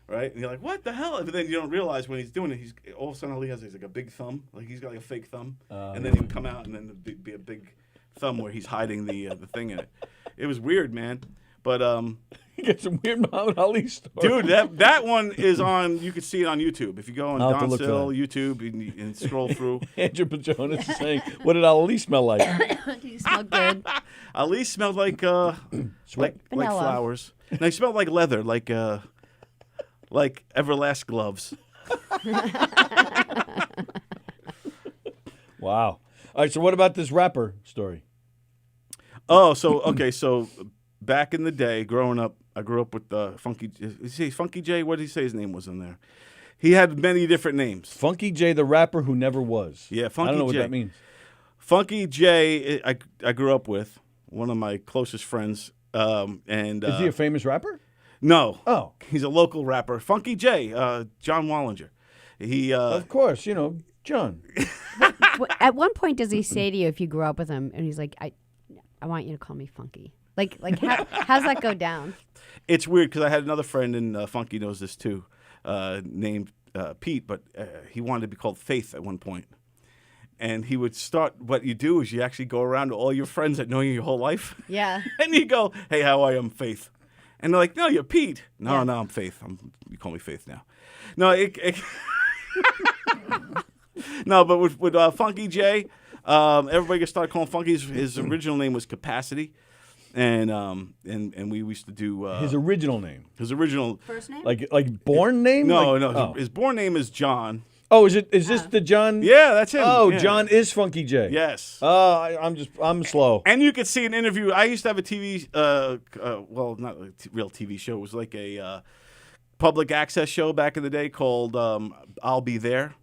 Right? And you're like, what the hell? But then you don't realize when he's doing it, all of a sudden Ali has like a big thumb. Like he's got like a fake thumb. And then he would come out, and then there'd be a big thumb where he's hiding the thing in it. It was weird, man. But You get some weird Muhammad Ali stories. dude, that one is on. You can see it on YouTube if you go on I'll have to Don look for Sill that. YouTube and scroll through. Andrew Pajonas is saying, "What did Ali smell like?" Do you smell good? Ali smelled like like Vanilla. flowers. No, he smelled like leather, like Everlast gloves. Wow. All right. So what about this rapper story? Oh, so okay, so back in the day, growing up, I grew up with Funky. Is he say Funky J? What did he say his name was in there? He had many different names. Funky J, the rapper who never was. Yeah, Funky I don't know J. what that means. Funky J, I grew up with, one of my closest friends. And Is he a famous rapper? no, Oh, he's a local rapper. Funky J, John Wallinger. He of course. You know, John. At one point, does he say to you if you grew up with him, and he's like, "I want you to call me Funky." Like how's that go down? It's weird because I had another friend, and Funky knows this too, named Pete, but he wanted to be called Faith at one point. And he would start, what you do is you actually go around to all your friends that know you your whole life. Yeah. And you go, "Hey, how are you? I'm Faith." And they're like, "No, you're Pete." "No, Yeah. no, I'm Faith. You call me Faith now." No, no, but with Funky J, everybody gets started calling Funky. His original name was Capacity. And we used to do His original name, his original. First name? like born name. No, Like- no, Oh. his born name is John. Oh, is this the John? Yeah, that's him. Oh, Yeah. John is Funky J. Yes. I'm slow. And you could see an interview. I used to have a TV, well, not a real TV show. It was like a public access show back in the day called "I'll Be There."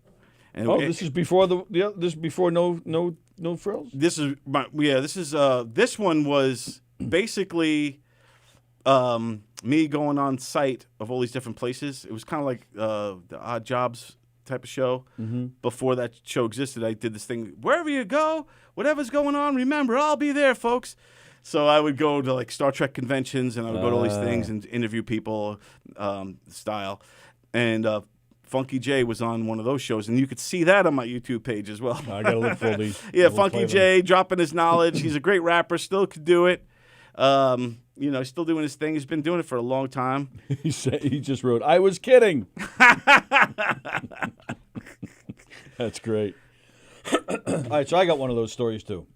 And Oh, this is before this is before no frills. This is this one was basically me going on site of all these different places. It was kind of like the Odd Jobs type of show. Mm-hmm. Before that show existed, I did this thing. Wherever you go, whatever's going on, remember, I'll be there, folks. So I would go to like Star Trek conventions, and I would go to all these things and interview people, style. And Funky J was on one of those shows, and you could see that on my YouTube page as well. I gotta look for these. Yeah, We'll Funky play them. J dropping his knowledge. He's a great rapper, still could do it. Still doing his thing. He's been doing it for a long time. He just wrote, "I was kidding." That's great. All right, so I got one of those stories too.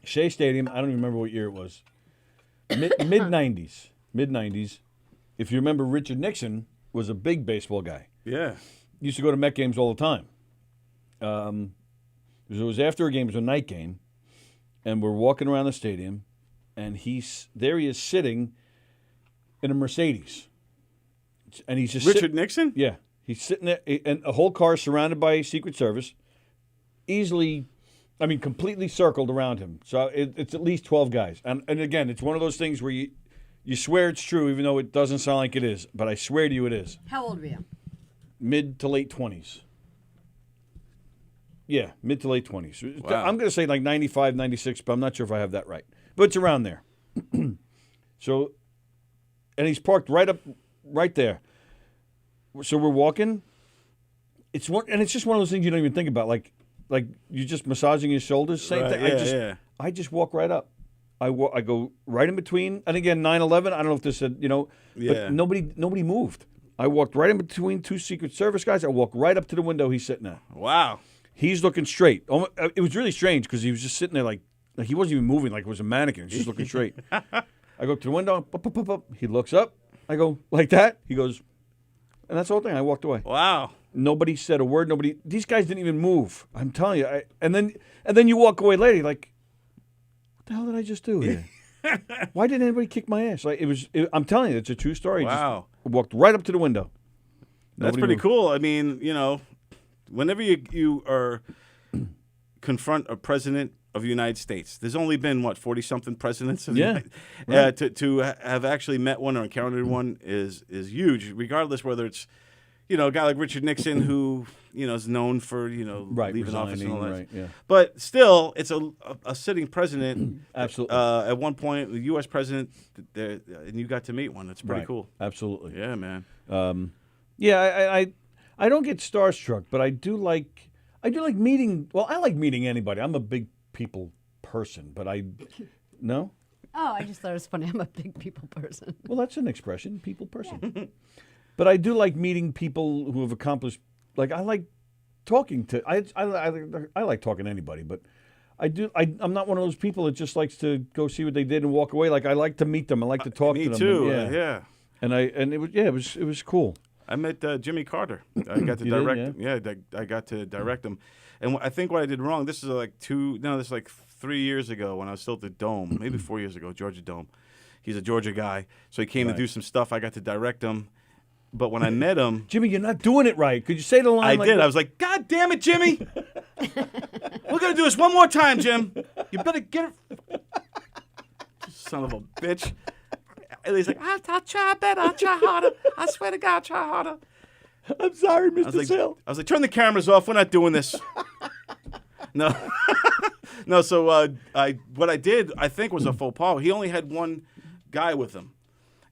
Shea Stadium. I don't even remember what year it was. Mid '90s. Mid '90s. If you remember, Richard Nixon was a big baseball guy. Yeah. Used to go to Met games all the time. It was after a game, it was a night game, and we're walking around the stadium, and he is sitting in a Mercedes, and he's just Richard Nixon? Yeah, he's sitting there, and a whole car surrounded by Secret Service, completely circled around him. So it's at least 12 guys, and again, it's one of those things where you swear it's true, even though it doesn't sound like it is. But I swear to you, it is. How old were you? Mid to late 20s. Yeah, mid to late 20s. Wow. I'm going to say like 95, 96, but I'm not sure if I have that right. But it's around there. So, and he's parked right there. So we're walking. It's just one of those things you don't even think about. Like you're just massaging his shoulders. Same Right, thing. yeah. I just walk right up. I go right in between. And again, 9/11. I don't know if this said, Yeah. but nobody moved. I walked right in between two Secret Service guys. I walked right up to the window he's sitting at. Wow. He's looking straight. It was really strange because he was just sitting there like he wasn't even moving, like it was a mannequin. He's just looking straight. I go up to the window. Up. He looks up. I go like that. He goes, and that's the whole thing. I walked away. Wow. Nobody said a word. These guys didn't even move. I'm telling you. And then you walk away later. You're like, what the hell did I just do here? Why didn't anybody kick my ass? I'm telling you, it's a true story. Wow. Just walked right up to the window. That's Nobody pretty moved. cool. I mean, whenever you are confront a president of the United States, there's only been 40-something presidents. Of the Yeah, United, to have actually met one or encountered one is huge, regardless whether it's a guy like Richard Nixon who is known for leaving office and all that. Right, yeah. But still, it's a sitting president. Absolutely. At one point, the U.S. president, and you got to meet one. It's pretty Right. cool. Absolutely. Yeah, man. Yeah, I don't get starstruck, but I do like meeting. Well, I like meeting anybody. I'm a big people person, but no. Oh, I just thought it was funny. I'm a big people person. Well, that's an expression, people person. But I do like meeting people who have accomplished. Like I like talking to. I like talking to anybody, but I'm not one of those people that just likes to go see what they did and walk away. Like I like to meet them. I like to talk to them. Me too. And, Yeah. And it was cool. I met Jimmy Carter. I got to direct. I got to direct him. And I think what I did wrong. This is like 3 years ago when I was still at the Dome. Maybe 4 years ago, Georgia Dome. He's a Georgia guy, so he came to do some stuff. I got to direct him. But when I met him, Jimmy, you're not doing it right. Could you say the line? I did. I was like, God damn it, Jimmy! We're gonna do this one more time, Jim. You better get it. Son of a bitch. And he's like, I'll try better. I'll try harder. I swear to God, I'll try harder. I'm sorry, Mr. Sill. I was like, turn the cameras off. We're not doing this. No. No, so what I did, I think, was a faux pas. He only had one guy with him,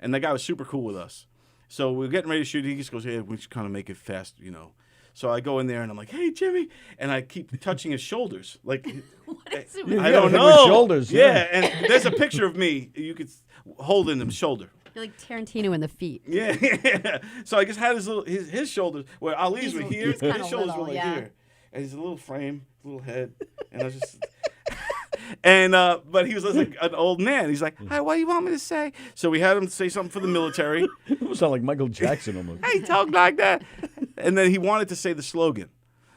and the guy was super cool with us. So we're getting ready to shoot. He just goes, hey, we should kind of make it fast, you know. So I go in there, and I'm like, hey, Jimmy. And I keep touching his shoulders. Like, What is it? I don't with know. shoulders, Yeah, and there's a picture of me. You could holding him shoulder. You're like Tarantino in the feet. Yeah. So I just had his shoulders where Ali's were here, he's and kinda his shoulders little, were like yeah. here. And he's a little frame, little head, and I was just. And but he was like an old man. He's like, "Hi, what do you want me to say?" So we had him say something for the military. You sound like Michael Jackson almost. Hey, talk like that. And then he wanted to say the slogan,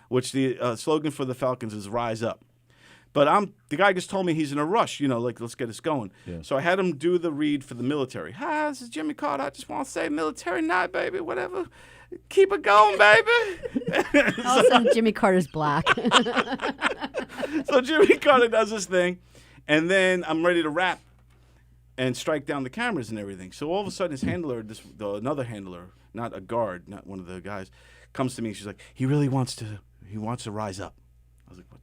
which the slogan for the Falcons is "Rise Up." But the guy just told me he's in a rush, you know, like, let's get us going. Yeah. So I had him do the read for the military. Hi, this is Jimmy Carter. I just want to say military night, baby, whatever. Keep it going, baby. All of a sudden, Jimmy Carter's black. So Jimmy Carter does this thing, and then I'm ready to rap and strike down the cameras and everything. So all of a sudden, his handler, another handler, not a guard, not one of the guys, comes to me. She's like, he wants to rise up. I was like, what?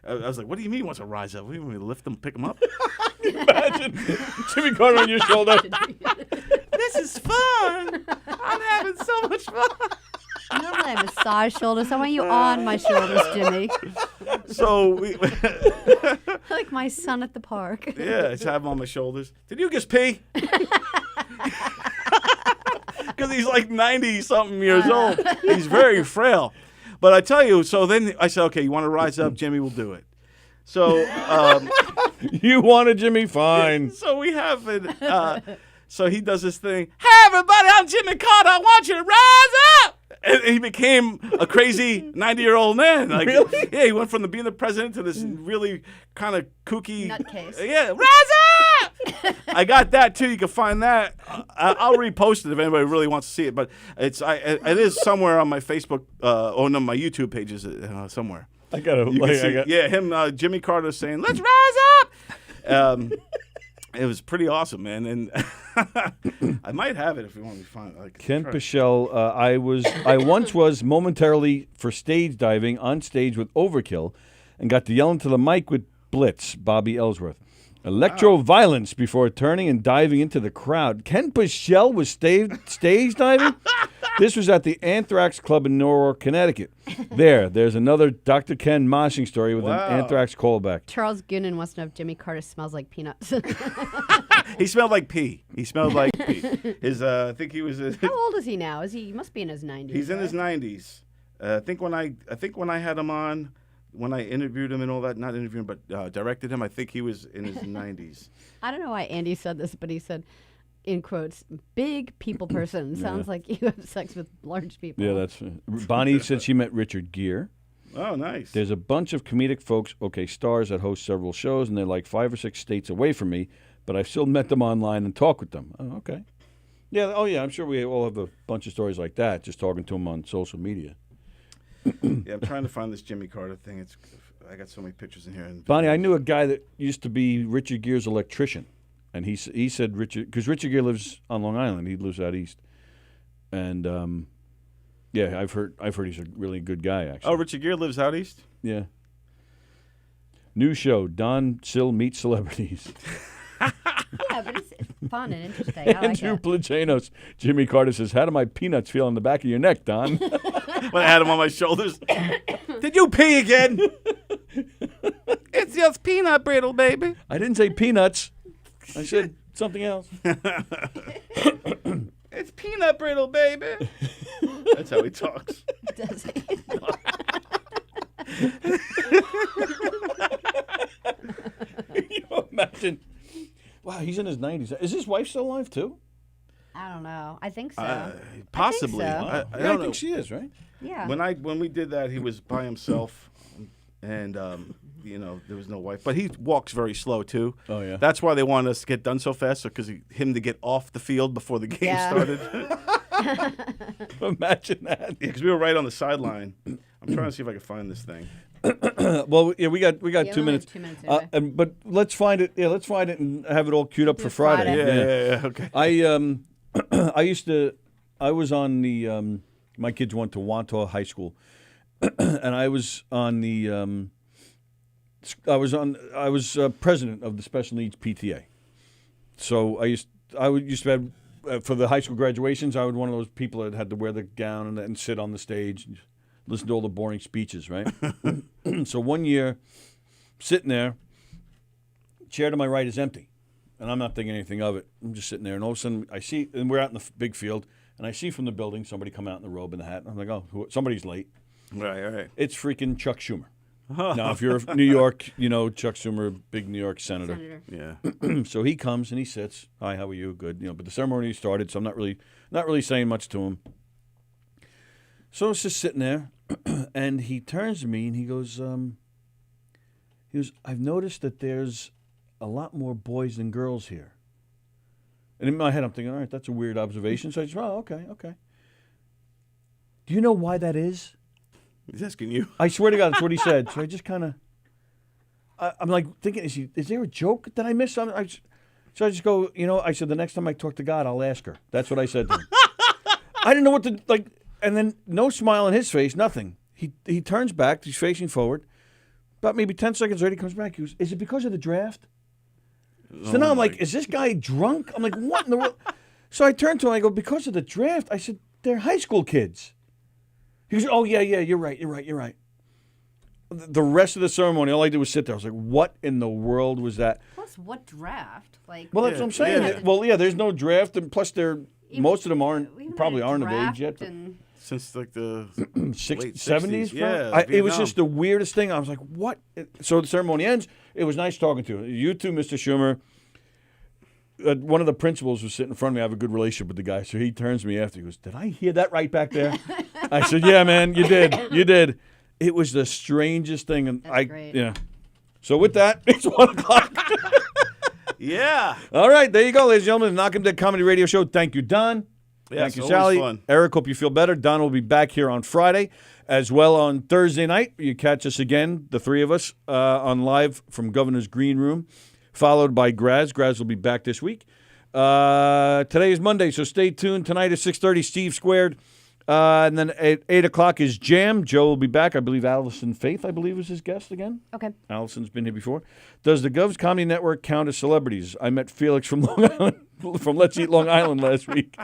I was like, what do you mean he wants to rise up? What do you mean, lift him, pick him up? Imagine Jimmy Carter on your shoulder. This is fun. I'm having so much fun. You normally have massage shoulders. I want you on my shoulders, Jimmy. So we, Like my son at the park. yeah, I just have him on my shoulders. Did you just pee? Because he's like 90-something years old. He's very frail. But I tell you, so then I said, okay, you want to rise up? Jimmy will do it. So You wanted Jimmy? Fine. so we have it. So he does this thing. Hey, everybody, I'm Jimmy Carter. I want you to rise up. And he became a crazy 90-year-old man. Like, really? Yeah, he went from being the president to this really kind of kooky. Nutcase. Yeah, rise up! I got that too. You can find that. I'll repost it if anybody really wants to see it. But it is somewhere on my Facebook. My YouTube pages somewhere. I gotta. You can see, yeah, him, Jimmy Carter saying, "Let's rise up." It was pretty awesome, man, and I might have it if you want me to find it. Ken Pichelle, I once was momentarily for stage diving on stage with Overkill, and got to yell into the mic with Blitz, Bobby Ellsworth. Electro violence before turning and diving into the crowd. Ken Pichelle was stage diving? This was at the Anthrax Club in Norwalk, Connecticut. There's another Dr. Ken moshing story with an Anthrax callback. Charles Goonan wants to know if Jimmy Carter smells like peanuts. He smelled like pee. He I think he was. How old is he now? He must be in his 90s. He's in his 90s. I think when I had him on, when I interviewed him and all that, not interviewed him, but directed him, I think he was in his 90s. I don't know why Andy said this, but he said, in quotes, big people person. Sounds like you have sex with large people. Yeah, that's Bonnie said she met Richard Gere. Oh, nice. There's a bunch of comedic folks, stars that host several shows, and they're like 5 or 6 states away from me, but I've still met them online and talked with them. Oh, okay. Yeah, I'm sure we all have a bunch of stories like that, just talking to them on social media. Yeah, I'm trying to find this Jimmy Carter thing. I got so many pictures in here. Bonnie, I knew a guy that used to be Richard Gere's electrician, and he said because Richard Gere lives on Long Island. He lives out east, and I've heard he's a really good guy actually. Oh, Richard Gere lives out east. Yeah. New show: Don Sill meets celebrities. Yeah, but it's fun and interesting. I like Andrew it. Placenos. Jimmy Carter says, "How do my peanuts feel on the back of your neck, Don?" When I had him on my shoulders. Did you pee again? It's just peanut brittle, baby. I didn't say peanuts. I said something else. It's peanut brittle, baby. That's how he talks. Does he? Can you imagine? Wow, he's in his 90s. Is his wife still alive, too? I don't know. I think so. Possibly. so. I I don't know. think she is, right? Yeah. When we did that, he was by himself, and there was no wife. But he walks very slow too. Oh yeah. That's why they wanted us to get done so fast, because him to get off the field before the game Yeah. started. Imagine that. Because we were right on the sideline. I'm trying to see if I can find this thing. Well, yeah, we got Yeah, 2 we only minutes. have 2 minutes anyway. But let's find it. Yeah, let's find it and have it all queued up for it Friday. Friday. Yeah. Okay. I was on the my kids went to Wantagh High School, and I was on the I was president of the special needs PTA. So I used to have for the high school graduations. I was one of those people that had to wear the gown and sit on the stage and listen to all the boring speeches, right? So one year, sitting there, chair to my right is empty. And I'm not thinking anything of it. I'm just sitting there, and all of a sudden I see, and we're out in the big field, and I see from the building somebody come out in the robe and the hat. And I'm like, oh, somebody's late. Right. It's freaking Chuck Schumer. Now, if you're New York, you know Chuck Schumer, big New York senator. Yeah. So he comes and he sits. Hi, how are you? Good. But the ceremony started, so I'm not really saying much to him. So I was just sitting there, and he turns to me and he goes, I've noticed that there's a lot more boys than girls here. And in my head, I'm thinking, all right, that's a weird observation. So I just, oh, okay. Do you know why that is? He's asking you. I swear to God, that's what he said. So I just kind of, I'm like thinking, is there a joke that I missed? So I just go, I said, the next time I talk to God, I'll ask her. That's what I said to him. I didn't know what to, and then no smile on his face, nothing. He turns back, he's facing forward. About maybe 10 seconds later, he comes back. He goes, is it because of the draft? So now I'm like, is this guy drunk? I'm like, what in the world? So I turned to him, I go, because of the draft? I said, they're high school kids. He goes, oh, yeah, you're right. The rest of the ceremony, all I did was sit there. I was like, what in the world was that? Plus, what draft? Well, that's what I'm saying. Yeah. Well, yeah, there's no draft, and plus most of them We probably haven't aren't had a of age yet. draft in- Since the late 70s? Yeah. It was Vietnam. just the weirdest thing. I was like, what? So the ceremony ends. It was nice talking to you. You too, Mr. Schumer. One of the principals was sitting in front of me. I have a good relationship with the guy. So he turns to me after. He goes, did I hear that right back there? I said, yeah, man, you did. It was the strangest thing. And That's great. Yeah. So with that, it's 1 o'clock. Yeah. All right, there you go, ladies and gentlemen. The Knockem Dead Comedy Radio Show. Thank you, Don. Yes, Thank you, always Sallie. fun. Eric, hope you feel better. Don will be back here on Friday. As well on Thursday night, you catch us again, the three of us, on live from Governor's Green Room, followed by Graz. Graz will be back this week. Today is Monday, so stay tuned. Tonight at 6:30, Steve Squared. And then at 8 o'clock is Jam. Joe will be back. I believe Allison Faith, is his guest again. Okay. Allison's been here before. Does the Govs Comedy Network count as celebrities? I met Felix from Long Island, from Let's Eat Long Island last week.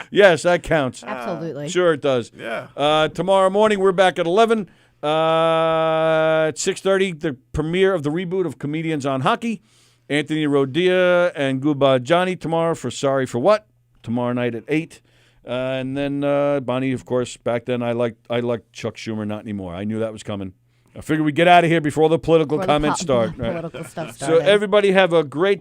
Yes, that counts. Absolutely. Sure it does. Yeah. Tomorrow morning, we're back at 11. At 6:30, the premiere of the reboot of Comedians on Hockey. Anthony Rodia and Guba Johnny tomorrow for Sorry for What. Tomorrow night at 8. And then Bonnie, of course, back then I liked Chuck Schumer, not anymore. I knew that was coming. I figured we'd get out of here before all the political comments start. Right? Political stuff So started. everybody have a great day.